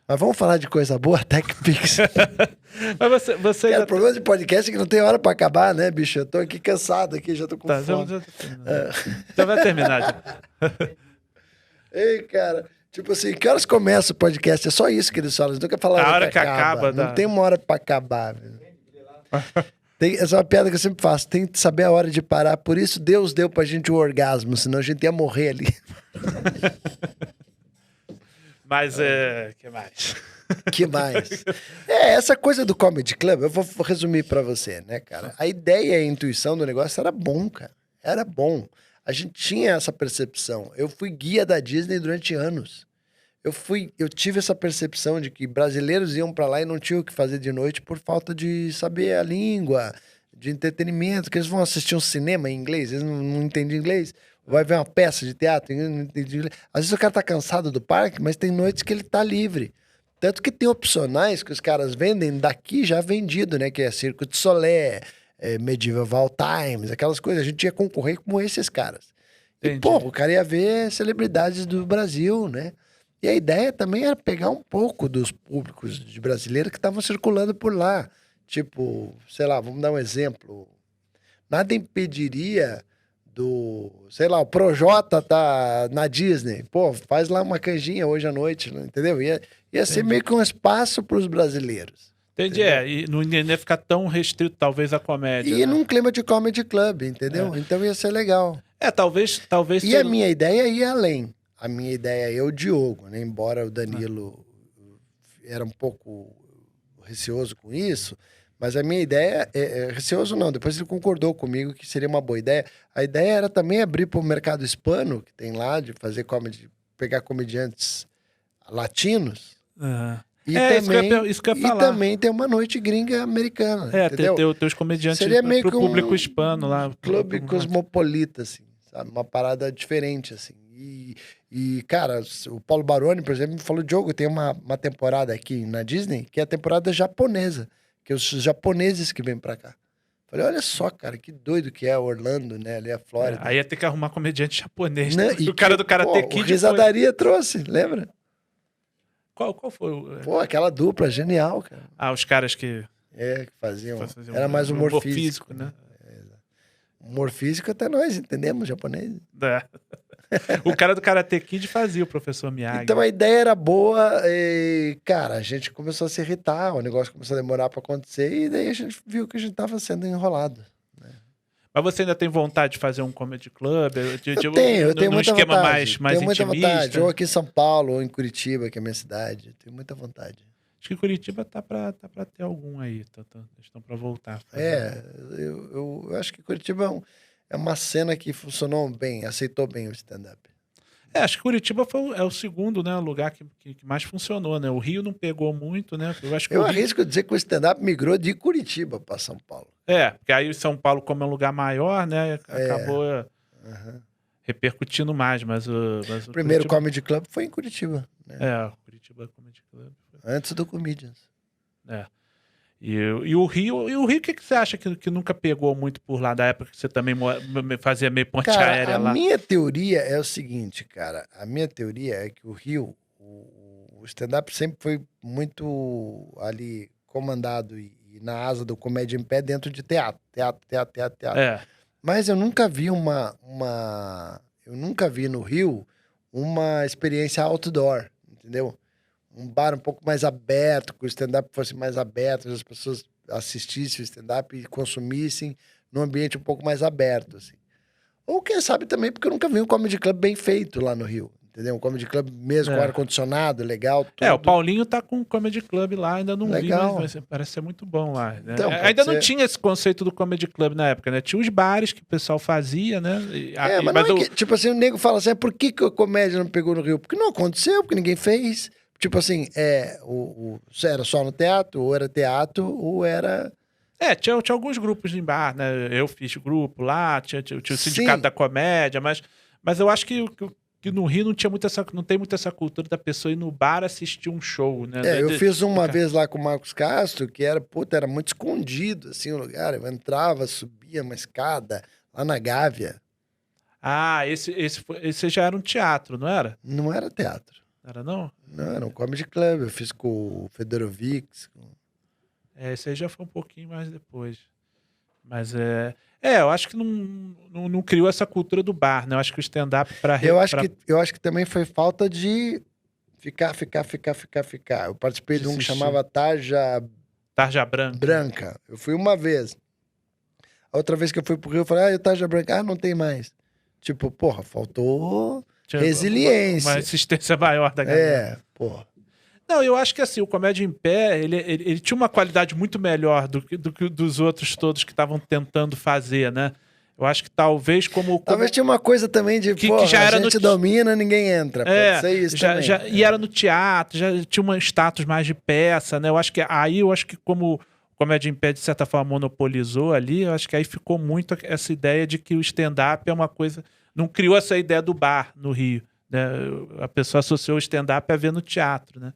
Mas vamos falar de coisa boa, TechPix. Mas você Cara, o problema de podcast é que não tem hora pra acabar, né, bicho? Eu tô aqui cansado, já tô com fome. Já vai terminar. Já. Ei, cara... Tipo assim, que horas começa o podcast? É só isso que eles falam. Eles nunca falaram a hora que acaba. Não tem uma hora pra acabar. Essa é uma piada que eu sempre faço. Tem que saber a hora de parar. Por isso Deus deu pra gente o orgasmo. Senão a gente ia morrer ali. Mas, que mais? Que mais? Essa coisa do Comedy Club, eu vou resumir pra você, né, cara? A ideia e a intuição do negócio era bom, cara. Era bom. A gente tinha essa percepção. Eu fui guia da Disney durante anos. Eu tive essa percepção de que brasileiros iam pra lá e não tinham o que fazer de noite por falta de saber a língua, de entretenimento, que eles vão assistir um cinema em inglês, eles não entendem inglês. Vai ver uma peça de teatro, não entende inglês. Às vezes o cara tá cansado do parque, mas tem noites que ele tá livre. Tanto que tem opcionais que os caras vendem daqui já vendido, né? Que é Circo de Solé, Medieval Times, aquelas coisas. A gente ia concorrer com esses caras. E, o cara ia ver celebridades do Brasil, né? E a ideia também era pegar um pouco dos públicos de brasileiros que estavam circulando por lá. Tipo, sei lá, vamos dar um exemplo. Nada impediria o Projota tá na Disney. Faz lá uma canjinha hoje à noite, entendeu? Ia ser meio que um espaço para os brasileiros. Entendi, e não ia ficar tão restrito, talvez, a comédia. E num clima de comedy club, entendeu? Então ia ser legal. Talvez... E a minha ideia ia além. A minha ideia, eu, Diogo, né? Embora o Danilo era um pouco receoso com isso, mas a minha ideia, receoso não, depois ele concordou comigo que seria uma boa ideia. A ideia era também abrir para o mercado hispano, que tem lá, de fazer comedy, pegar comediantes latinos. E isso que eu ia falar. E também tem uma noite gringa americana, entendeu? Ter os comediantes seria meio pro que público hispano lá. Clube cosmopolita, assim, sabe? Uma parada diferente, assim. E, cara, o Paulo Baroni, por exemplo, me falou, Diogo, tem uma temporada aqui na Disney que é a temporada japonesa, que é os japoneses que vêm pra cá. Falei, olha só, cara, que doido que é Orlando, né? Ali é a Flórida. Aí ia ter que arrumar comediante japonês. Né? E o cara do Karate Kid... O Risadaria trouxe, lembra? Qual foi o... Pô, aquela dupla, genial, cara. Os caras que... que faziam. Era mais humor físico, né? Humor físico até nós entendemos japonês. O cara do Karate Kid fazia o professor Miyagi. Então a ideia era boa e, cara, a gente começou a se irritar, o negócio começou a demorar pra acontecer e daí a gente viu que a gente tava sendo enrolado. Mas você ainda tem vontade de fazer um comedy club? Eu tenho muita esquema vontade. mais tenho muita intimista? vontade. Ou aqui em São Paulo, ou em Curitiba, que é a minha cidade. Tenho muita vontade. Acho que Curitiba tá pra ter algum aí. Estão pra voltar. Eu acho que Curitiba é uma cena que funcionou bem, aceitou bem o stand-up. Acho que Curitiba é o segundo, né, lugar que mais funcionou, né? O Rio não pegou muito, né? Eu arrisco dizer que o stand-up migrou de Curitiba para São Paulo. Porque aí São Paulo, como é um lugar maior, né, acabou repercutindo mais, mas o primeiro Comedy Club foi em Curitiba. Né? Curitiba Comedy Club. Antes do Comedians. E o Rio, o que você acha que nunca pegou muito por lá, da época que você também fazia meio ponte aérea lá? A minha teoria é o seguinte, cara. A minha teoria é que o Rio, o stand-up sempre foi muito ali comandado e na asa do comédia em pé dentro de teatro. Mas eu nunca vi eu nunca vi no Rio uma experiência outdoor, entendeu? Um bar um pouco mais aberto, que o stand-up fosse mais aberto, as pessoas assistissem o stand-up e consumissem num ambiente um pouco mais aberto, assim. Ou quem sabe também, porque eu nunca vi um comedy club bem feito lá no Rio, entendeu? Um comedy club mesmo com ar-condicionado, legal, tudo. O Paulinho tá com um comedy club lá, ainda não vi, mas parece ser muito bom lá. Né? Então, ainda não tinha esse conceito do comedy club na época, né? Tinha os bares que o pessoal fazia, né? Mas não é que, tipo assim, o nego fala assim, por que a comédia não pegou no Rio? Porque não aconteceu, porque ninguém fez. Tipo assim, era só no teatro, ou era teatro, ou era... Tinha alguns grupos em bar, né? Eu fiz grupo lá, tinha o Sindicato da Comédia, mas eu acho que no Rio não tem muito essa cultura da pessoa ir no bar assistir um show, né? Eu fiz uma vez lá com o Marcos Castro, que era muito escondido, assim, o lugar. Eu entrava, subia uma escada, lá na Gávea. Esse já era um teatro, não era? Não era teatro. Era não? Não, era um comedy club. Eu fiz com o Fedorovics. Esse aí já foi um pouquinho mais depois. Mas eu acho que não criou essa cultura do bar, né? Eu acho que o stand-up Eu acho que também foi falta de ficar. Eu participei de um que chamava Tarja Branca. Eu fui uma vez. A outra vez que eu fui pro Rio, eu falei, o Tarja Branca, não tem mais. Tipo, porra, faltou... resiliência. Uma insistência maior da galera. Não, eu acho que assim, o Comédia em Pé, ele tinha uma qualidade muito melhor do que dos outros todos que estavam tentando fazer, né? Eu acho que talvez Talvez tinha uma coisa também de, que já era a gente domina, ninguém entra. Pode ser isso também. E era no teatro, já tinha um status mais de peça, né? Eu acho que como o Comédia em Pé, de certa forma, monopolizou ali, eu acho que aí ficou muito essa ideia de que o stand-up é uma coisa... Não criou essa ideia do bar no Rio, né? A pessoa associou o stand-up a ver no teatro, né?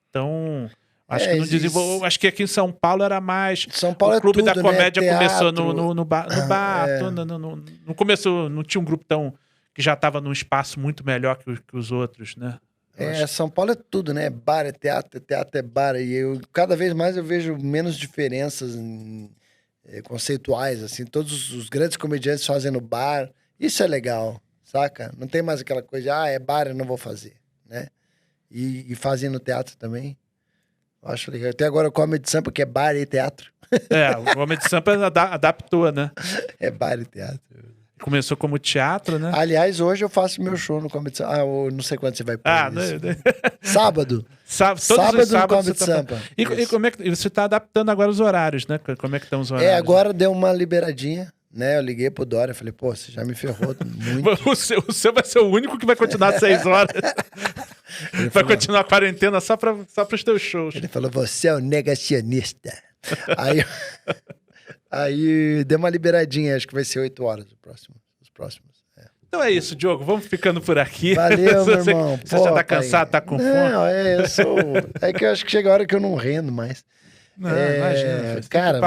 Então, acho que não desenvolveu. Acho que aqui em São Paulo era mais. São Paulo o Clube tudo, da Comédia, né? começou no bar. Não começou, não tinha um grupo que já estava num espaço muito melhor que os outros, né? São Paulo é tudo, né? Bar é teatro é bar. E cada vez mais eu vejo menos diferenças conceituais, assim. Todos os grandes comediantes fazem no bar. Isso é legal, saca? Não tem mais aquela coisa de, é bar, eu não vou fazer, né? E fazem no teatro também. Acho legal. Até agora o Comedy Sampa, que é bar e teatro. O Comedy Sampa adaptou, né? É bar e teatro. Começou como teatro, né? Aliás, hoje eu faço meu show no Comedy Sampa. Eu não sei quando você vai pôr isso. Sábado. Sábado no Comedy Sampa. E como é que você tá adaptando agora os horários, né? Como é que estão os horários? Agora deu uma liberadinha, né? Eu liguei pro Dória, falei, pô, você já me ferrou muito. O seu vai ser o único que vai continuar 6 horas. Vai continuar a quarentena só para os teus shows. Ele falou, você é um negacionista. Aí deu uma liberadinha, acho que vai ser 8 horas os próximos. Então é isso, Diogo, vamos ficando por aqui. Valeu, meu irmão. Você já tá cansado, tá com fome? Não, é que eu acho que chega a hora que eu não rendo mais. Não, imagina.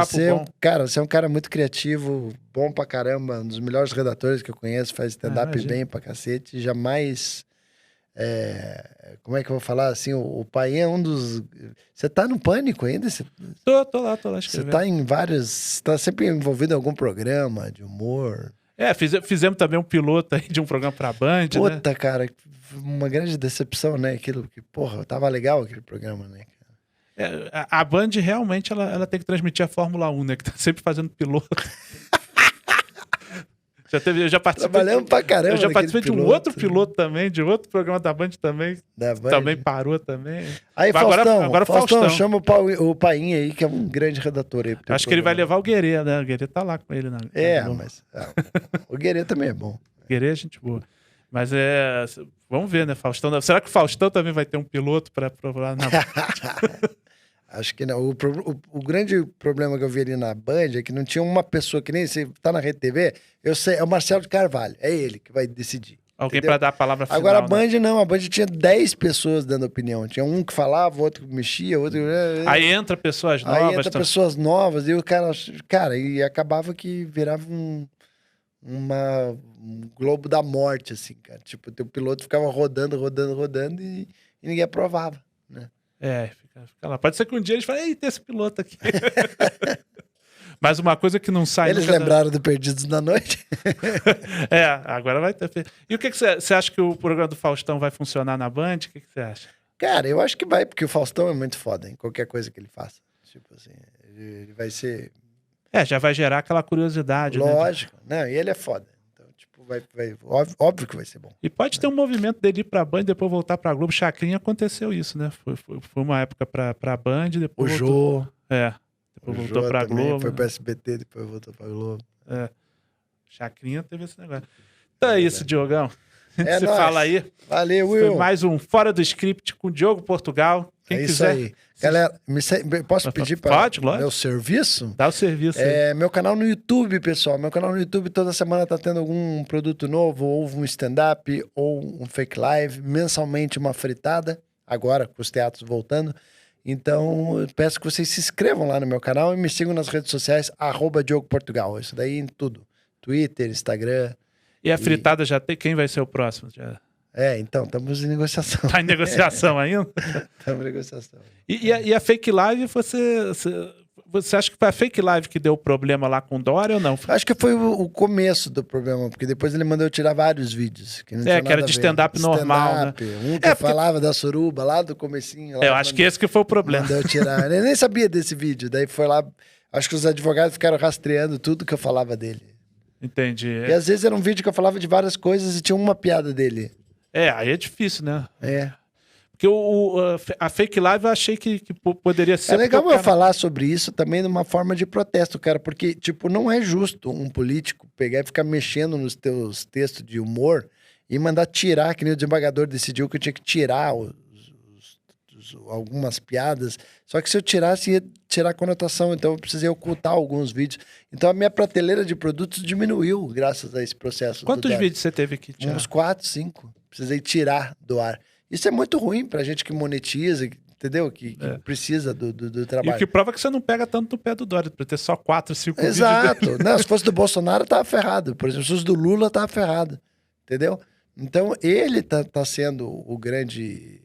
Você é um cara muito criativo, bom pra caramba, um dos melhores redatores que eu conheço, faz stand-up bem pra cacete, jamais... como é que eu vou falar assim? O Paim é um dos... Você tá no Pânico ainda? Tô lá escrevendo. Você tá em vários... Você tá sempre envolvido em algum programa de humor? Fizemos também um piloto aí de um programa pra Band, Puta, né? cara, uma grande decepção, né? Aquilo que, porra, tava legal aquele programa, né? A Band realmente ela tem que transmitir a Fórmula 1, né? Que tá sempre fazendo piloto. Eu já participei. Trabalhamos pra caramba. Eu já participei de um outro piloto também, de outro programa da Band também. Também parou também. Aí, agora Faustão. Chama o Paim aí, que é um grande redator aí. Acho que ele vai levar o Guerê, né? O Guerê tá lá com ele. Mas o Guerê também é bom. O Guerê é gente boa. Mas vamos ver, né, Faustão? Será que o Faustão também vai ter um piloto para provar na Acho que não. O grande problema que eu vi ali na Band é que não tinha uma pessoa que nem você tá na Rede TV, eu sei, é o Marcelo de Carvalho, é ele que vai decidir. Alguém para dar a palavra final. Agora a Band não, a Band tinha 10 pessoas dando opinião. Tinha um que falou, outro que mexia, outro... Aí entra pessoas novas. Pessoas novas, e o cara, e acabava que virava um globo da morte, assim, cara. Tipo, o teu piloto ficava rodando e ninguém aprovava, né? Fica lá. Pode ser que um dia eles falem, ei, tem esse piloto aqui. Mas uma coisa que não sai... Eles lembraram do Perdidos na Noite? Agora vai ter... E o que você acha que o programa do Faustão vai funcionar na Band? O que você acha? Cara, eu acho que vai, porque o Faustão é muito foda em qualquer coisa que ele faça. Tipo assim, ele vai ser... já vai gerar aquela curiosidade, Lógico. Né? Não, e ele é foda. Então, tipo, óbvio que vai ser bom. E pode ter um movimento dele ir pra Band e depois voltar pra Globo. Chacrinha aconteceu isso, né? Foi uma época pra Band, depois voltou... Depois voltou pra Globo. Foi pro SBT, depois voltou pra Globo. Chacrinha teve esse negócio. Então é isso, Diogão. Você nóis. Fala aí. Valeu, Will. Foi mais um Fora do Script com o Diogo Portugal. Quem quiser. Isso aí. Galera, posso pedir para meu lógico. Serviço? Dá o serviço aí. Meu canal no YouTube, pessoal. Meu canal no YouTube toda semana tá tendo algum produto novo, ou um stand-up, ou um fake live. Mensalmente uma fritada, agora com os teatros voltando. Então, eu peço que vocês se inscrevam lá no meu canal e me sigam nas redes sociais, @DiogoPortugal. Isso daí em tudo. Twitter, Instagram. E a fritada já tem? Quem vai ser o próximo? Então, estamos em negociação. Tá em negociação ainda? Estamos em negociação. E a fake live, você acha que foi a fake live que deu problema lá com o Dória ou não? Acho que foi o começo do problema, porque depois ele mandou eu tirar vários vídeos. Que era de stand-up normal, né? Que falava da suruba lá do comecinho. Lá, eu acho que esse que foi o problema. Mandou eu tirar. Eu nem sabia desse vídeo. Daí foi lá, acho que os advogados ficaram rastreando tudo que eu falava dele. Entendi. E às vezes era um vídeo que eu falava de várias coisas e tinha uma piada dele. Aí é difícil, né? Porque a fake live eu achei que poderia ser... É legal eu falar sobre isso também numa forma de protesto, cara, porque, tipo, não é justo um político pegar e ficar mexendo nos teus textos de humor e mandar tirar, que nem o desembargador decidiu que eu tinha que tirar algumas piadas. Só que se eu tirasse, ia tirar a conotação, então eu precisei ocultar alguns vídeos. Então a minha prateleira de produtos diminuiu graças a esse processo. Quantos vídeos você teve que tirar? Uns 4, 5. Precisei tirar do ar. Isso é muito ruim pra gente que monetiza, entendeu? Que precisa do trabalho. E o que prova que você não pega tanto no pé do Dória, pra ter só 4, 5 vídeos. Exato. Não, se fosse do Bolsonaro, tava ferrado. Por exemplo, se fosse do Lula, tava ferrado. Entendeu? Então, ele tá sendo o grande...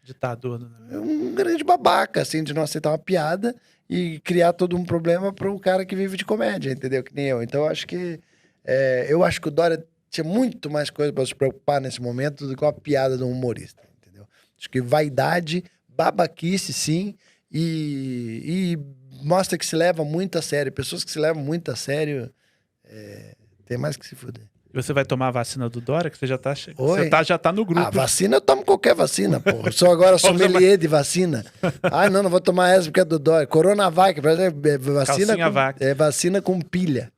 ditador, né? Um grande babaca, assim, de não aceitar uma piada e criar todo um problema para um cara que vive de comédia, entendeu? Que nem eu. Então, eu acho que o Dória tinha muito mais coisa para se preocupar nesse momento do que uma piada de um humorista, entendeu? Acho que vaidade, babaquice, sim, e mostra que se leva muito a sério. Pessoas que se levam muito a sério, tem mais que se fuder. E você vai tomar a vacina do Dória, que você já tá chegando. Você já tá no grupo. A vacina, eu tomo qualquer vacina, pô. Eu sou agora sommelier de vacina. Não vou tomar essa porque é do Dória. Coronavac, vacina com pilha.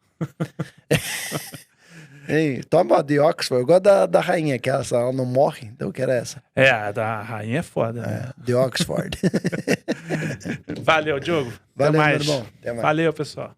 Toma a de Oxford. Eu gosto da rainha, que ela não morre, então eu quero essa. A da rainha é foda. Né? De Oxford. Valeu, Diogo. Valeu, Até mais. Meu irmão. Até mais. Valeu, pessoal.